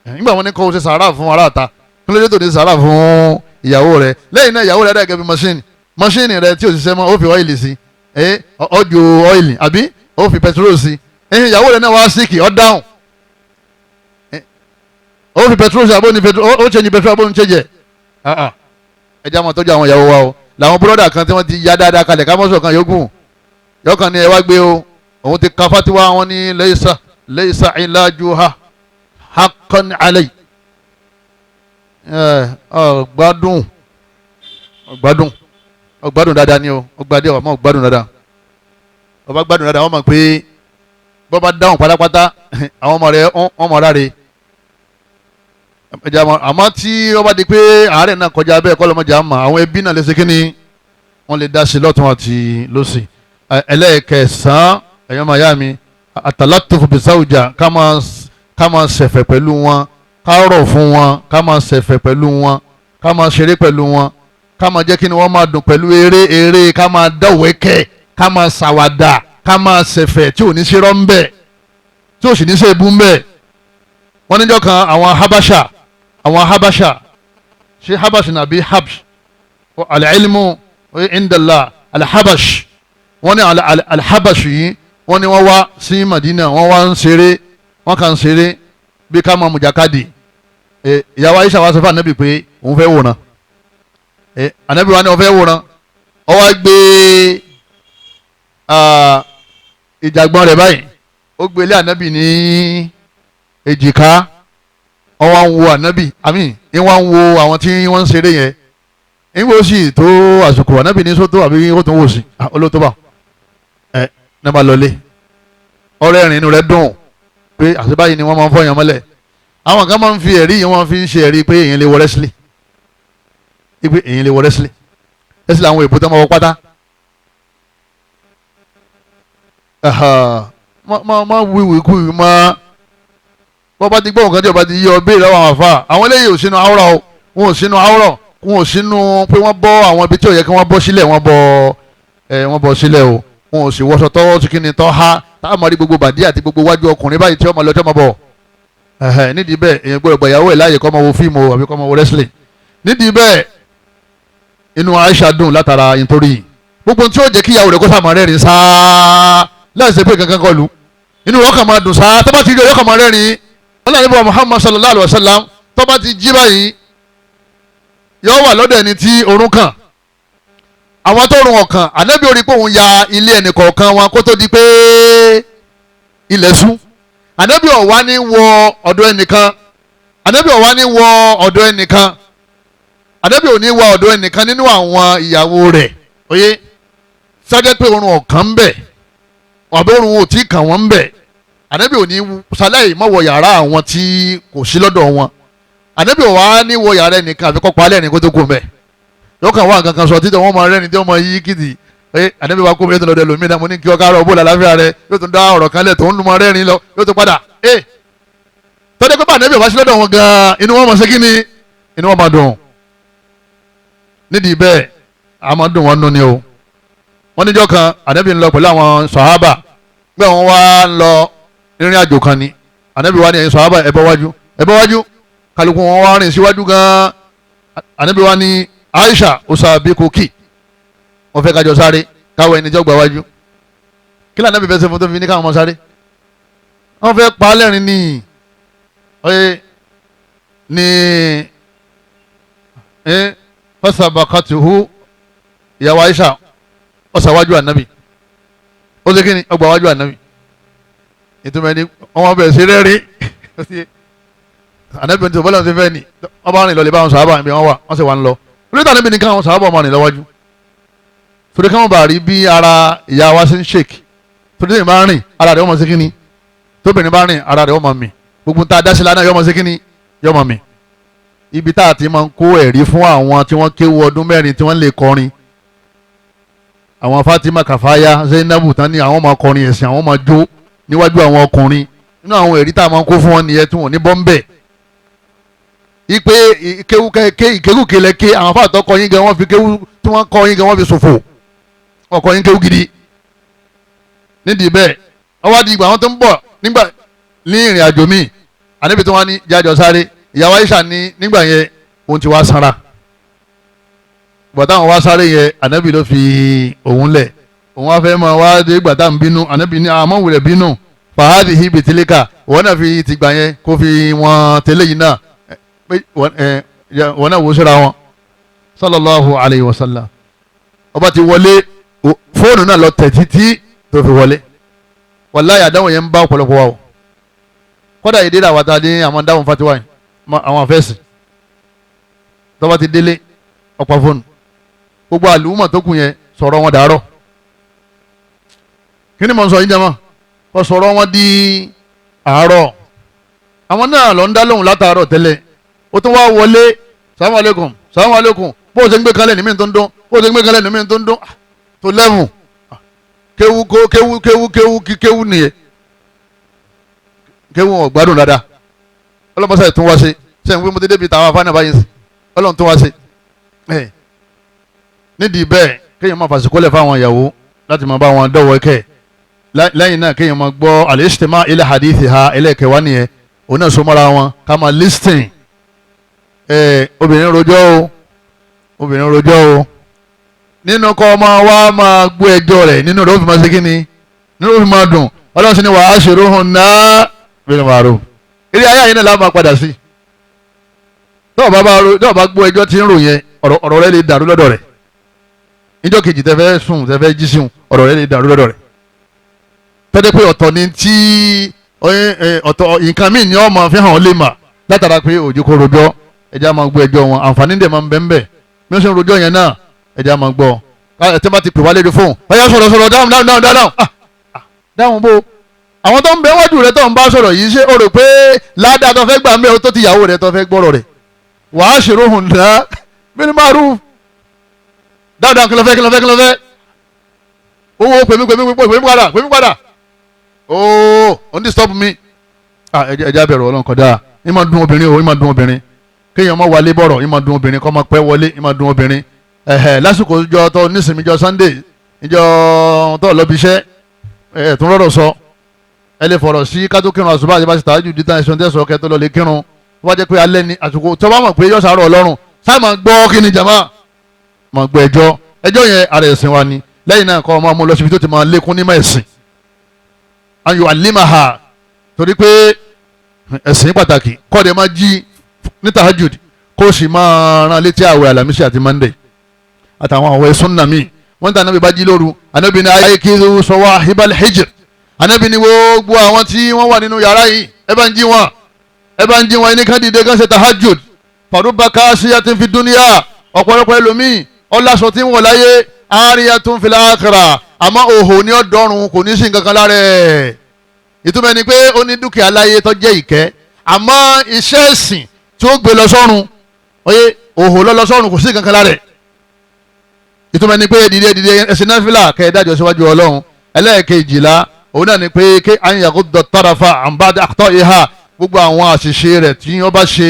nígbà wọn ní kó o ṣe sàárà fún aráàta kí ló dé tó ní sàárà fún ìyàwó rẹ lẹ́yìn náà ìyàwó rẹ dà gẹ́gẹ́ bí mọ́ṣíìnì rẹ tí o ṣiṣẹ́ mọ́ ó fi ọ́ìlì sí ọjọ́ ọ́ìlì àbí ó fi pẹtrol sí ìyàwó rẹ náà wá síkì ọ́ dáhùn ó fi pẹtrol sí abóni pẹtrol ó ṣe ní pẹtrol abóni ṣe ẹja mọ̀ tọ́jú àwọn ìyàwó wa o làwọn búrọ́dà kan tí wọ́n ti yá dáadáa kalẹ̀ kámọ́sọ̀ kan yókùn yọkàn ni ẹ wá gbé o òun ti ka fatiwa wọn ní laysa ilajuha haqqan alay ọgbádùn dáadáa ni o ọgbádùn ọmọ ọgbádùn dáadáa ọba gbádùn dáadáa wọ́n mọ̀ pé bọ́ba dáhùn pátápátá àwọn ọmọ rẹ̀ wọ́n mọ̀ ráre àmọ́ tí ọba di pé àárẹ̀ náà kọjá bẹ́ẹ̀ kọ́ lọ́mọdé àmọ́ àwọn ẹbí náà lè ṣe kínní wọ́n lè dá sí lọ́tún àti lọ́sì. ẹlẹ́ẹ̀kẹsàn-án ẹ̀yọ́ mayami àtàlátòfò bisawja ká máa ṣẹ̀fẹ̀ pẹ̀lú wọn, ká rọ̀ fún wọn, ká máa ṣẹ̀fẹ̀ pẹ̀lú wọn, ká máa ṣeré pẹ̀lú wọn, ká máa jẹ́ kí ni wọ́n máa dùn pẹ̀lú eré ká máa dọ̀wẹ́kẹ̀, ká máa ṣàwàdà, ká máa ṣẹ̀fẹ̀ tí ò ní ṣe rọ́ńbẹ̀ tí ò sì ní ṣe ebú ńbẹ̀. wọ́n níjọ́ kan àwọn habasha ṣé habash nàbí habsh al-ilmu indallah al-habash wọ́n ní al-habash yìí wọ́n ní wọ́n wá sí Madina wọ́n wá ń ṣeré wọ́n kàn ń ṣeré bí ká máa mùjàkadì. ìyàwó Aisha wa sọ fún anabi pé òun fẹ́ wòran anabi wa ní òun fẹ́ wòran ó wá gbé ìjàgbọ́n rẹ̀ báyìí ó gbé ilé anabi ní èjìká ó wá ń wo anabi àmín ń wá ń wo àwọn tí wọ́n ń ṣeré yẹn ń wo sí tó àsìkò anabi ní sótó àbí ó tó wò sí olóòótọ́ bá ní ma lọlé ọ̀rẹ́ ìrìn inú rẹ̀ dùn pé àṣebáyé ni wọ́n máa ń fọyàn mọ́lẹ̀. àwọn kan máa ń fi ẹ̀rí yìí wọ́n fi ń ṣe ẹ̀rí pé èyàn lè wọ rẹ́sílẹ̀ pé èyàn lè wọ rẹ́sílẹ̀ àwọn èbó tó máa wọ pátá. má wíwì kú yìí má bọ́ bá ti gbọ́ nǹkan tí ọba ti yí ọ béèrè lọ́wọ́ àwọn àfa àwọn eléyìí ò sínú àwòrán o wọn ò sínú àwòrán wọn ò sínú pé wọ́n bọ́ àwọn ibi tí ò yẹ kí wọ́n bọ́ sílẹ̀ wọ́n bọ́ sílẹ̀ o wọn ò sì wọṣọ tọwọ́ sí kí ni tọ́ ha táwọn máa rí gbogbo bàdí àti gbogbo wájú ọkùnrin báyìí tí ọmọ lọ tí ọmọ bọ̀ nídìí bẹ́ẹ̀ èèyàn gbọ́dọ̀ gbàyàwó ẹ̀ láàyè kọ́ máa wo fíìmù àbí kọ́ máa wo wrestling nídìí bẹ́ẹ̀ inú Aisha dùn látara nítorí gbogbo tí ó jẹ́ kí ìyàwó rẹ̀ kó sàmọ́ rẹ́rìn sáá láìsí pé kankan kọlu inú rẹ̀ kàn máa dùn sáá tó bá ti rí ọyọ́ kàn máa rẹ́rìn ọlọ́run bá Muhammad sallallahu alayhi wa sallam tó bá ti jí báyìí yóò wà lọ́dọ̀ ẹni tí orun kàn àwọn tó rùn ọ̀kan ànábì orí pé òun ya ilé ẹnì kọ̀ọ̀kan wọn kó tó di pé ilẹ̀ ṣú ànábì ò wá ní wọ ọ̀dọ̀ ẹnìkan ànábì ò wá ní wọ ọ̀dọ̀ ẹnìkan ànábì ò ní wọ ọ̀dọ̀ ẹnìkan nínú àwọn ìyàwó rẹ̀ oyé sájẹ́ pé orun ọ̀kan ń bẹ ọ̀bẹ orun ò tí kàn wọ́n ń bẹ ànábì ò ní sáláì má wọ yàrá àwọn tí kò sí lọ́dọ̀ wọn ànábì ò wá ní wọ yàrá ẹnìkan àfikọ́ pa alẹ́ ẹnì kó tó kú mẹ́ yóò kàn wá nǹkan kan sọ títí wọn máa rẹ́ni tí wọ́n máa yí kìtì ànábì wa kó mi yóò tún lọ dẹ lómi náà mo ní kí ọkà rọ bóòlù àláfíà rẹ yóò tún dá ọ̀rọ̀ kan lẹ̀ tó ń lu máa rẹ́rìn lọ yóò tún padà tọ́jú pé bá ànábì wá sí lọ́dọ̀ wọn gan-an inú wọn máa ṣe kí ni inú wọn máa dùn nídìí bẹ́ẹ̀ a máa dùn wọn nù ni o wọ́n níjọ́ kan ànábì ń lọ pẹ̀lú àwọn sàhábà gbé wọn wá ń lọ rìnrìn àjò kan ni ànábì wa ní ẹ̀yin sàhábà ẹ bọ́ wájú kálukú wọn wá rìn síwájú gan-an ànábì wa ní Aisha osaabikoki wọ́n fẹ́ kájọ sáré káwọ ẹni jọgbà wájú kí lànà bíbẹ ṣe fún tó fi ní káwọn ọmọ sáré wọ́n fẹ́ pa á lẹ́rìn ní fasabakatuhu ìyàwó Aisha ọsàwájú ànábì ó ṣe kí ni ọgbà wájú ànábì ìtumọ̀ ẹni wọ́n bẹ̀rẹ̀ sí rẹ́rìn ànábì tó bọ́lá ti fẹ́ ni wọ́n bá rìn lọ lè bá wọn sàábà níbi wọn wà wọ́n sì wà ń lọ olóòtú ànábì ní káwọn sàábà ọmọ rìn lọ́wọ́jú torí káwọn bá rí bí ara ìyá wa ṣe ń ṣèkì torí tèmi bá rìn ara rẹ̀ ọmọ sí kíni tóbìnrin bá rìn ara rẹ̀ ọmọ mi gbogbo tá a dá sí lánàá yọmọ sí kíni yọmọ mi ibi tá a ti máa ń kó ẹ̀rí fún àwọn tí wọ́n kéwu ọdún mẹ́rin tí wọ́n lè kọrin àwọn Fatima Kafaya Zainabu tán ní àwọn máa kọrin ẹ̀sìn àwọn máa jó níwájú àwọn ọkùnrin nínú àwọn ẹ̀rí tá a máa ń kó fún wọn nìyẹn tí wọ́n ní bọ́m̀bẹ̀ ipe ìkéwùké lẹ́kẹ́ àwọn afáàtọ́ kọ yín gan wọ́n fi kéwù tí wọ́n kọ yín gan wọ́n fi ṣòfò wọ́n kọ yín kéwù gidi nídìí bẹ́ẹ̀ ọwọ́ di ìgbà wọn tó ń bọ̀ nígbà ní ìrìn àjò míì àníbi tí wọ́n ní jájọ sáré ìyàwó Aisha ní nígbà yẹn òun ti wá sanra bọ̀dá àwọn wá sáré yẹn ànábì ló fi òun lẹ̀ òun wá fẹ́ máa wá dé ìgbà tá à ń bínú ànábì ní àmọ́ wulẹ̀ bínú fàhádì híbi tìlíkà òun náà fi tìgbà yẹn kó fi wọn tẹ́lẹ̀ yìí náà pé wọn náà wò síra wọn sallallahu alayhi wa sallam ọba ti wọlé fóònù náà lọ tẹ̀ títí tó fi wọlé wàláyé àdáwọn yẹn ń bá ọ̀pọ̀lọpọ̀ wa o kọ́dà yìí délé àwàtà ní àwọn dáhùn fatiwa yìí àwọn afẹ́sì tọ́ba ti délé ọ̀pá fóònù gbogbo àlùmọ̀ tó kù yẹn sọ̀rọ̀ wọn dàárọ̀ kí ni mo ń sọ yín jẹ́ mọ́ kọ́ sọ̀rọ̀ wọn di àárọ̀ àwọn náà lọ ń dá lóhùn látàárọ̀ tẹ́lẹ̀ ó tún wá wọlé salamu aleykum bó o ṣe ń gbé kalẹ̀ ní mí tó ń dún bó o ṣe ń gbé kalẹ̀ ní mí tó ń dún tó lẹ́mù kéwu nìyẹn kéwu ọ̀gbádùn dáadáa ọlọ́mọṣẹ́ tún wá ṣe sẹ́yìn pé mo ti débi tàwọn afáàní báyìí ọlọ́run tún wá ṣe nídìí bẹ́ẹ̀ kéèyàn máa fàṣíkò lẹ̀ fáwọn ìyàwó láti máa bá wọn dọ́wọ́ ẹ̀kẹ́ lẹ́yìn náà kéèyàn máa gbọ́ al-istima' ila hadithiha ẹlẹ́kẹ̀wá nìyẹn òun náà so mọ́ra wọn ká máa listing obìnrin rojọ́ o nínú kọ́ ọmọ wa máa gbọ́ ẹjọ́ rẹ̀ nínú rẹ̀ ó fi máa ṣe kíni nínú ó fi máa dùn ọlọ́run sì ni wa ashiruhunna bil ma'ruf eré ayé àyìn náà la máa padà sí tọ́ọ̀ bá gbọ́ ẹjọ́ tí ń rò yẹn ọ̀rọ̀ rẹ̀ lè dàrú lọ́dọ̀ rẹ̀ níjọ́ kejì tẹ́ fẹ́ sùn tẹ́ fẹ́ jí sùn ọ̀rọ̀ rẹ̀ lè dàrú lọ́dọ̀ rẹ̀ tọ́jú pé ọ̀tọ̀ ni tí ọ̀tọ̀ nǹkan míì ni ọ́ máa fi hàn ọ́ lè mà látara pé òjò kò rojọ́ ẹja máa gbọ́ ẹjọ́ wọn àǹfààní dẹ̀ máa ń bẹ ń bẹ bí wọ́n ṣe ń rojọ́ yẹn náà ẹja máa gbọ́ ẹtí bá ti pè wá lédè fóun ọ̀yá sọ̀rọ̀ dáhùn bó àwọn tó ń bẹ wájú rẹ tó ń bá sọ̀rọ̀ yìí ṣé o rò pé ládàá tó fẹ́ gbà ń bẹ o tó ti yàwó rẹ tó fẹ́ gbọ́rọ̀ rẹ̀ wàá ṣèrò hùn dá bil ma'ruf dáadáa kìlọ̀fẹ́ owó pèmí padà ooo on this stop me ẹja bẹ̀rù ọlọ́run kọjá ìmọ̀ dùn obìnrin kéèyàn máa wálé bọ̀rọ̀ ìmọ̀ dùn obìnrin kọ́ máa pẹ́ wọlé ìmọ̀ dùn obìnrin lásìkò ìjọ tó nísìnyí ìjọ Sunday ìjọ tó lọ́bi iṣẹ́ tún rọ̀rọ̀ sọ ẹ lè fọ̀rọ̀ sí kátó kírun àṣùbà àti báṣetà ájú dídá ẹ̀sùn tẹ̀sán ọkẹ́ tó lọ lè kírun tó bá jẹ́ pé alẹ́ ni àsìkò tó bá mọ̀ pé yọ̀ sàárọ̀ ọlọ́run sáà máa gbọ́ kí ni jàmá máa gbọ́ ẹjọ́ yẹn ara ẹ̀sìn wa ni lẹ́yìn náà kọ́ ọmọ ọmọ lọ síbi tó ti máa lékún nímọ̀ ẹ̀sìn ayò alimaha torí pé ẹ̀sìn pàtàkì kọ́ọ̀dẹ̀ máa jí ní tahajud kó o sì máa rán létí àwẹ̀ alamisi àti monday àtàwọn àwẹ̀ sunna mi wọ́n tàn nábì bá jí lóru anábì ní ayé kí ló sọ wá hibal hijr anábì ní gbogbo àwọn tí wọ́n wà nínú yàrá yìí ẹ bá ń jí wọn ẹni kan dìde kan ṣe tahajud faruba kasiyati fi dunya ọ̀pọ̀lọpọ̀ ẹlòmíì ọlásọ tí ń wọ̀ láyé ariyatun fil akhirah àmọ́ òhò ní ọ̀dọ́run kò ní sí nǹkan kan lára ẹ̀ ìtumọ̀ ni pé ó ní dúkìá láyé tó jẹ́ ìkẹ́ àmọ́ iṣẹ́ ẹ̀sìn tí ó gbé lọ sọ́run oyè òhò lọ sọ́run kò sí nǹkan kan lára ẹ̀ ìtumọ̀ ni pé dìde ẹ̀sìn náfìlà kẹ́ẹ̀dájọ́ síwájú ọlọ́run ẹlẹ́ẹ̀kejìlá òun náà ni pé ké àyìnyàgò dọ̀tàràfà àǹbáde àtọ́ ìhà gbogbo àwọn àṣìṣe rẹ̀ tí wọ́n bá ṣe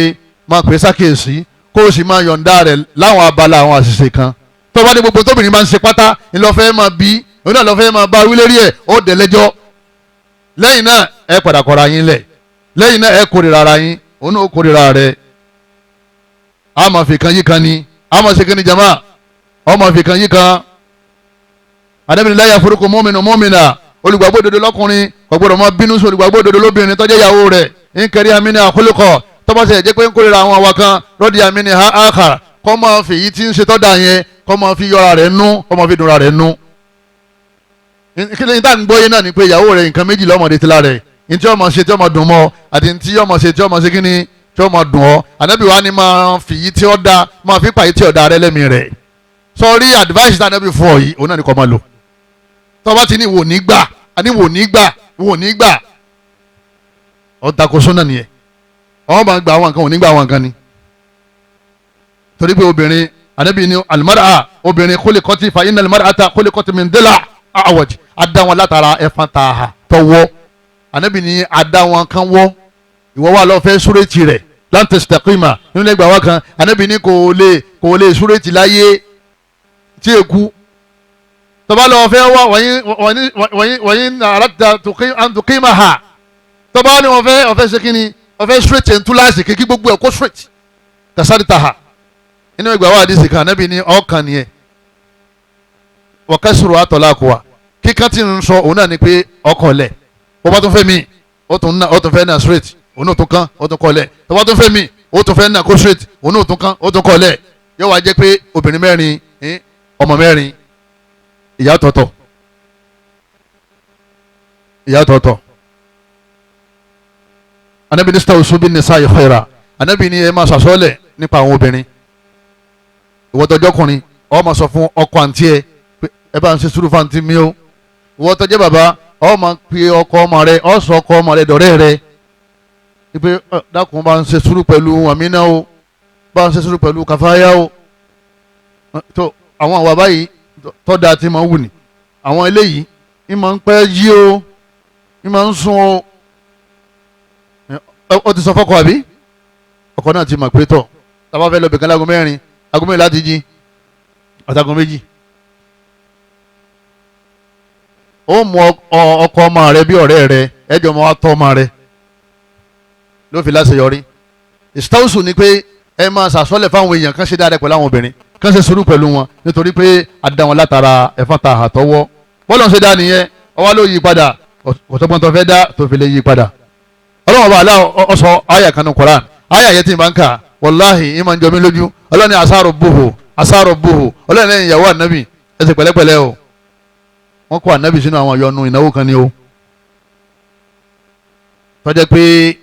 máa pè sákèésí kó o sì máa yọ̀ǹda rẹ̀ láwọn abala àwọn àṣìṣe kan tó bá ní gbogbo tóbìnrin máa ń ṣe pátá ńlọfẹ́ máa bí òun náà lọ́fẹ́ máa bá wílérí ẹ̀ ó dẹ̀ lẹ́jọ́ lẹ́yìn náà ẹ padà kọ́ra yín lẹ̀ lẹ́yìn náà ẹ kórìíra ara yín òun náà ó kórìíra rẹ̀ a máa fi kan yí kan ni a máa ṣe kan ní jama ọ máa fi kan yí kan Ànábì la yafuruqu mu'minu mu'mina olùgbàgbọ́ òdodo lọ́kùnrin kò gbọdọ̀ máa bínú sí olùgbàgbọ́ òdodo lóbìnrin tó jẹ́ ìyàwó rẹ̀ ń kẹrí amínú àkólókọ̀ tọ́bọ̀sẹ̀ jẹ́ pé ń kórìíra àwọn àwa kan rọ́ọ̀dì amínú àkàrà kọ́ máa fi èyí tí ń ṣe tọ́da yẹn kọ́ máa fi yọra rẹ̀ nú kọ́ máa fi dunra rẹ̀ nú. kíni tá à ń gbọ́ yẹn náà ni pé ìyàwó rẹ̀ nǹkan méjì lọ́mọdé ti la rẹ̀ ní tí ọmọ ṣe tí ọmọ dùn mọ́ àti ní tí ọmọ ṣe tí ọmọ ṣe kíni tí ọmọ dùn ọ́ ànábì wa ni máa fi yí tí ó da máa fi pàyí tí ó da rẹ lẹ́mìí rẹ̀ sọrí advice tá ànábì fún ọ yìí òun náà ni kò máa lò tọ́ba ti ní wò ní gbà àní wò ní gbà ọ̀ tako sọ́nà nìyẹn ọ̀ máa gba àwọn nǹkan wò ní gbà àwọn nǹkan ni torí pé obìnrin ànábì ni alimara obìnrin khuliqati fa inna alimarata khuliqat min dila awaj adá wọn látara ẹ̀fọn tààhà tọwọ́ ànábì ni adá wọn kan wọ́ ìwọ́ wa lọ́ọ́ fẹ́ súrètì rẹ̀ lan tastaqima nínú ẹgbàá wa kan ànábì ni kò lè súrètì láyé tí èkú tọba lọ́ọ́ fẹ́ wá wọ̀nyí àràtà tukima ha tọba ni wọ́n fẹ́ ṣe kínní wọ́n fẹ́ súrètì ntúláàsì kékeré gbogbo ẹ̀ kó súrètì kasari taha inú ìgbà wa àdìsí kan Ànábì ní ọkàn nìyẹn wọ́kẹ́sùrù àtọ̀láàkùwà kíkán tí ń sọ òun náà ni pé ọkọ̀ lẹ̀ bó bá tún fẹ́ mi ó tún fẹ́ náà straight òun náà tún kán ó tún kọ́ lẹ̀ tó bá tún fẹ́ mi ó tún fẹ́ náà kó straight òun náà tún kán ó tún kọ́ lẹ̀ yóò wá jẹ́ pé obìnrin mẹ́rin ọmọ mẹ́rin ìyá ọ̀tọ̀ọ̀tọ̀ Ànábì ní stawusu bin nisa'i khaira Ànábì ní ẹ máa sàsọ́ọ̀lẹ̀ nípa àwọn obìnrin ìwọ́tọ̀jọ́kùnrin ọ máa sọ fún ọkọ àǹtí ẹ bá ń ṣe sùúrù fáǹtí mi o ìwọ́tọ̀jẹ́ bàbá ọ máa pe ọkọ ọmọ rẹ ọ sọ ọkọ ọmọ rẹ dọ̀rẹ́ rẹ pé dákun bá ń ṣe sùúrù pẹ̀lú Àmínà o bá ń ṣe sùúrù pẹ̀lú Kàfáyà o tó àwọn àwa báyìí tó dáa tí máa wù ní àwọn eléyìí ń máa ń pẹ́ yí o ń máa ń sún o ó ti sọ fọ́kọ àbí ọkọ náà ti mọ̀ pé tọ̀ tá a bá fẹ́ lọ bìkan láago mẹ́rin aago mẹ́rin láti jí àtàgùn méjì ó mú ọkọ ọmọ rẹ bí ọ̀rẹ́ rẹ ẹjọ́ ọmọ wa tọ́ ọmọ rẹ ló fi láṣeyọrí ìsítọ́sù ni pé ẹ máa ṣàsọ́lẹ̀ fáwọn èèyàn kan ṣe dáadáa pẹ̀lú àwọn obìnrin kan ṣe sùúrù pẹ̀lú wọn nítorí pé àdá wọn látara ẹ̀fọn ta àtọwọ́ bọ́ọ̀lù ń ṣe dá nìyẹn ọwọ́ ló yí padà kòtọ́gbọ́n tó fẹ́ dá tó fi lè yí padà ọlọ́wọ́n bá aláwọ̀ ọ̀sọ̀ àyà kan ní Koran àyà yẹn tí n bá ń kà wàláhì ìmọ̀ ń jọ mí lójú ọlọ́ni asáró bòhò ọlọ́ni lẹ́yìn ìyàwó ànábì ẹsẹ̀ pẹ̀lẹ́pẹ̀lẹ́ o wọ́n kó ànábì sínú àwọn ìyọnu ìnáwó kan ni o tọ́jẹ́ pé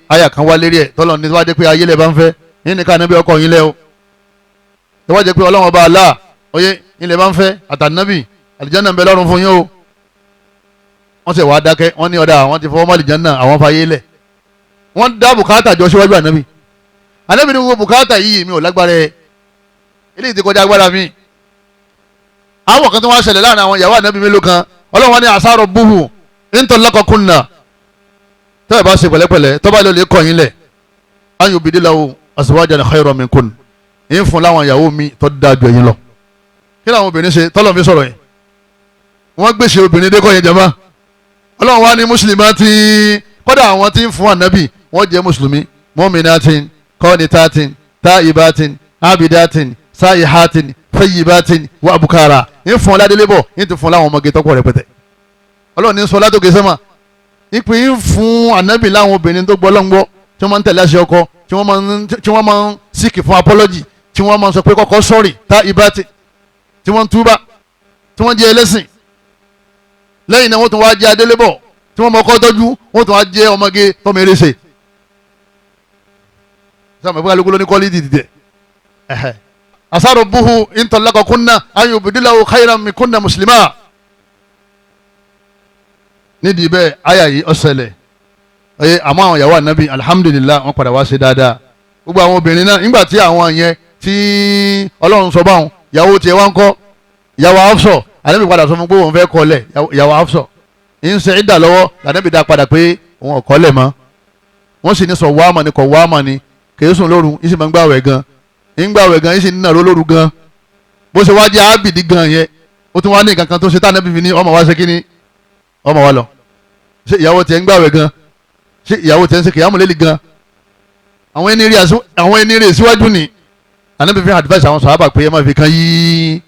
àyà kan wá lérí ẹ̀ tọ́lọ́ ní wájẹ́ pé ayé lẹ̀ bá ń fẹ́ yín ní ká ànábì ọkọ yín lẹ́ o tọ́wájẹ́ pé ọlọ́wọ́n bá alá oyè ilẹ̀ bá ń fẹ́ àtànábì àlìjánnà ń bẹ lọ́rùn fún yín o wọ́n sì wá dákẹ́ wọ́n ní ọ̀dà àwọn ti fọwọ́ mọ́ àlìjánnà àwọn fàyè lẹ̀ wọ́n dá bùkátà jọ síwájú ànábì ànábì ní gbogbo bùkátà yìí mi ò lágbára ẹ eléyìí ti kọjá agbára mi àwọn kan tó wá ṣẹlẹ̀ láàrin àwọn ìyàwó ànábì mélòó kan ọlọ́wọ́n ní asáró búhù ntọ́lákọ̀kúnnà tẹ́ ẹ bá ṣe pẹ̀lẹ́pẹ̀lẹ́ tọ́ba ló lè kọ́ yín lẹ̀ ayò bìdíláwò azwajan khayran minkun yín fún láwọn ìyàwó mi tó dáa ju ẹ̀yin lọ kí làwọn obìnrin ṣe tọ́lọ̀ mi sọ̀rọ̀ yẹn wọ́n gbèsè obìnrin dé kọ́ yẹn jama ọlọ́run wá ní mùsùlùmí ti kọ́dà àwọn tí ń fún ànábì wọ́n jẹ́ mùsùlùmí mu'minatin qanitatin ta'ibatin abidatin sa'ihatin fayyibatin wa abukara yín fún ọládélébọ̀ yín ti fún láwọn ọmọge tọ́pọ̀ rẹpẹtẹ ọlọ́run ní sọ látòkè sẹ́mà ìpè yín fún ànábì láwọn obìnrin tó gbọ́ lọ́ngbọ́ tí wọ́n máa ń tẹ̀lé àṣẹ ọkọ tí wọ́n máa ń síkì fún apology tí wọ́n máa ń sọ pé kọ́kọ́ sọ́ọ̀rì ta'ibatin tí wọ́n ń túbà tí wọ́n jẹ́ ẹlẹ́sìn lẹ́yìn náà wọ́n tún wá jẹ́ adélébọ̀ tí wọ́n mọ ọkọ tọ́jú wọ́n tún wá jẹ́ ọmọge tọ́mọ eréṣe sáàmù ìfúnka lóko lóní kọ́lí dìde asáró buhu intọ́lákọ̀kúnná ayò bìdíláwò khayran mikunna mùsùlùmá nídìí bẹ́ẹ̀ àyà yìí ọ̀sẹ̀lẹ̀ ẹ àmọ́ àwọn ìyàwó ànábì alhamdulillah wọ́n padà wá ṣe dáadáa gbogbo àwọn obìnrin náà nígbà tí àwọn yẹn tí ọlọ́run sọ báwọn ìyàwó tiẹ̀ wá ń kọ́ ìyàwó Hafsa ànábì padà sọ fún pé òun fẹ́ kọ́lẹ̀ ìyàwó Hafsa ń ṣe ìdà lọ́wọ́ ànábì dá padà pé òun ọ̀kọ́lẹ̀ mọ́ wọ́n sì ní sọ wáàmà ni kọ̀ wáàmà ni kèé sùn lóru yìí sì máa ń gbàwẹ̀ gan ń gbàwẹ̀ gan yìí sì ń nàró lóru gan bó ṣe wá jẹ́ ábìdí gan yẹn ó tún wá ní nǹkan kan tó ṣe tá ànábì fi ní ọmọ wa ṣe kí ni ọmọ wa lọ ṣé ìyàwó tiẹ̀ ń gbàwẹ̀ gan ṣé ìyàwó tiẹ̀ ń ṣe kìyàmù lélì gan àwọn ẹni rè síwájú ni ànábì fi advice àwọn sàhábà pé ẹ má fi kan yí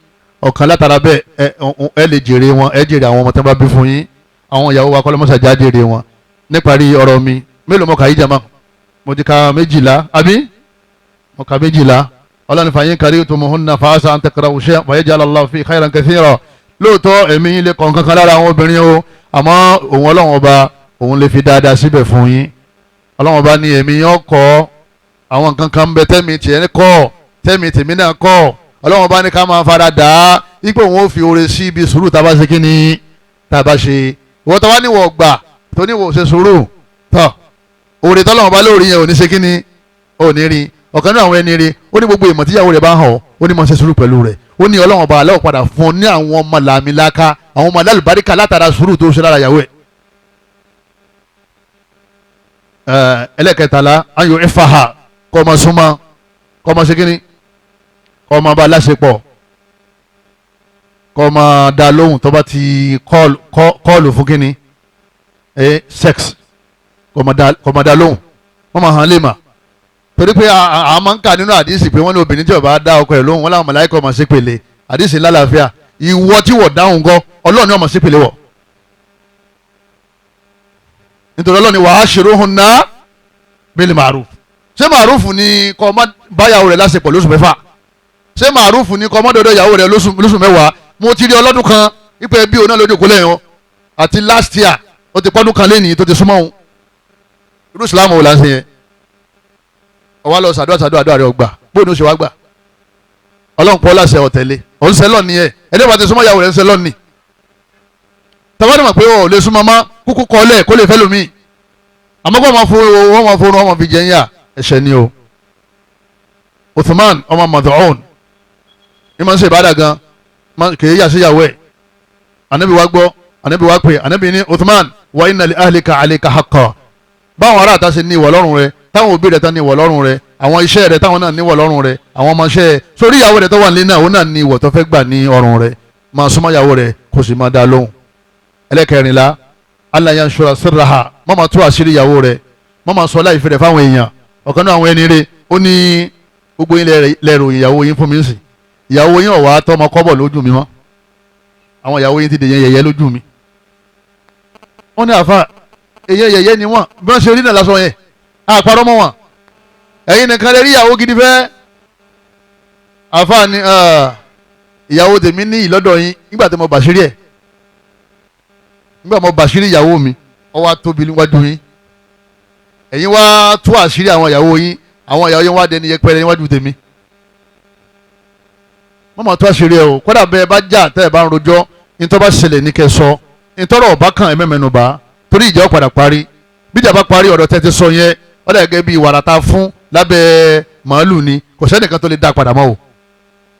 ọ̀kan látara bẹ́ẹ̀ ẹ lè jèrè wọn ẹ jèrè àwọn ọmọ tó bá bí fún yín àwọn ìyàwó wa kọ́lọ́mọ́sá já jèrè wọn níparí ọ̀rọ̀ mi mélòó mọ̀ká yìí jama mo ti ka 12 àbí mo ka 12 ọlọ́ni fàyín kárí tó mọ̀ hún na fàásà an takrahu shay'an wa yaj'al Allahu fi khayran kathira lóòótọ́ ẹ̀mí lè kọ̀ kankan lára àwọn obìnrin o àmọ́ òun ọlọ́run ọba òun lè fi dáadáa síbẹ̀ fún yín ọlọ́run ọba ní ẹ̀mí yẹn kọ́ àwọn nǹkan kan bẹ tẹ́mi tiẹ̀ kọ́ tẹ́mi tèmi náà kọ́ ọlọ́run ọba ní ká máa fara dà á ipò òun ó fi oore sí ibi sùúrù tá a bá ṣe kí ni tá a bá ṣe ìwọ́n tó wá níwọ̀ gbà tó níwọ̀ ṣe sùúrù tọ́ oore tọ́lọ́run ọba lórí yẹn ò ní ṣe kí ni ò ní rí ọ̀kan náà àwọn ẹni rí ó ní gbogbo ìmọ̀ tíyàwó rẹ̀ bá hàn ó ní máa ṣe sùúrù pẹ̀lú rẹ̀ ó ní ọlọ́run ọba aláwọ̀ padà fún ọ ní àwọn ọmọ làmìlaka àwọn ọmọ alálùbáríkà látara sùúrù tó ṣe lára ìyàwó ẹ̀. ẹlẹ́kẹtàlá ayò ìfàhà kọ́ ọmọ súnmọ́ kọ́ ọmọ ṣe kí ni kọ́ ọmọ bá láṣepọ̀ kọ́ ọmọ dá lóhùn tó bá ti kọ́ọ̀lù fún kí ni sex kọ́ ọmọ dá lóhùn wọ́n máa hàn lè mà torí pé a máa ń kà nínú àdìsí pé wọ́n ní obìnrin tí ó bá dá ọkọ ẹ̀ lóhùn wọn làwọn màláíkà máa ṣe pèlè àdìsí lálàáfíà ìwọ tí wọ́n dáhùn gan ọlọ́ọ̀ni ọmọ ṣe pèlè wọ̀ nítorí ọlọ́ọ̀ni wa ashiruhunna bil ma'ruf ṣé màrúfù ni kọ́ ọmọ báyàwó rẹ̀ láṣepọ̀ lóṣù mẹ́fà ṣé màrúfù ni kọ́ ọmọ dọ́dọ̀ ìyàwó rẹ̀ lóṣù mẹ́wàá mo ti rí ọlọ́dún kan ipò bí òun náà lójú òkú lẹ́yìn àti last year ó ti pọ́dún kan lẹ́yìn tó ti súnmọ́ òun irú ìsìlámù wò láǹṣẹ́ yẹn ọwọ́ lọ sàdúrà rẹ̀ ọgbà bóyá oṣù wa gbà ọlọ́run pọ́ láṣẹ ọ̀tẹ̀lé òun sẹ́lọ̀ ni ẹ̀ ẹni wàá ti súnmọ́ ìyàwó rẹ̀ ń sẹ́lọ̀ ni tàbí mọ̀ pé ọ̀ lè súnmọ́ má kúkú kọ́lẹ̀ kó lè fẹ́ lómi àmọ́ kó wọ́n máa fọ́nrún ọmọ fi jẹ́ ń yà ẹ̀ṣẹ̀ ni o Uthman ọmọ Mad'un ní máa ń ṣe ìbádà gan kì í yà sí ìyàwó ẹ̀ anabi wa gbọ́ anabi wa pè anabi ní Uthman wa inna li ahlika alayka haqqan báwọn ará àtàṣe ní ìwọ̀ lọ́rùn rẹ táwọn òbí rẹ tán ní ìwọ̀ lọ́rùn rẹ àwọn iṣẹ́ rẹ táwọn náà ní ìwọ̀ lọ́rùn rẹ àwọn ọmọọṣẹ́ rẹ sórí ìyàwó rẹ tó wà nílé náà òun náà ní ìwọ̀ tó fẹ́ gbà ní ọrùn rẹ máa súnmọ́ ìyàwó rẹ kó sì máa dá lóhùn. ẹlẹ́kẹrìnlá alla yanshura sirraha má máa tú àṣírí ìyàwó rẹ má máa sọ láì fẹ́rẹ̀ fáwọn èèyàn ọ̀kan náà àwọn ẹni rẹ ó ní gbogbo yín lẹ́rù ìyàwó yín fún mi sí ìyàwó yín ọ̀wá tọmọ kọ́bọ̀ lójú mi mọ́ àwọn ìyàwó yín ti dè yẹyẹ lójú mi. wọ́n ní àfa èyẹ yẹyẹ ni wọ́n bí wọ́n ṣe rí náà lásán yẹn àparọ́ mọ́ wọn ẹ̀yin nìkan lè rí ìyàwó gidi fẹ́ àfa ni ìyàwó tèmi ní ìlọ́dọ̀ yín nígbà tí mo bàṣírí ẹ̀ nígbà mo bàṣírí ìyàwó mi ó wá tóbi níwájú yín ẹ̀yin wá tú àṣírí àwọn ìyàwó yín wá dẹni yẹpẹrẹ níwájú tèmi mọ́mọ́ tó àṣírí ẹ o kódà bẹ́ẹ̀ bá jà tẹ́ ẹ bá ń rojọ́ nítorí bá ṣẹlẹ̀ ní kẹ́ sọ nítorí ọ̀bá kan ẹ̀ mẹ́mẹ́nu bá torí ìjà ó padà parí bíjà bá parí ọ̀rọ̀ tẹ́ ti sọ yẹn ó dà gẹ́gẹ́ bí wàrà ta fún lábẹ́ màálù ni kò sẹ́nìkan tó lè dá padà mọ́ o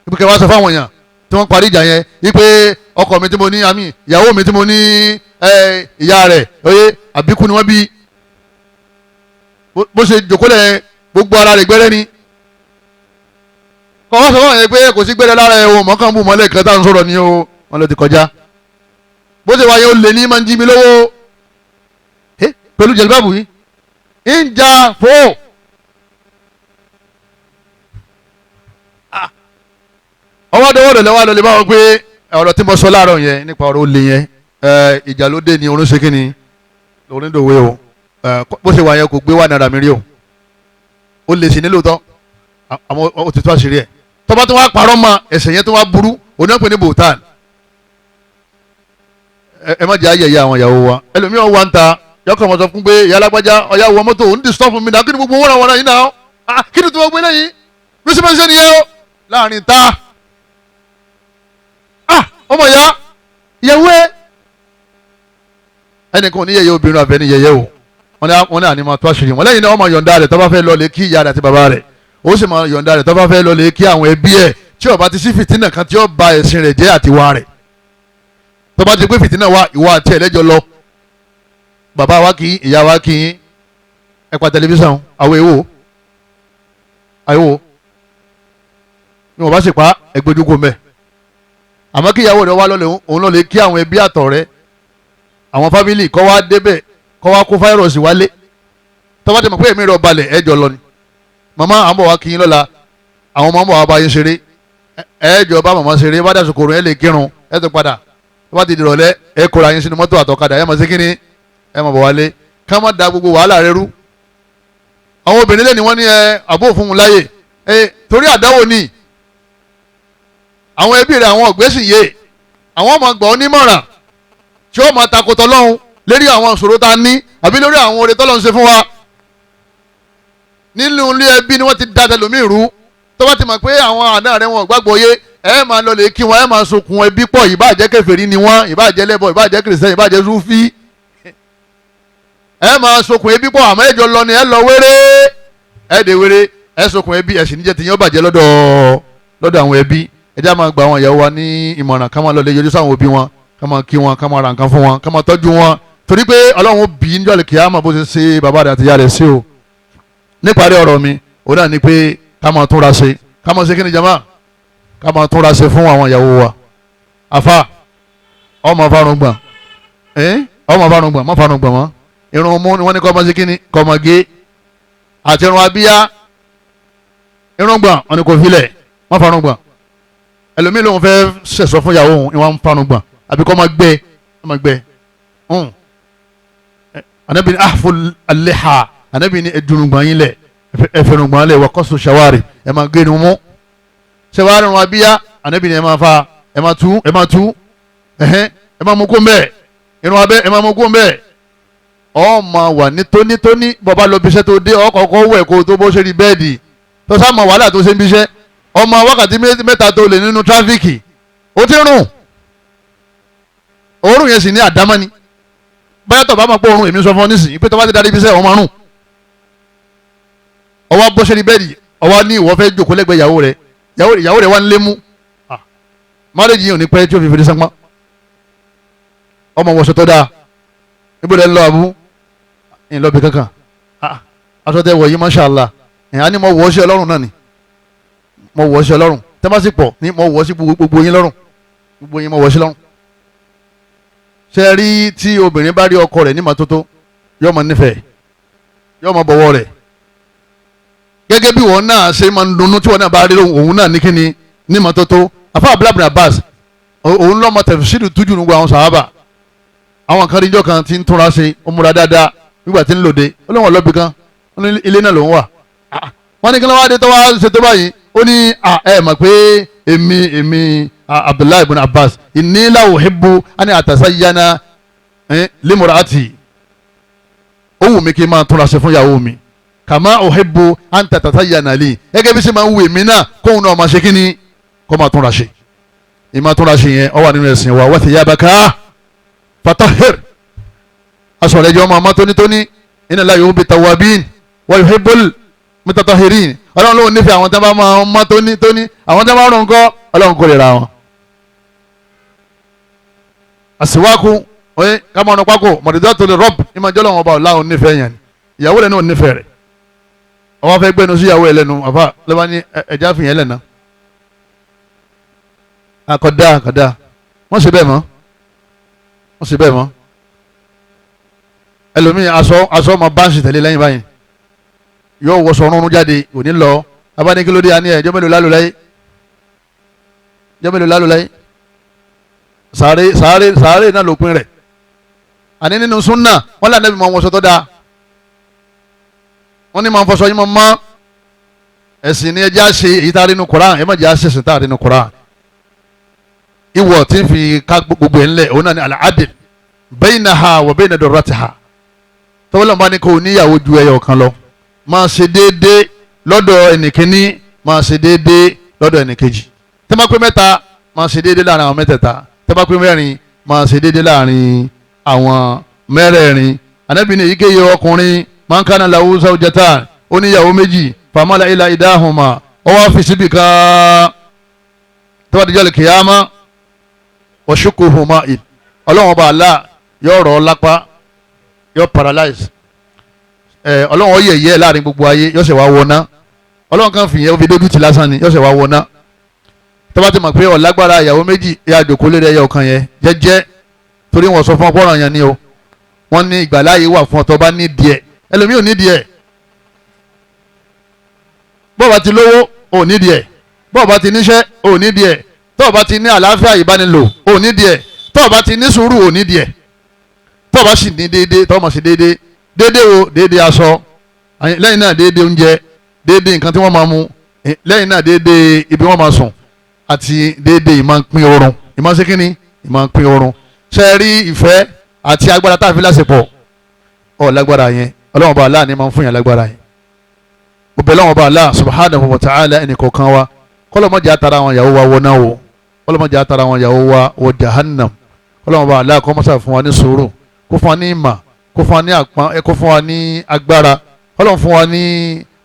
ibi kẹ́ wá sọ fáwọn èèyàn tí wọ́n parí ìjà yẹn wípé ọkọ mi tí mo ní àmì ìyàwó mi tí mo ní ìyá rẹ̀ oyè àbíkú ni wọ́n bí bó ṣe jòkólẹ̀ gbogbo ara rẹ̀ gbẹ́rẹ́ ni kọ́ wọ́n sọ fún àwọn pé kò sí gbẹ́rẹ́ lára ẹ̀ o mọ̀ọ́kàn bù mọ́lẹ̀ kan táwọn sọ̀rọ̀ ni o wọn ló ti kọjá bó ṣe wáyé ó lè ní máa ń jí mi lówó pẹ̀lú jẹ̀lúbàbù yìí ń jà fò ọwọ́ dọwọ́ lọ́wọ́ lọ́lẹ́ bá wọn pé ọ̀rọ̀ tí mo sọ láàárọ̀ yẹn nípa ọ̀rọ̀ olè yẹn ìjà ló dé ní orun ṣe kíni lórí dòwe o bó ṣe wáyé kò gbé wà náírà mi rí o ó lè sí nílò tán àmọ́ ó ti tó àṣírí ẹ̀ tọ́ba tó wá parọ́ mọ́ ẹ̀ṣẹ̀ yẹn tó wá burú òun náà pè ní bhutan ẹ má jẹ́ ayẹyẹ àwọn ìyàwó wa ẹlòmíràn wá ń ta yọkọ̀ mọ̀ sọ fún pé ìyá alágbájá ọ̀yá wọ mọ́tò òun disturb mi náà kí ni gbogbo wọn yìí náà kí ni tó wọ́n gbé lẹ́yìn bí sọ ma ṣe nìyẹn o láàrin ta ọmọ ìyá ìyàwó ẹ ẹnìkan ò ní yẹyẹ obìnrin àbẹ ní yẹyẹ o wọn ní àní máa tó àṣírí wọn lẹ́yìn náà wọn máa yọ̀ǹda rẹ̀ tó bá fẹ́ lọ lè kí ìyá rẹ̀ àti bàbá rẹ̀ ó sì máa yọ̀ǹda rẹ̀ tó bá fẹ́ lọ lè kí àwọn ẹbí ẹ̀ tí ó bá ti sí fìtínà kan tí ó ba ẹ̀sìn rẹ̀ jẹ́ àtiwá rẹ̀ tó bá ti pé fìtínà wa ìwà àti ẹlẹ́jọ́ lọ bàbá wa kì í ìyá wa kì í ẹ pa tẹlifíṣàn àwọn èèwò ni wọn bá sì pa ẹgbẹ́dúgbò mẹ́ àmọ́ kí ìyàwó rẹ̀ wá lọ́lẹ̀ òun lọ́lẹ̀ kí àwọn ẹbí àtọ̀rẹ́ àwọn fámìlì kọ́ wá débẹ̀ kọ́ wá kó fáírọ̀sì wálé tó bá ti mọ̀ pé èmi rẹ̀ balẹ̀ ẹ̀jọ̀ lọ ni màmá à ń bọ̀ wá kí yín lọ́la àwọn ọmọ ń bọ̀ wá bá yín ṣeré ẹ̀jọ̀ bá màmá ṣeré bá dàsùn kòrò ẹ̀ lè kírun ẹ̀ tó padà tó bá ti dìrọ̀lẹ́ ẹ̀ kóra yín sínú mọ́tò àtọ̀kadà ẹ̀ mọ̀ sí kíni ẹ̀ mọ̀ bọ̀ wálé ká má da gbogbo wàhálà rẹ rú àwọn obìnrin lẹ́ni wọ́n ní àbó fún un láyè torí àdáwò ni àwọn ẹbí rẹ̀ àwọn ọ̀gbẹ́sì yé àwọn ọmọ gbọ́ onímọ̀ràn tí ó máa takotọ́ lọ́hùn lérí àwọn ìṣòro tá a ní àbí lórí àwọn oore tọ́lọ́hun ṣe fún wa nínú ilé ẹbí ni wọ́n ti da tẹlòmíì rú tó bá ti mọ̀ pé àwọn àna rẹ̀ wọn gbàgbọ́ yé ẹ máa lọ lè kí wọn ẹ máa sokùn ẹbí pọ̀ ìbáàjẹ́ kèfèrí ni wọ́n ìbáàjẹ́ lẹ́bọ̀ ìbáàjẹ́ kìrìsìtẹ́nì ìbáàjẹ́ súfí ẹ máa sokùn ẹbí pọ̀ àmọ́ ẹjọ́ lọ ni ẹ lọ wéré ẹ dé wéré ẹ sokùn ẹbí ẹ̀sìn níjẹ́ tìyẹn ó bàjẹ́ lọ́dọ̀ àwọn ẹbí ẹ já máa gba àwọn ìyàwó wa ní ìmọ̀ràn ká máa lọ lè yọjú sáwọn òbí wọn ká máa kí wọn ká máa ra nǹkan fún wọn ká máa tọ́jú wọn torí pé ọlọ́run bí ní ọ̀lẹ̀ kìámà bó ṣe ṣe bàbá rẹ̀ àti ìyá rẹ̀ sí o níparí ọ̀rọ̀ mi òun náà ni pé ká máa túnra ṣe ká máa ṣe kí ni jama ká máa túnra ṣe fún àwọn ìyàwó wa àfa ọmọ farungbọ̀n ọmọ farungbọ̀n má farungbọ̀n mọ́ irun mú ni wọ́n ní kọ́ máa ṣe kí ni kọ́ máa gé àti irun abíyá irungbọ̀n wọ́n ní kò filẹ̀ má farungbọ̀n ẹlòmíì lòun fẹ́ sẹ̀sọ fún ìyàwó òun ìwọ̀n farungbọ̀n àbí kọ́ máa gbẹ anabi ni ahfu aleha anabi ni edunugban yin lẹ ẹfẹnugban lẹ wakọsu shawari ẹ máa gé ni mú shawari wọn abiya anabi ni ẹ máa fa ẹ máa tú ẹ máa mú kó mbẹ irun abẹ ẹ máa mú kó mbẹ ọ máa wà ní tónítóní bọba lọ bíṣẹ́ tó dé ọkọọkọ wẹ kó tó bó ṣe rí bẹ́ẹ̀dì tó sá mọ wàhálà tó ṣe ń bíṣẹ́ ọmọ wákàtí mẹ́ta tó lè nínú tráfíkì ó ti rùn òórùn yẹn sì ní àdámání báyọ̀ tó bá máa pọ̀ òórùn èmi sọ fún ọ nísìnyí pé tó bá ti darí ibiṣẹ́ ọmọ rùn ọwọ́ bó ṣe rí bẹ́ẹ̀dì ọwọ́ ní ìwọ fẹ́ jókòó lẹ́gbẹ̀ẹ́ ìyàwó rẹ̀ wá ń lé mú marriage yìí ò ní pẹ́ tí ó fi fèrè sánpọ́n ọmọ wọṣọ tó dáa níbo lẹ́ ń lọ àbú ń lọ bí kankan aṣọ tẹ wọ̀ yìí masha Allah á ní mo wọ̀ ọ́ sí ọlọ́run náà ni mo wọ̀ ọ́ sí ọlọ́run tẹ́ bá sì pọ̀ ní mo wọ̀ ọ́ sí gbogbo yín lọ́rùn gbogbo yín mo wọ̀ ọ́ sí lọ́rùn. ṣe rí tí obìnrin bá rí ọkọ rẹ̀ ní mọ́tótó yóò máa nífẹ̀ẹ́ yóò máa bọ̀wọ̀ rẹ̀ gẹ́gẹ́ bí wọn náà ṣe máa ń dunnú tí wọn náà bá rí òun náà ní kíni ní mọ́tótó afa abdulhamid abbas òun lọ́mọ tẹ̀síìdù tújù nígbà àwọn sàhábà àwọn kan níjọ́ kan ti ń túnra ṣe ó múra dáadáa nígbà tí ń lòde ó lóun ọlọ́bì kan ó ní ilé náà lòun wà wọ́n ní kí ló wá dé tó wá ṣe tó báyìí ó ní ẹ mọ̀ pé èmi abdullahi ibn abbas inni la uhibbu ani atasayyana limurati ó wù mí kí n máa túnra ṣe fún ìyàwó mi kàmá uhibbu an tatasayyana li gẹ́gẹ́ bí ṣe máa ń wù mí náà kóun náà máa ṣe kí ni kó máa túnra ṣe ìmọ̀ túnra ṣe yẹn ó wà nínú ẹ̀sìn wa wa thiyabaka fatahhir aṣọ rẹ̀ jẹ́ ọmọ ọmọ tónítóní inna Allaha yuhibbu tawwabin wa yuhibbul mutatahhirin ọlọ́run ló ń nífẹ̀ẹ́ àwọn tí wọ́n bá máa ọmọ tónítóní àwọn tí wọ́n bá rún nǹkan ọlọ́run kò lè ra wọn. àsìwákú oye kámọ́nù pákó mọ̀dídọ́ tó lè rọ́ọ̀bù ìmọ̀jọ́ lọ́wọ́ ọba ọ̀la òun nífẹ̀ẹ́ yẹn ìyàwó rẹ̀ náà òun nífẹ̀ẹ́ rẹ̀ ọwọ́ fẹ́ gbẹ́nu sí ìyàwó ẹ̀ lẹ́nu àfa lọ́wọ́ ní ẹja fìyẹn lẹ́nu. àkọ́dá wọ́n ṣe bẹ́ẹ̀ mọ́ ẹlòmíì aṣọ ọmọ báńsì tẹ̀lé lẹ́yìn báyìí yóò wọṣọ ọrùn jáde òní lọ abánikílódé àní ẹ̀ jọ́mẹ́lò lálùláyé sàárè náà lópin rẹ̀ àní nínú súnà wọ́n lé ànábì máa ń wọṣọ tó dáa wọ́n ní máa ń fọṣọ yín mọ́ ẹ̀sìn ni ẹjẹ́ àṣe èyí tá a rí nu Kùránì ẹ̀ má jẹ́ àṣẹ̀sìn tá a rí nu Kùránì ìwọ̀ tí ń fi ká gbogbo ẹ̀ ńlẹ̀ òun náà ni al-adl baynaha wa bayna durratiha tọ́wọ́lọ́ bá ní kó o níyàwó ju ẹyọ kan lọ máa ṣe déédéé lọ́dọ̀ ẹnìkíní máa ṣe déédéé lọ́dọ̀ ẹnìkejì tẹ́ bá pé mẹ́ta máa ṣe déédéé láàrin àwọn mẹ́tẹ̀ẹ̀ta tẹ́ bá pé mẹ́rin máa ṣe déédéé láàrin àwọn mẹ́rẹ̀ẹ̀rin Ànábì ní èyíkéyìí ọkùnrin man kana lahu zawjatan ó níyàwó méjì famala ila idahuma ó wá fi síbì kan tó bá dijọ́ lè kíyámà wa shukuhuma ọlọ́run ọba Allah yóò rọ̀ ọ́ lápá yóò paralyze ọlọ́run ó yẹ̀yẹ́ láàrin gbogbo ayé yóò ṣe wá wọná ọlọ́run kan fìyẹn ó fi dójú ti lásán ni yóò ṣe wá wọná tó bá ti mọ̀ pé ọ̀lágbára ìyàwó méjì ya àjòkó lé ẹyọ kan yẹn jẹ́jẹ́ torí wọ́n sọ fún ọpọ́ràn yẹn ni o wọ́n ní ìgbàláyé wà fún ọ tó bá ní díẹ̀ ẹlòmíì ò ní díẹ̀ bọ́ọ̀ bá ti lówó ò ní díẹ̀ bọ́ọ̀ bá ti níṣẹ́ ò ní díẹ̀ tọ́ọ̀ bá ti ní àlàáfíà ìbánilò ò ní díẹ̀ tọ́ọ̀ bá ti ní sùúrù ò ní díẹ̀ tọ́ọ̀ bá sì ní déédéé tọ́ọ̀ mọ̀ sí déédéé wo déédéé aṣọ lẹ́yìn náà déédéé oúnjẹ déédéé nǹkan tí wọ́n máa mu lẹ́yìn náà déédéé ibi wọ́n máa sùn àti déédéé ìmọ̀ pín oorun ìmọ̀ sí kínní ìmọ̀ pín oorun ṣe rí ìfẹ́ àti agbára tá a fi láṣepọ̀ ọ̀ lágbára yẹn ọlọ́run bá aláà ní máa ń fún yàn lágbára yẹn gbogbo ọlọ́run bá aláà subhanahu wa ta'ala ẹnì kọ̀ọ̀kan wa kọ́lọ́mọdé àtàrà àwọn ìyàwó wa wọ náà wò kọ́lọ́mọdé àtàrà àwọn ìyàwó wa wọ jahannam kọ́lọ́mọdé aláà kọ́ mọ́sá fún wa ní sùúrù kó fún wa ní ìmà kó fún wa ní àpọ́n kó fún wa ní agbára kọ́lọ́mọdé fún wa ní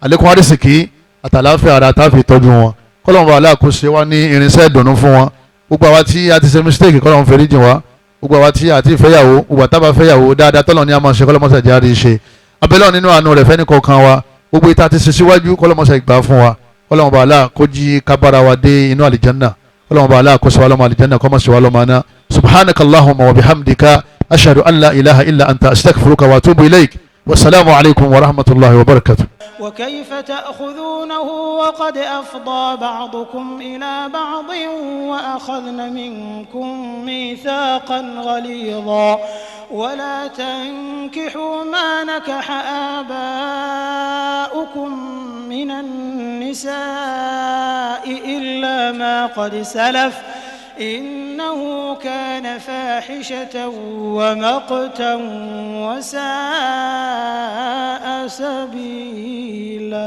àlékún àrísìkí àtàláfíà ara àtàfi tọ́jú wọn kọ́lọ́mọdé aláà kó ṣe wá ní irinṣẹ́ ìdùnnú fún wọn gbogbo àwa tí a ti ṣe mistake kọ́lọ́mọdé fẹ́rí jìn wá gbogbo àwa tí a ti fẹ́yàwó gbogbo àtàbà fẹ́yàwó dáadáa tọ́lọ́ ní a máa ṣe kọ́lọ́mọdé jáde ṣe abẹ́lẹ́ nínú àánú rẹ̀ fẹ́ni kọ̀ọ̀kan wa gbogbo ìta ti ṣe síwájú kọ́lọ́mọdé ìgbà fún wa kọ́lọ́mọdé aláà kó jí kábàrà wa dé inú àlìjánná kọ́lọ́mọdé aláà kó ṣe wá lọ́mọ àlìjánná kó má ṣe wá lọ́mọ aná subhanakallahumma wa bihamdika ashhadu an la ilaha illa anta astaghfiruka wa atubu ilayk wasalaamu alaykum wa rahmatullahi wa barakatuh. وكيف تأخذونه وقد أفضى بعضكم إلى بعض وأخذن منكم ميثاقا غليظا ولا تنكحوا ما نكح آباؤكم من النساء إلا ما قد سلف إنه كان فاحشة ومقتا وساء سبيلا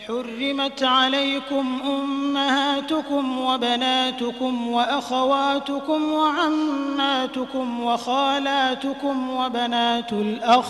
حرمت عليكم أمهاتكم وبناتكم وأخواتكم وعماتكم وخالاتكم وبنات الأخ